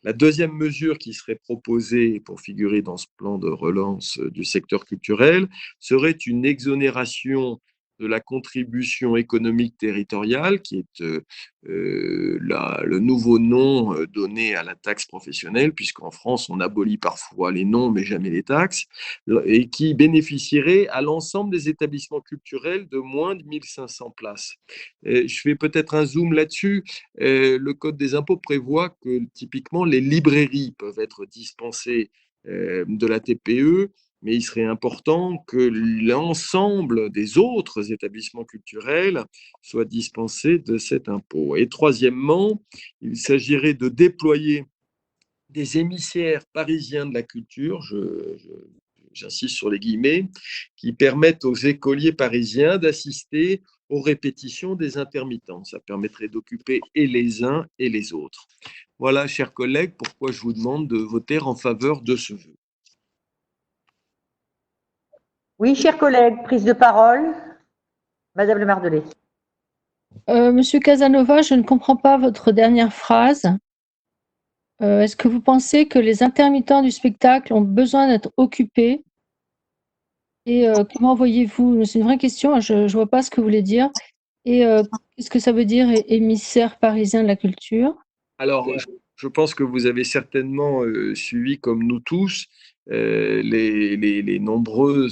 La deuxième mesure qui serait proposée pour figurer dans ce plan de relance du secteur culturel serait une exonération de la contribution économique territoriale, qui est le nouveau nom donné à la taxe professionnelle, puisqu'en France, on abolit parfois les noms, mais jamais les taxes, et qui bénéficierait à l'ensemble des établissements culturels de moins de 1500 places. Je fais peut-être un zoom là-dessus. Le Code des impôts prévoit que, typiquement, les librairies peuvent être dispensées de la TPE, mais il serait important que l'ensemble des autres établissements culturels soient dispensés de cet impôt. Et troisièmement, il s'agirait de déployer des émissaires parisiens de la culture, j'insiste sur les guillemets, qui permettent aux écoliers parisiens d'assister aux répétitions des intermittents. Ça permettrait d'occuper et les uns et les autres. Voilà, chers collègues, pourquoi je vous demande de voter en faveur de ce vœu. Oui, chers collègues, prise de parole. Madame Le Mardelet. Monsieur Casanova, je ne comprends pas votre dernière phrase. Est-ce que vous pensez que les intermittents du spectacle ont besoin d'être occupés? Et comment voyez-vous, c'est une vraie question, je ne vois pas ce que vous voulez dire. Et qu'est-ce que ça veut dire, émissaire parisien de la culture? Alors, je pense que vous avez certainement suivi, comme nous tous, les nombreux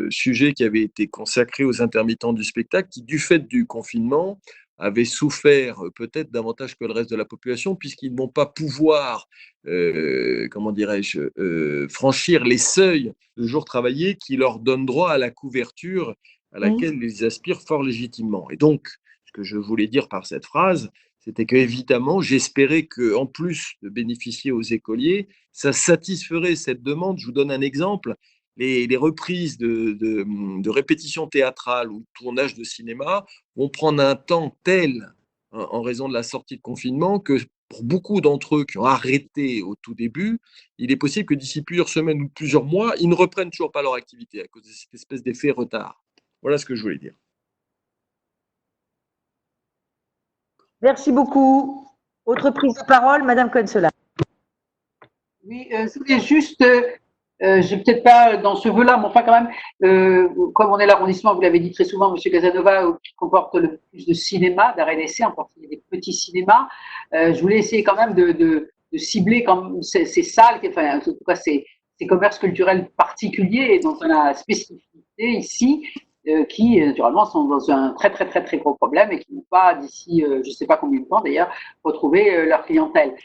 sujets qui avaient été consacrés aux intermittents du spectacle, qui, du fait du confinement, avaient souffert peut-être davantage que le reste de la population, puisqu'ils n'ont pas pouvoir, comment dirais-je, franchir les seuils de jours travaillés qui leur donnent droit à la couverture à laquelle ils aspirent fort légitimement. Et donc, ce que je voulais dire par cette phrase, c'était qu'évidemment, j'espérais qu'en plus de bénéficier aux écoliers, ça satisferait cette demande. Je vous donne un exemple. Les reprises de répétitions théâtrales ou de tournage de cinéma vont prendre un temps tel, en raison de la sortie de confinement, que pour beaucoup d'entre eux qui ont arrêté au tout début, il est possible que d'ici plusieurs semaines ou plusieurs mois, ils ne reprennent toujours pas leur activité à cause de cette espèce d'effet retard. Voilà ce que je voulais dire. Merci beaucoup. Autre prise de parole, Madame Consola. Oui, je voulais juste, j'ai peut-être pas dans ce vœu-là, mais enfin quand même, comme on est l'arrondissement, vous l'avez dit très souvent, Monsieur Casanova, qui comporte le plus de cinéma, d'arrêt d'essai, en particulier des petits cinémas, je voulais essayer quand même de cibler comme ces salles, enfin en tout cas ces commerces culturels particuliers dont on a la spécificité ici, qui naturellement sont dans un très gros problème et qui n'ont pas d'ici je ne sais pas combien de temps d'ailleurs retrouvé leur clientèle.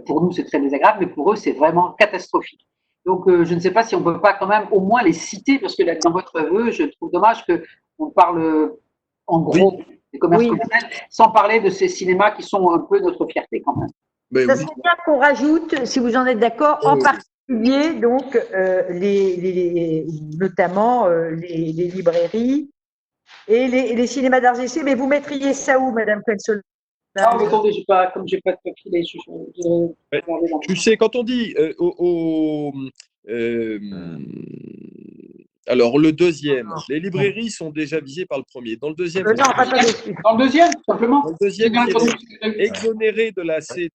Pour nous c'est très désagréable, mais pour eux c'est vraiment catastrophique. Donc je ne sais pas si on ne peut pas quand même au moins les citer, parce que là, dans votre vœu, je trouve dommage qu'on parle en gros des commerces culturels sans parler de ces cinémas qui sont un peu notre fierté quand même. Ça serait bien qu'on rajoute, si vous en êtes d'accord, en particulier, donc, notamment les librairies et les cinémas d'arts et essais. Mais vous mettriez ça où, Madame Consola? Ah, mais attendez, comme j'ai pas de papier, tu sais, quand on dit Alors, le deuxième, les librairies sont déjà visées par le premier. Dans le deuxième, Non, pas dessus. Dans le deuxième, tout simplement. dans le deuxième, exonérer de la CET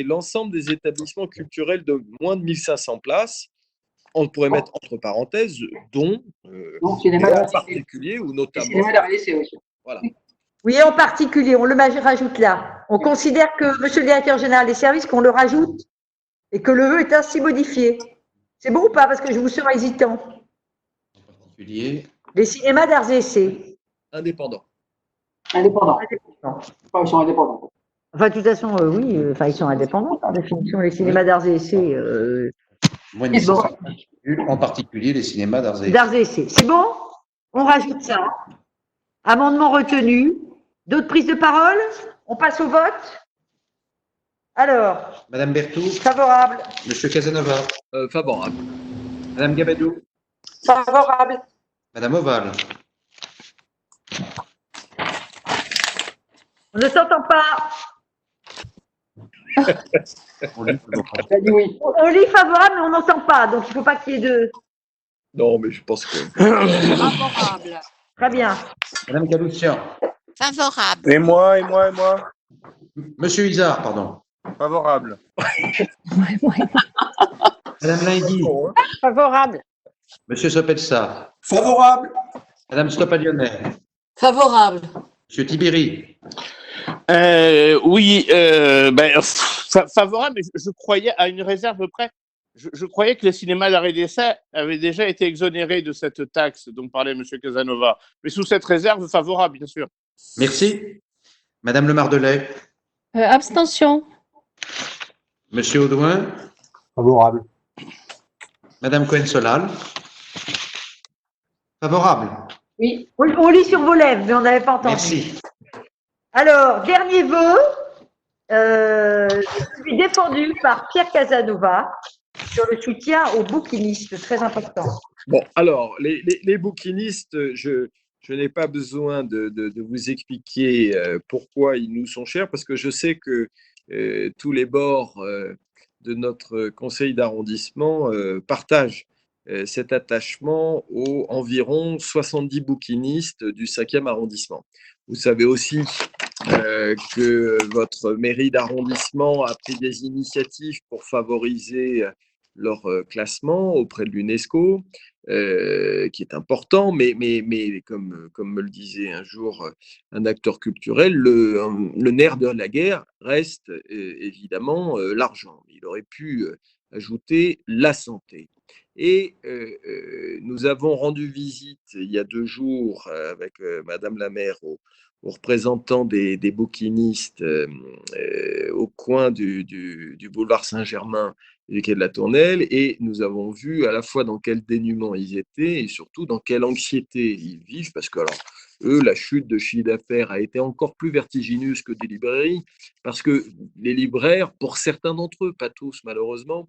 l'ensemble des établissements culturels de moins de 1500 places. On pourrait mettre entre parenthèses, dont en particulier ou notamment. Voilà. Oui, en particulier, on le rajoute là. On considère que, monsieur le directeur général des services, qu'on le rajoute et que le vœu est ainsi modifié. C'est bon ou pas? Parce que je vous sens hésitant. Particulier. Les cinémas d'arts et essais. Indépendants. Indépendants. Enfin, ils sont indépendants. Enfin, de toute façon, oui, ils sont indépendants par définition. Les cinémas d'arts et essais. Moins de 1500 en particulier les cinémas d'arts et essais. D'arts et essais. C'est bon? On rajoute ça. Amendement retenu. D'autres prises de parole? On passe au vote? Alors. Madame Berthoud. Favorable. Monsieur Casanova. Favorable. Madame Gabadou. Favorable. Madame Oval. On ne s'entend pas. On lit favorable, mais on n'entend pas. Donc, il ne faut pas qu'il y ait deux. Non, mais je pense que. Favorable. Très bien. Madame Galoussian. Favorable. Et moi. Monsieur Isard, pardon. Favorable. Madame Lindy. Favorable. Monsieur Sopelsa. Favorable. Madame Stopalionnet. Favorable. Monsieur Tibéri. Oui, favorable, mais je croyais à une réserve près. Je croyais que les cinémas d'arts et d'essai avaient déjà été exonérés de cette taxe dont parlait M. Casanova. Mais sous cette réserve, favorable, bien sûr. Merci. Madame Le Mardelet. Abstention. Monsieur Audouin. Favorable. Madame Cohen-Solal. Favorable. Oui. On lit sur vos lèvres, mais on n'avait pas entendu. Merci. Alors, dernier vœu, celui défendu par Pierre Casanova sur le soutien aux bouquinistes, très important. Bon, alors, les bouquinistes, je n'ai pas besoin de vous expliquer pourquoi ils nous sont chers, parce que je sais que tous les bords de notre conseil d'arrondissement partagent cet attachement aux environ 70 bouquinistes du 5e arrondissement. Vous savez aussi que votre mairie d'arrondissement a pris des initiatives pour favoriser leur classement auprès de l'UNESCO, qui est important, mais comme me le disait un jour un acteur culturel, le nerf de la guerre reste évidemment l'argent. Il aurait pu ajouter la santé. Et nous avons rendu visite il y a 2 jours avec Madame la maire aux représentants des bouquinistes au coin du boulevard Saint-Germain et du quai de la Tournelle, et nous avons vu à la fois dans quel dénuement ils étaient et surtout dans quelle anxiété ils vivent, parce que alors, eux, la chute de chiffre d'affaires a été encore plus vertigineuse que des librairies, parce que les libraires, pour certains d'entre eux, pas tous malheureusement,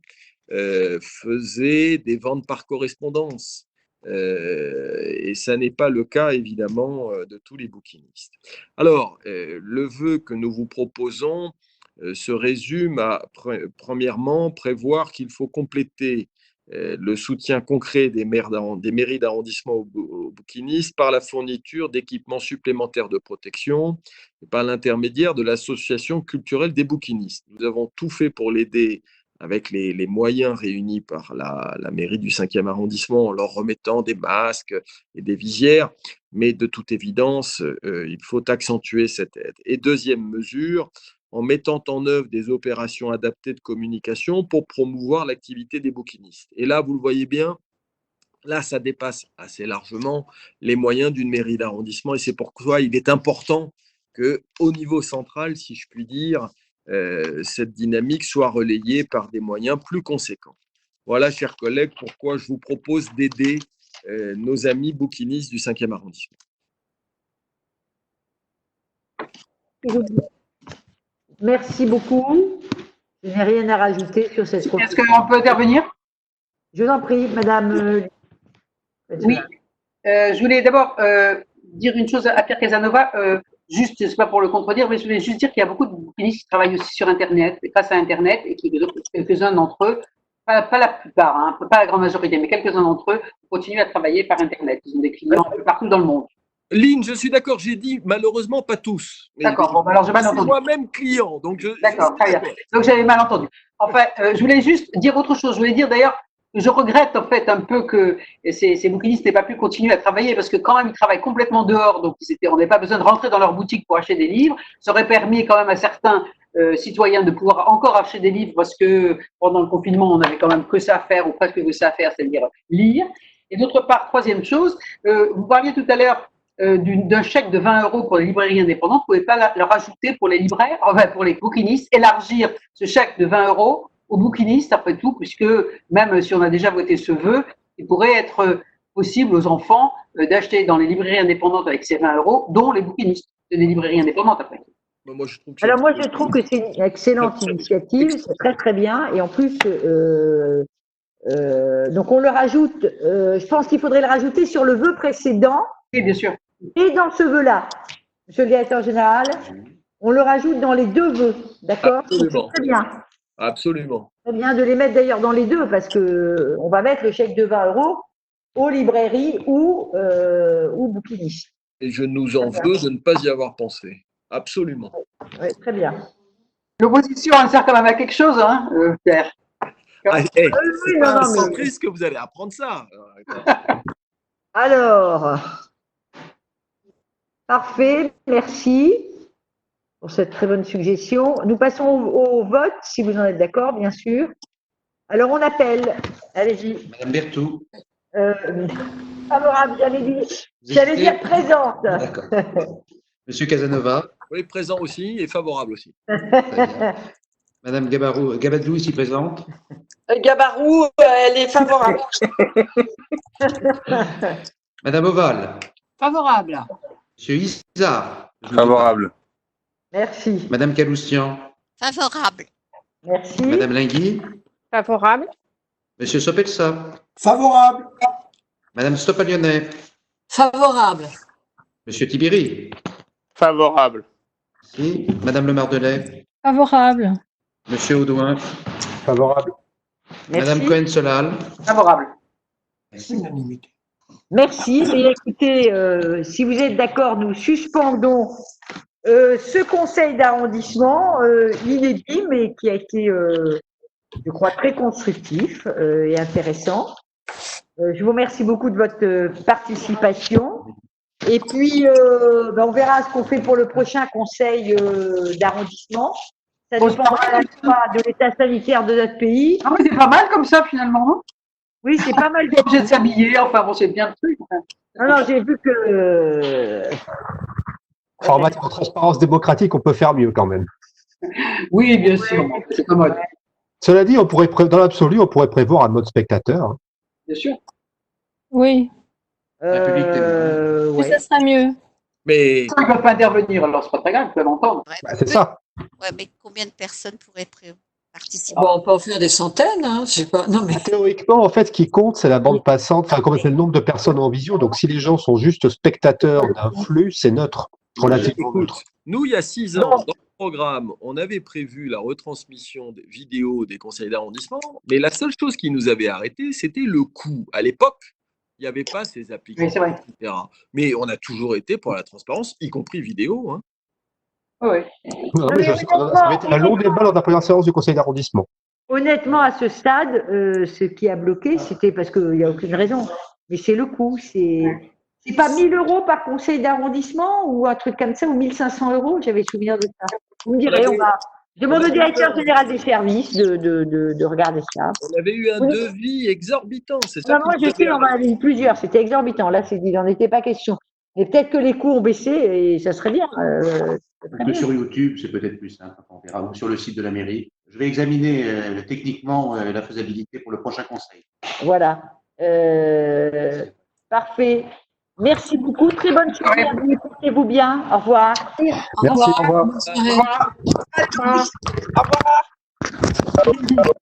faisaient des ventes par correspondance. Et ça n'est pas le cas évidemment de tous les bouquinistes. Alors, le vœu que nous vous proposons se résume à, premièrement, prévoir qu'il faut compléter le soutien concret des mairies d'arrondissement aux bouquinistes par la fourniture d'équipements supplémentaires de protection et par l'intermédiaire de l'association culturelle des bouquinistes. Nous avons tout fait pour l'aider avec les moyens réunis par la mairie du 5e arrondissement, en leur remettant des masques et des visières, mais de toute évidence, il faut accentuer cette aide. Et deuxième mesure, en mettant en œuvre des opérations adaptées de communication pour promouvoir l'activité des bouquinistes. Et là, vous le voyez bien, là, ça dépasse assez largement les moyens d'une mairie d'arrondissement, et c'est pourquoi il est important qu'au niveau central, si je puis dire, cette dynamique soit relayée par des moyens plus conséquents. Voilà, chers collègues, pourquoi je vous propose d'aider nos amis bouquinistes du 5e arrondissement. Merci beaucoup. Je n'ai rien à rajouter sur cette proposition. Est-ce qu'on peut intervenir? Je vous en prie, madame. Oui. Je voulais d'abord dire une chose à Pierre Casanova. Juste, ce n'est pas pour le contredire, mais je voulais juste dire qu'il y a beaucoup de bouquinistes qui travaillent aussi sur Internet, grâce à Internet, et quelques-uns d'entre eux Pas la plupart, hein, pas la grande majorité, mais quelques-uns d'entre eux continuent à travailler par Internet. Ils ont des clients un peu partout dans le monde. Lynn, je suis d'accord, j'ai dit malheureusement pas tous. D'accord, bon, alors j'ai mal entendu. Moi-même client, donc D'accord, très bien. Donc j'avais mal entendu. Enfin, je voulais juste dire autre chose. Je voulais dire d'ailleurs, je regrette en fait un peu que ces bouquinistes n'aient pas pu continuer à travailler parce que quand même ils travaillent complètement dehors, donc on n'avait pas besoin de rentrer dans leur boutique pour acheter des livres. Ça aurait permis quand même à certains citoyens de pouvoir encore acheter des livres parce que pendant le confinement on n'avait quand même que ça à faire ou presque que ça à faire, c'est-à-dire lire. Et d'autre part, troisième chose, vous parliez tout à l'heure d'un chèque de 20 € pour les librairies indépendantes, vous ne pouvez pas le rajouter pour les libraires, enfin pour les bouquinistes, élargir ce chèque de 20 € aux bouquinistes, après tout, puisque même si on a déjà voté ce vœu, il pourrait être possible aux enfants d'acheter dans les librairies indépendantes avec ces 20 €, dont les bouquinistes, des librairies indépendantes après tout. Moi, je trouve que c'est une excellente initiative, c'est très très bien, et en plus, donc on le rajoute, je pense qu'il faudrait le rajouter sur le vœu précédent. Oui, bien sûr. Et dans ce vœu-là, monsieur le directeur général, on le rajoute dans les deux vœux, d'accord? C'est très bien. Absolument. Très bien de les mettre d'ailleurs dans les deux, parce que on va mettre le chèque de 20 € aux librairies ou bouquinistes. Et je nous en veux de ne pas y avoir pensé. Absolument. Oui, très bien. L'opposition, elle sert quand même à quelque chose, hein, Pierre. C'est pas un centriste que vous allez apprendre ça. Alors, parfait, merci pour cette très bonne suggestion. Nous passons au vote, si vous en êtes d'accord, bien sûr. Alors, on appelle, allez-y. Madame Berthoud. Favorable, j'allais dire présente. D'accord. Monsieur Casanova. Oui, présent aussi et favorable aussi. Madame Gabadlou, ici présente. Gabarou, elle est favorable. Madame Oval. Favorable. Monsieur Isard. Favorable. Merci. Madame Caloustian. Favorable. Merci. Madame Lingui. Favorable. Monsieur Sopelsa. Favorable. Madame Stopalionnet. Favorable. Monsieur Tibiri. Favorable. Merci. Madame Le Mardelet. Favorable. Monsieur Audouin. Favorable. Merci. Madame Cohen-Solal. Favorable. Merci. Et écoutez, si vous êtes d'accord, nous suspendons ce conseil d'arrondissement inédit, mais qui a été, je crois, très constructif et intéressant. Je vous remercie beaucoup de votre participation. Et puis, on verra ce qu'on fait pour le prochain conseil d'arrondissement. Ça dépendra à la fois de l'état sanitaire de notre pays. Ah oui, c'est pas mal comme ça, finalement, non? Oui, c'est pas mal. Obligé de s'habiller, enfin bon, c'est bien le truc. Non, j'ai vu que... En matière de transparence démocratique, on peut faire mieux quand même. Oui, bien sûr, c'est commode. Cela dit, dans l'absolu, on pourrait prévoir un mode spectateur. Bien sûr. Oui. Ouais. Ça serait mieux. Mais ils ne peuvent pas intervenir, alors c'est pas très grave, ils peuvent entendre. C'est ça. Ouais, mais combien de personnes pourraient participer? Bon, on peut en faire des centaines, hein, je sais pas. Non, mais... Théoriquement, en fait, ce qui compte, c'est la bande passante, enfin, c'est le nombre de personnes en visio. Donc, si les gens sont juste spectateurs d'un flux, c'est neutre. Relativement neutre. Nous, il y a 6 ans, dans le programme, on avait prévu la retransmission des vidéos des conseils d'arrondissement, mais la seule chose qui nous avait arrêté, c'était le coût. À l'époque, il n'y avait pas ces applications, etc. Mais on a toujours été pour la transparence, y compris vidéo. Hein. Oui. Ça va être un long débat lors de la première séance du conseil d'arrondissement. Honnêtement, à ce stade, ce qui a bloqué, c'était parce qu'il n'y a aucune raison, mais c'est le coût. C'est pas 1 000 € par conseil d'arrondissement ou un truc comme ça, ou 1 500 €, j'avais souvenir de ça. Vous me direz, je demande au directeur général des services de regarder ça. On avait eu un devis exorbitant, c'est ça? Non, moi, je sais, on en avait eu plusieurs, c'était exorbitant. Là, il n'en était pas question. Mais peut-être que les coûts ont baissé et ça serait bien. Sur YouTube, c'est peut-être plus simple, on verra, ou sur le site de la mairie. Je vais examiner techniquement la faisabilité pour le prochain conseil. Voilà. Parfait. Merci beaucoup. Très bonne soirée à vous. Portez-vous bien. Au revoir. Merci, au revoir. Au revoir. Au revoir.